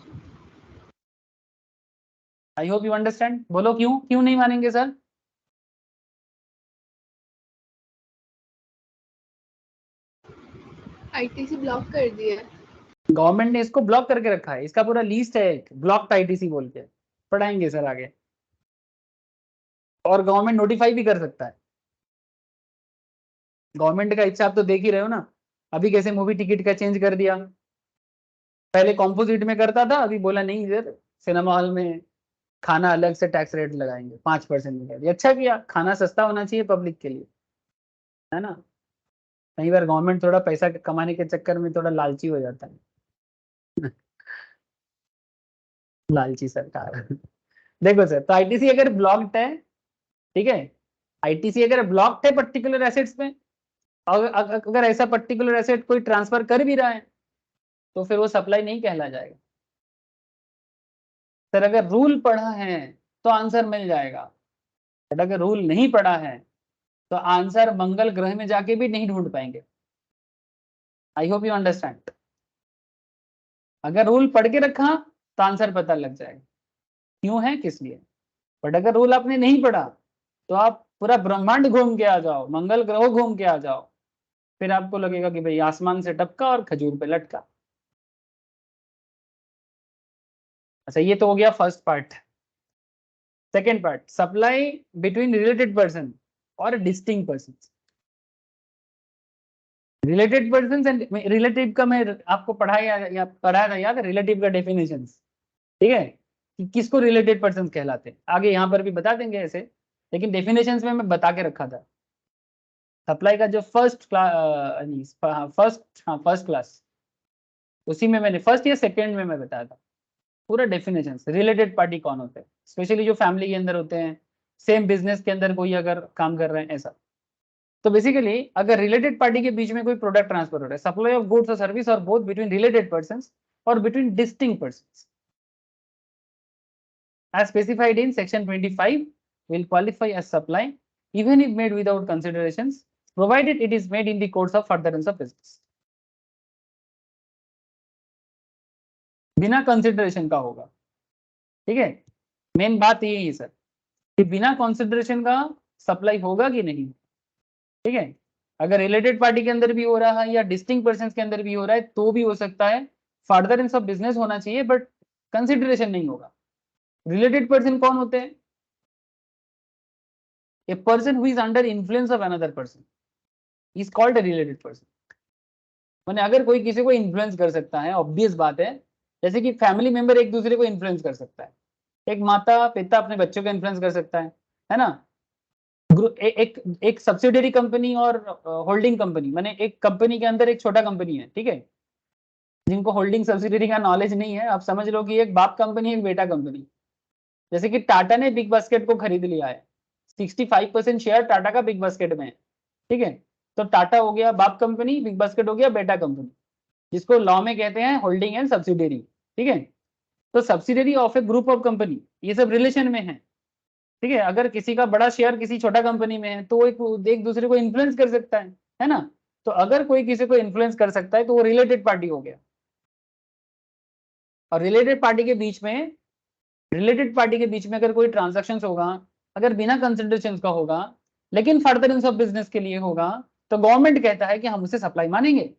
I hope you understand. बोलो क्यों, क्यों नहीं मानेंगे सर? आईटीसी ब्लॉक कर दिया। गवर्नमेंट ने इसको ब्लॉक करके रखा है, इसका पूरा लिस्ट है एक ब्लॉक्ड आईटीसी बोल के, पढ़ाएंगे सर आगे। और गवर्नमेंट नोटिफाई भी कर सकता है। गवर्नमेंट का इच्छा आप तो देख ही रहे हो ना, अभी कैसे मूवी टिकट का चेंज कर दिया, पहले कॉम्पोजिट में करता था, अभी बोला नहीं सर सिनेमा हॉल में खाना अलग से टैक्स रेट लगाएंगे 5% में। अच्छा किया, खाना सस्ता होना चाहिए पब्लिक के लिए, है ना। कई बार गवर्नमेंट थोड़ा पैसा कमाने के चक्कर में थोड़ा लालची हो जाता है। लालची सरकार। देखो सर, तो आईटीसी अगर ब्लॉक्ड है, ठीक है, आईटीसी अगर ब्लॉक्ड है पर्टिकुलर एसेट्स में, अगर ऐसा पर्टिकुलर एसेट कोई ट्रांसफर कर भी रहा है तो फिर वो सप्लाई नहीं कहला जाएगा। सर अगर रूल पढ़ा है तो आंसर मिल जाएगा, बट अगर रूल नहीं पढ़ा है तो आंसर मंगल ग्रह में जाके भी नहीं ढूंढ पाएंगे। आई होप यू अंडरस्टैंड। अगर रूल पढ़ के रखा तो आंसर पता लग जाएगा क्यों है किस लिए, बट अगर रूल आपने नहीं पढ़ा तो आप पूरा ब्रह्मांड घूम के आ जाओ, मंगल ग्रह घूम के आ जाओ, फिर आपको लगेगा कि भाई आसमान से टपका और खजूर पे लटका। अच्छा ये तो हो गया first part. Second part, supply between related person और distinct person. Related person and relative का मैं आपको पढ़ाया था याद है, रिलेटिव का डेफिनेशन, ठीक है, कि किसको रिलेटेड पर्सन कहलाते हैं। आगे यहाँ पर भी बता देंगे ऐसे, लेकिन डेफिनेशंस में मैं बता के रखा था। सप्लाई का जो फर्स्ट क्लास उसी में मैंने फर्स्ट या सेकंड में मैं बताया था पूरा डेफिनेशन। रिलेटेड पार्टी कौन होते हैं, स्पेशली जो फैमिली के अंदर होते हैं, सेम बिजनेस के अंदर कोई अगर काम कर रहे हैं ऐसा। तो बेसिकली अगर रिलेटेड पार्टी के बीच में कोई प्रोडक्ट ट्रांसफर हो रहा है, सप्लाई ऑफ गुड्स और सर्विस और बोथ बिटवीन रिलेटेड पर्संस और between distinct persons as specified in section 25 will qualify as supply even if made without considerations provided it is made in the course of furtherance of business। बिना consideration का होगा, ठीक है, main बात यही है sir कि बिना कंसिडरेशन का सप्लाई होगा कि नहीं, ठीक है। अगर रिलेटेड पार्टी के अंदर भी हो रहा है या डिस्टिंक्ट पर्संस के अंदर भी हो रहा है तो भी हो सकता है, फर्दरेंस ऑफ बिजनेस होना चाहिए बट कंसिडरेशन नहीं होगा। रिलेटेड पर्सन कौन होते हैं? A person who is under influence of another person is called a related person। माने अगर कोई किसी को इन्फ्लुएंस कर सकता है, ऑब्वियस बात है, जैसे कि फैमिली मेंबर एक दूसरे को इन्फ्लुएंस कर सकता है, एक माता पिता अपने बच्चों को इन्फ्लुएंस कर सकता है ना। एक सब्सिडियरी कंपनी और होल्डिंग कंपनी, माने एक कंपनी के अंदर एक छोटा कंपनी है, ठीक है, जिनको होल्डिंग सब्सिडियरी का नॉलेज नहीं है, आप समझ लो कि एक बाप कंपनी एक बेटा कंपनी। जैसे कि टाटा ने बिग बास्केट को खरीद लिया है, 65% शेयर टाटा का बिग बास्केट में है, ठीक है। तो टाटा हो गया बाप कंपनी, बिग बास्केट हो गया बेटा कंपनी, जिसको लॉ में कहते हैं होल्डिंग एंड सब्सिडियरी, ठीक है। तो subsidiary of A group of company, ये सब रिलेशन में है, ठीक है। अगर किसी का बड़ा शेयर किसी छोटा कंपनी में है तो वो एक दूसरे को इन्फ्लुएंस कर सकता है ना। तो अगर कोई किसी को इन्फ्लुएंस कर सकता है तो वो रिलेटेड पार्टी हो गया। और रिलेटेड पार्टी के बीच में अगर कोई ट्रांजैक्शन होगा, अगर बिना कंसिडरेशन का होगा लेकिन फर्दरेंस ऑफ बिजनेस के लिए होगा, तो गवर्नमेंट कहता है कि हम उसे सप्लाई मानेंगे।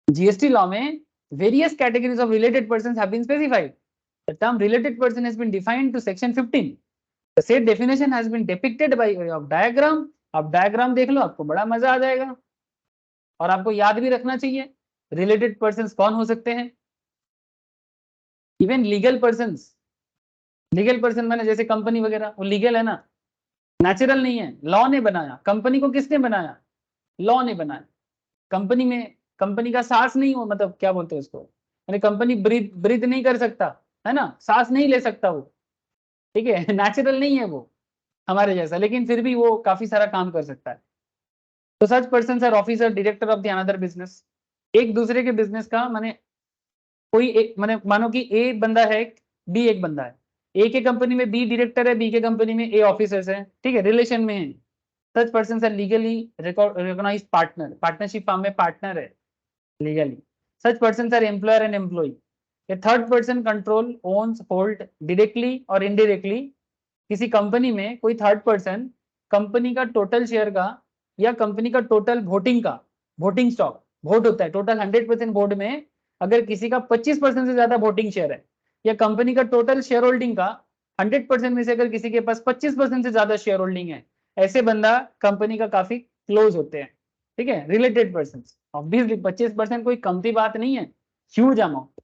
जीएसटी लॉ में various categories of related persons have been specified. The term related person has been defined to section 15। The said definition has been depicted by way of diagram. आप diagram देख लो, आपको बड़ा मजा आ जाएगा। और आपको याद भी रखना चाहिए रिलेटेड पर्संस कौन हो सकते हैं। इवन लीगल पर्सन मैंने जैसे कंपनी वगैरह, वो लीगल है ना, नेचुरल नहीं है, लॉ ने बनाया। कंपनी को किसने बनाया? लॉ ने बनाया। कंपनी में कंपनी का सांस नहीं हो, मतलब क्या बोलते हैं उसको, यानी कंपनी ब्रीथ नहीं कर सकता, है ना, सांस नहीं ले सकता वो, ठीक है, नेचुरल नहीं है वो हमारे जैसा, लेकिन फिर भी वो काफी सारा काम कर सकता है। तो such person are officer director of the another business. एक दूसरे के बिजनेस का माने कोई एक, माने मानो कि ए बंदा है, बी एक बंदा है, ए के कंपनी में बी डायरेक्टर है, बी के कंपनी में ए ऑफिसर्स है, ठीक है, रिलेशन में है। Such person are legally recognised partner, partnership form में पार्टनर है legally. Such person are employer and employee. A third person control owns hold directly और इनडायरेक्टली। किसी कंपनी में कोई थर्ड पर्सन कंपनी का टोटल शेयर का या कंपनी का टोटल वोटिंग स्टॉक, वोट होता है टोटल 100% बोर्ड में, अगर किसी का 25% से ज्यादा वोटिंग शेयर है, या कंपनी का टोटल शेयर होल्डिंग का 100% में से अगर किसी के पास 25% से ज्यादा शेयर होल्डिंग है, ऐसे बंदा कंपनी का काफी क्लोज होते हैं, ठीक है, रिलेटेड पर्सन। ऑब्वियसली 25% कोई कमती बात नहीं है, huge amount.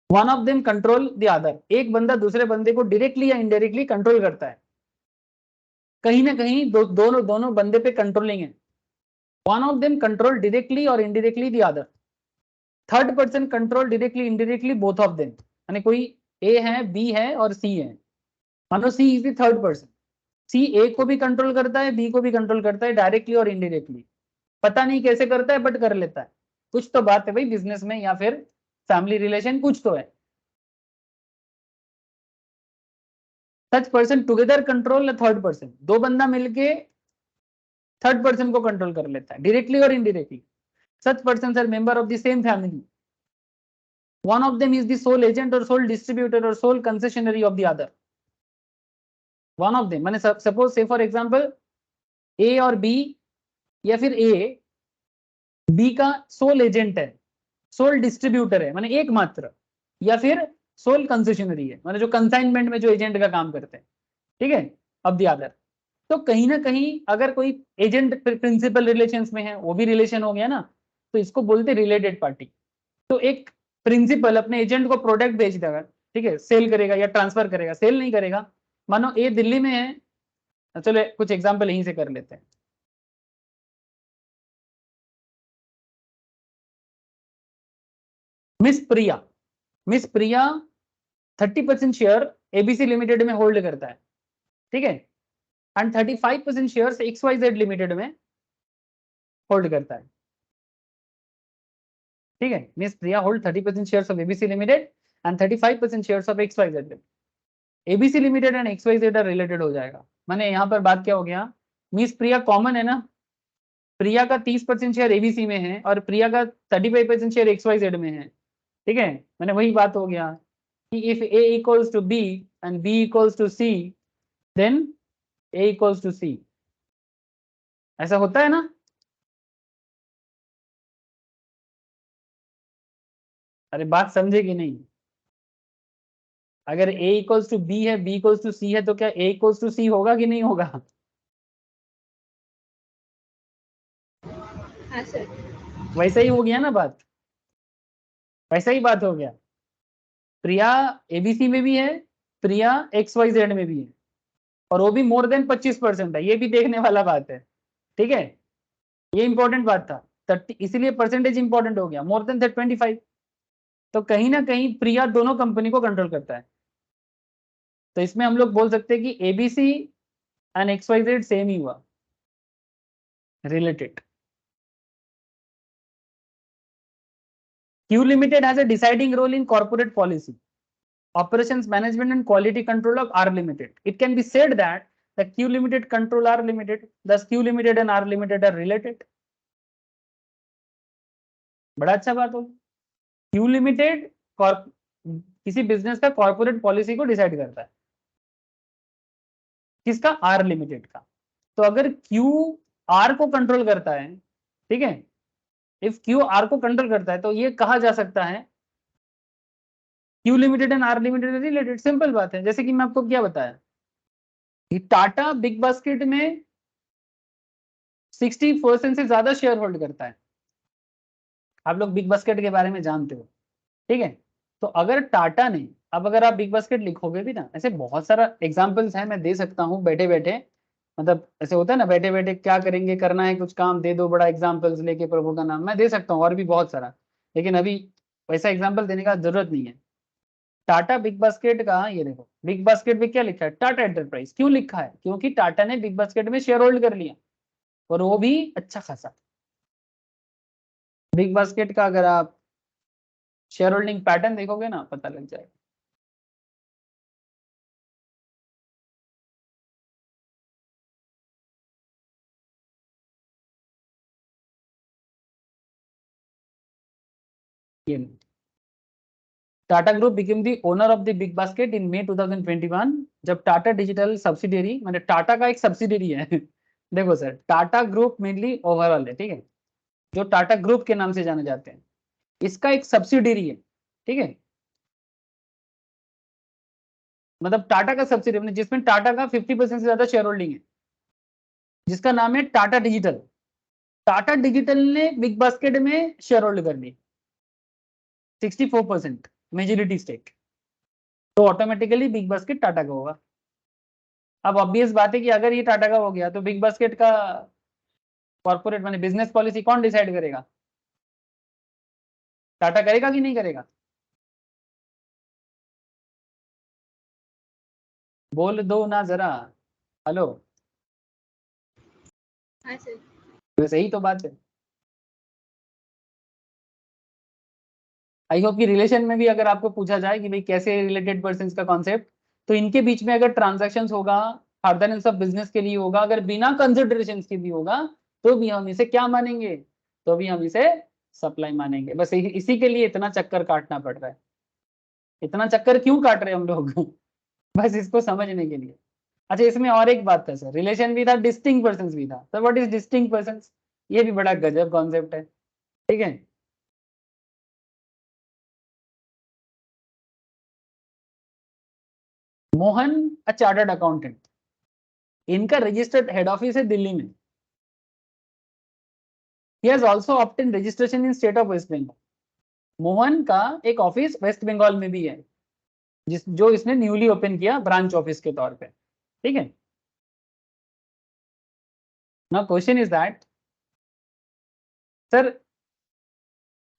One of them control the other, एक बंदा दूसरे बंदे को डायरेक्टली या इनडायरेक्टली कंट्रोल करता है, कहीं ना कहीं दोनों बंदे पे कंट्रोलिंग है। One of them control directly और indirectly the other. Third person control directly indirectly both of them, यानी कोई ए है, बी है और सी है, मानो सी इज द थर्ड पर्सन, सी ए को भी कंट्रोल करता है, बी को भी कंट्रोल करता है, डायरेक्टली और इनडायरेक्टली। पता नहीं कैसे करता है बट कर लेता है। कुछ तो बात है भाई बिजनेस में या फिर फैमिली रिलेशन, कुछ तो है। Such person together control third person, दो बंदा मिलके थर्ड पर्सन को कंट्रोल कर लेता है डायरेक्टली और indirectly. Such person are member of the same family, one of them is the sole agent और सोल डिस्ट्रीब्यूटर और sole concessionary of the other. One of them माने सपोज से for example A और B, या फिर A B का sole agent है, sole distributor है माने एकमात्र, या फिर सोल कंसेशनरी है माने जो कंसाइनमेंट में जो एजेंट का काम करते हैं, ठीक है, ऑफ द अदर। तो कहीं ना कहीं अगर कोई एजेंट प्रिंसिपल रिलेशंस में है, वो भी रिलेशन हो गया ना, तो इसको बोलते रिलेटेड पार्टी। तो एक प्रिंसिपल अपने एजेंट को प्रोडक्ट बेच देगा, ठीक है, सेल करेगा या ट्रांसफर करेगा, सेल नहीं करेगा। मानो ए दिल्ली में है, चलो कुछ एग्जांपल यहीं से कर लेते हैं। Miss Priya 30% share ABC limited में होल्ड करता है, ठीक है, एंड 35% शेयर एक्सवाईजेड लिमिटेड में होल्ड करता है, ठीक है। Miss Priya hold 30% shares of ABC limited and 35% shares of XYZ. ABC limited and XYZ are related हो जाएगा। माने यहाँ पर बात क्या हो गया, मिस प्रिया कॉमन है ना, प्रिया का 30% शेयर एबीसी में है और प्रिया का 35% शेयर एक्सवाईजेड में है, ठीक है। मैंने वही बात हो गया कि if A equals to B and B equals to C, then A equals to C. ऐसा होता है ना। अरे बात समझे कि नहीं। अगर ए इक्वल्स टू बी है, बी इक्वल्स टू सी है, तो क्या ए इक्वल्स टू सी होगा कि नहीं होगा। हाँ सर। वैसा ही हो गया ना बात, वैसा ही बात हो गया। प्रिया एबीसी में भी है, प्रिया एक्स वाई जेड में भी है, और वो भी मोर देन 25% है, ये भी देखने वाला बात है, ठीक है। ये इंपॉर्टेंट बात था, 30, इसीलिए परसेंटेज इंपॉर्टेंट हो गया, मोर देन 25। तो कहीं ना कहीं प्रिया दोनों कंपनी को कंट्रोल करता है। तो इसमें हम लोग बोल सकते हैं कि ABC and X Y Z same ही हुआ, related. Q Limited has a deciding role in corporate policy, operations management and quality control of R Limited. It can be said that the Q Limited control R Limited, thus Q Limited and R Limited are related. बड़ा अच्छा बात हो। Q Limited किसी business का corporate policy को decide करता है, किसका, R Limited का। तो अगर Q R को कंट्रोल करता है, ठीक है, इफ Q R को कंट्रोल करता है, तो ये कहा जा सकता है Q limited and R limited related. Simple बात है, जैसे कि मैं आपको क्या बताया कि टाटा बिग बास्केट में 60% से ज्यादा शेयर होल्ड करता है। आप लोग बिग बास्केट के बारे में जानते हो, ठीक है। तो अगर टाटा ने, अब अगर आप बिग बास्केट लिखोगे भी ना, ऐसे बहुत सारा एग्जांपल्स है, मैं दे सकता हूँ बैठे बैठे, मतलब ऐसे होता है ना, बैठे बैठे क्या करेंगे, करना है कुछ काम, दे दो बड़ा एग्जांपल्स लेके प्रभु का नाम, मैं दे सकता हूँ और भी बहुत सारा, लेकिन अभी वैसा एग्जाम्पल देने का जरूरत नहीं है। टाटा बिग बास्केट का, ये देखो बिग बास्केट में क्या लिखा है, टाटा एंटरप्राइज। क्यों लिखा है, क्योंकि टाटा ने बिग बास्केट में शेयर होल्ड कर लिया, और वो भी अच्छा खासा। बिग बास्केट का अगर आप शेयर होल्डिंग पैटर्न देखोगे ना, पता लग जाएगा। ये Tata group became the owner of the BigBasket in May 2021, जब टाटा डिजिटल सब्सिडियरी, मतलब टाटा का एक सब्सिडियरी है देखो sir, Tata group mainly overall है, ठीक है, जो टाटा ग्रुप के नाम से जाने जाते हैं, इसका एक सब्सिडियरी है, ठीक है, मतलब टाटा का सब्सिडियरी जिसमें टाटा का 50% से ज्यादा शेयर होल्डिंग है, जिसका नाम है टाटा डिजिटल। टाटा डिजिटल ने बिग बास्केट में शेयर होल्ड कर ली 64% मेजोरिटी स्टेक, तो ऑटोमेटिकली बिग बास्केट टाटा का होगा। अब ऑब्वियस बात है कि अगर ये टाटा का हो गया, तो बिग बास्केट का कॉर्पोरेट माने बिजनेस पॉलिसी कौन डिसाइड करेगा, टाटा करेगा कि नहीं करेगा, बोल दो ना जरा। हेलो, हाँ सर। तो सही तो बात है। आई होप कि रिलेशन में भी अगर आपको पूछा जाए कि भाई कैसे रिलेटेड पर्सन का कॉन्सेप्ट, तो इनके बीच में अगर ट्रांजैक्शन होगा, फर्दर सब बिजनेस के लिए होगा, अगर बिना कंसिडरेशन के भी होगा, तो भी हम इसे क्या मानेंगे, तो भी हम इसे सप्लाई मानेंगे। बस इसी के लिए इतना चक्कर काटना पड़ रहा है। इतना चक्कर क्यों काट रहे हैं हम लोग बस इसको समझने के लिए। अच्छा, इसमें और एक बात था सर, रिलेशन भी था, डिस्टिंक्ट पर्सन भी था। Sir what is distinct person? ये भी बड़ा गजब कॉन्सेप्ट है, ठीक है। मोहन अ चार्टर्ड अकाउंटेंट, इनका रजिस्टर्ड हेड ऑफिस है दिल्ली में। He has also obtained registration in state of West Bengal. Mohan का एक ऑफिस वेस्ट बंगाल में भी है, जो इसने न्यूली ओपन किया ब्रांच ऑफिस के तौर पे, ठीक है। Now question is that, sir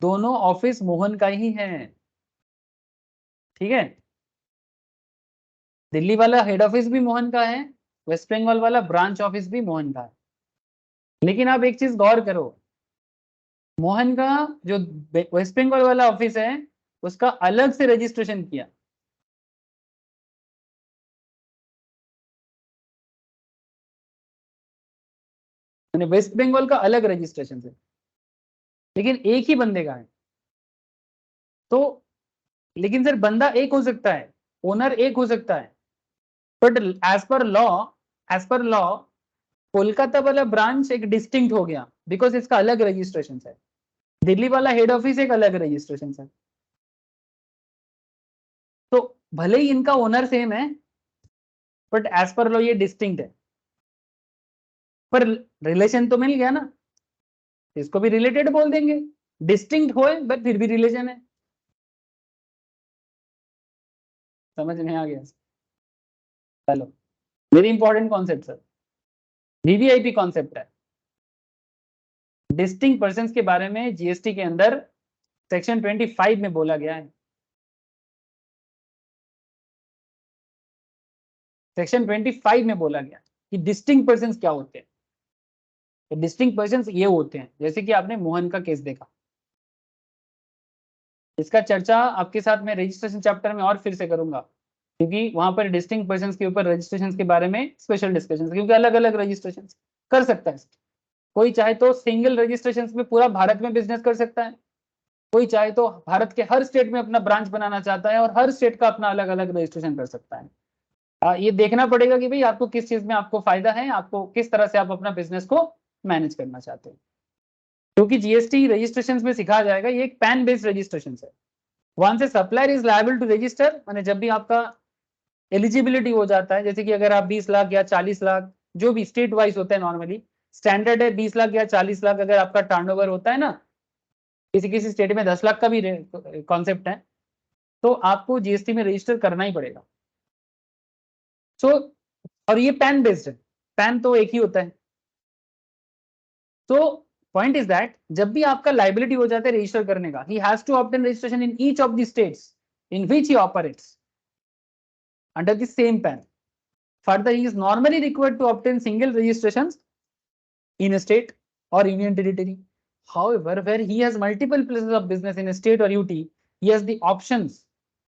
दोनों ऑफिस मोहन का ही है, ठीक है। दिल्ली वाला हेड ऑफिस भी मोहन का है, वेस्ट बंगाल वाला ब्रांच ऑफिस भी मोहन का है। लेकिन आप एक चीज गौर करो, मोहन का जो वेस्ट बंगाल वाला ऑफिस है उसका अलग से रजिस्ट्रेशन किया, वेस्ट बंगाल का अलग रजिस्ट्रेशन है, लेकिन एक ही बंदे का है। तो लेकिन सर बंदा एक हो सकता है, ओनर एक हो सकता है, but as per law Kolkata वाला ब्रांच एक डिस्टिंक्ट हो गया, बिकॉज इसका अलग रजिस्ट्रेशन है। दिल्ली वाला हेड ऑफिस एक अलग रजिस्ट्रेशन है। तो भले ही इनका ओनर सेम है, बट एज पर लॉ ये डिस्टिंक्ट है। पर रिलेशन तो मिल गया ना, इसको भी रिलेटेड बोल देंगे। डिस्टिंक्ट हो बट फिर भी रिलेशन है। समझ में आ गया? चलो, very important concept sir, VVIP concept है। डिस्टिंक्ट पर्संस के बारे में जीएसटी के अंदर सेक्शन 25 में बोला गया है। सेक्शन 25 में बोला गया कि डिस्टिंक्ट पर्संस क्या होते हैं। तो डिस्टिंक्ट पर्संस ये होते हैं, जैसे कि आपने मोहन का केस देखा, इसका चर्चा आपके साथ मैं रजिस्ट्रेशन चैप्टर में और फिर से करूंगा, क्योंकि वहां पर डिस्टिंक्ट पर्संस के ऊपर रजिस्ट्रेशन के बारे में स्पेशल डिस्कशन, क्योंकि अलग अलग रजिस्ट्रेशन कर सकता है। कोई चाहे तो सिंगल रजिस्ट्रेशन में पूरा भारत में बिजनेस कर सकता है, कोई चाहे तो भारत के हर स्टेट में अपना ब्रांच बनाना चाहता है और हर स्टेट का अपना अलग अलग रजिस्ट्रेशन कर सकता है। ये देखना पड़ेगा कि भाई आपको किस चीज में आपको फायदा है, आपको किस तरह से आप अपना बिजनेस को मैनेज करना चाहते हैं। क्योंकि जीएसटी रजिस्ट्रेशन में सिखाया जाएगा, ये एक पैन बेस्ड रजिस्ट्रेशन है। Once a supplier is liable to register, माने जब भी आपका एलिजिबिलिटी हो जाता है, जैसे कि अगर आप 20 लाख या 40 लाख, जो भी स्टेट वाइज होता है, नॉर्मली स्टैंडर्ड है 20 लाख या 40 लाख अगर आपका टर्नओवर होता है ना, किसी किसी स्टेट में 10 लाख का भी कॉन्सेप्ट है, तो आपको जीएसटी में रजिस्टर करना ही पड़ेगा। सो और ये पैन बेस्ड है, पैन तो एक ही होता है। तो पॉइंट इज दैट जब भी आपका लाइबिलिटी हो जाता है रजिस्टर करने का, he has to obtain registration in each of the states in which he operates under the same PAN. Further, he is normally required to obtain single registrations in a state or union territory. However, where he has multiple places of business in a state or UT, he has the options.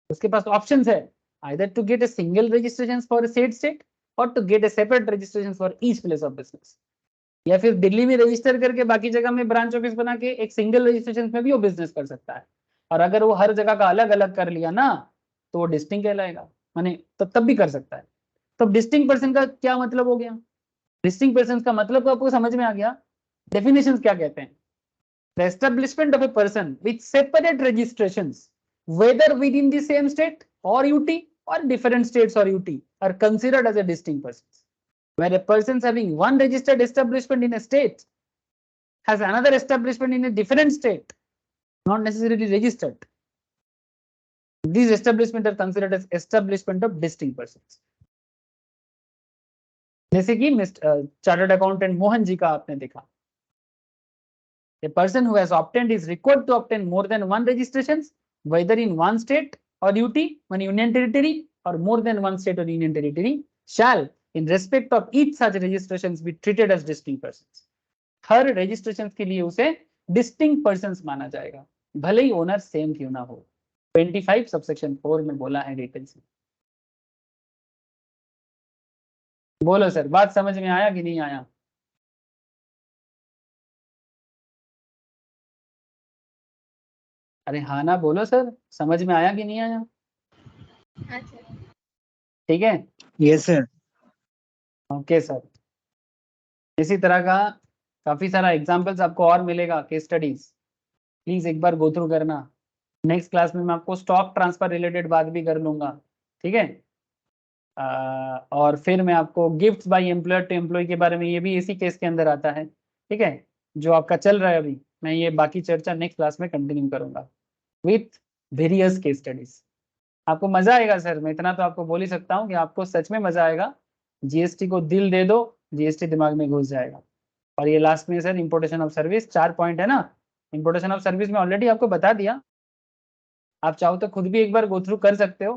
उसके पास options है either to get a single registrations for a state or to get a separate registrations for each place of business. या फिर दिल्ली में register करके बाकी जगह में branch office बना के एक सिंगल रजिस्ट्रेशन में भी वो बिजनेस कर सकता है। और अगर वो हर जगह का अलग अलग कर लिया ना, तो वो डिस्टिंक्ट कहलाएगा, माने तब भी कर सकता है। तो डिस्टिंक्ट पर्सन का क्या मतलब हो गया? डिस्टिंक्ट पर्सन का मतलब आपको समझ में आ गया। डेफिनेशंस क्या कहते हैं? The establishment of a person with separate registrations whether within the same state और यूटी और डिफरेंट स्टेट्स और UT are considered as a distinct person. Where a person having one registered establishment in a state has another establishment in a different state, not necessarily registered. These establishments are considered as establishment of distinct persons. जैसे कि chartered accountant Mohan ji का आपने देखा, a person who has obtained is required to obtain more than one registrations whether in one state or UT, one union territory, or more than one state or union territory shall in respect of each such registrations be treated as distinct persons. हर registration के लिए उसे distinct persons माना जाएगा, भले ही owner same क्यों ना हो। 25 सबसेक्शन 4 में बोला है डिटेल्स में। बोलो सर, बात समझ में आया कि नहीं आया? अरे हाँ ना बोलो सर, समझ में आया कि नहीं आया? हाँ सर। ठीक है, यस सर। Okay sir. इसी तरह का काफी सारा एग्जांपल्स आपको और मिलेगा, केस स्टडीज, प्लीज एक बार गो थ्रू करना। नेक्स्ट क्लास में मैं आपको स्टॉक ट्रांसफर रिलेटेड बात भी कर लूंगा, ठीक है। और फिर मैं आपको gifts by employer to employee के बारे में, ये भी इसी केस के अंदर आता है, ठीक है, जो आपका चल रहा है अभी। मैं ये बाकी चर्चा नेक्स्ट क्लास में कंटिन्यू करूंगा विथ वेरियस केस स्टडीज। आपको मजा आएगा सर, मैं इतना तो आपको बोल ही सकता हूँ कि आपको सच में मजा आएगा। जीएसटी को दिल दे दो, जीएसटी दिमाग में घुस जाएगा। और ये लास्ट में sir importation of service 4 point है ना। इंपोर्टेशन ऑफ सर्विस में ऑलरेडी आपको बता दिया, आप चाहो तो खुद भी एक बार गो थ्रू कर सकते हो,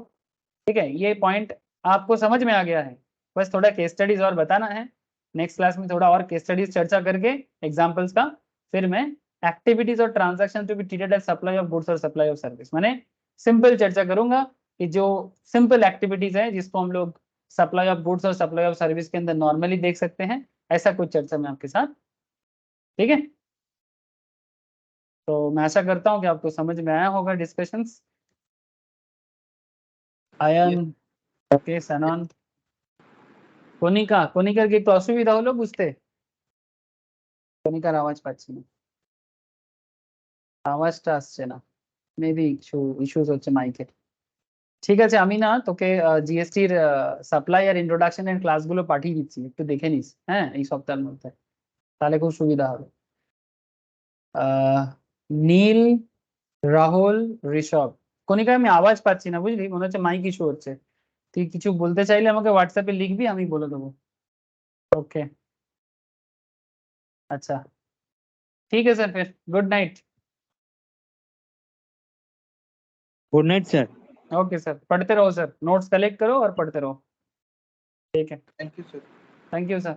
ठीक है। ये पॉइंट आपको समझ में आ गया है, बस थोड़ा केस स्टडीज और बताना है। नेक्स्ट क्लास में थोड़ा और केस स्टडीज चर्चा करके एग्जांपल्स का, फिर मैं एक्टिविटीज और transaction to be treated as supply of goods और सप्लाई ऑफ सर्विस, मैंने सिंपल चर्चा करूंगा कि जो सिंपल एक्टिविटीज है जिसको हम लोग सप्लाई ऑफ गुड्स और सप्लाई ऑफ सर्विस के अंदर नॉर्मली देख सकते हैं, ऐसा कुछ चर्चा मैं आपके साथ, ठीक है। तो मैं आशा करता हूँ कि आपको समझ में आया होगा डिस्कशंस। आयन, ओके, सनन, কোনিকার কি একটু অসুবিধা হলো বুঝতে? কোনিকার আওয়াজ পাচ্ছি না, আওয়াজটা আসছে না, মেবি ইস্যুস হচ্ছে মাইকের। ঠিক আছে, আমি না তোকে জিএসটির সাপ্লাই আর ইন্ট্রোডাকশনের ক্লাসগুলো পাঠিয়ে দিচ্ছি, একটু দেখে নিস হ্যাঁ এই সপ্তাহের মধ্যে, তাহলে খুব সুবিধা হবে। নীল, রাহুল, ঋষভ, কোনিকা আমি আওয়াজ পাচ্ছি না বুঝলি, মনে হচ্ছে মাইক ইস্যু হচ্ছে। তুই কিছু বলতে চাইলে আমাকে হোয়াটসঅ্যাপে লিখবি, আমি বলে দেবো। ओके, अच्छा ठीक है सर, फिर good night. Good night sir. Okay sir, पढ़ते रहो सर, नोट्स कलेक्ट करो और पढ़ते रहो, ठीक है। Thank you sir. Thank you sir.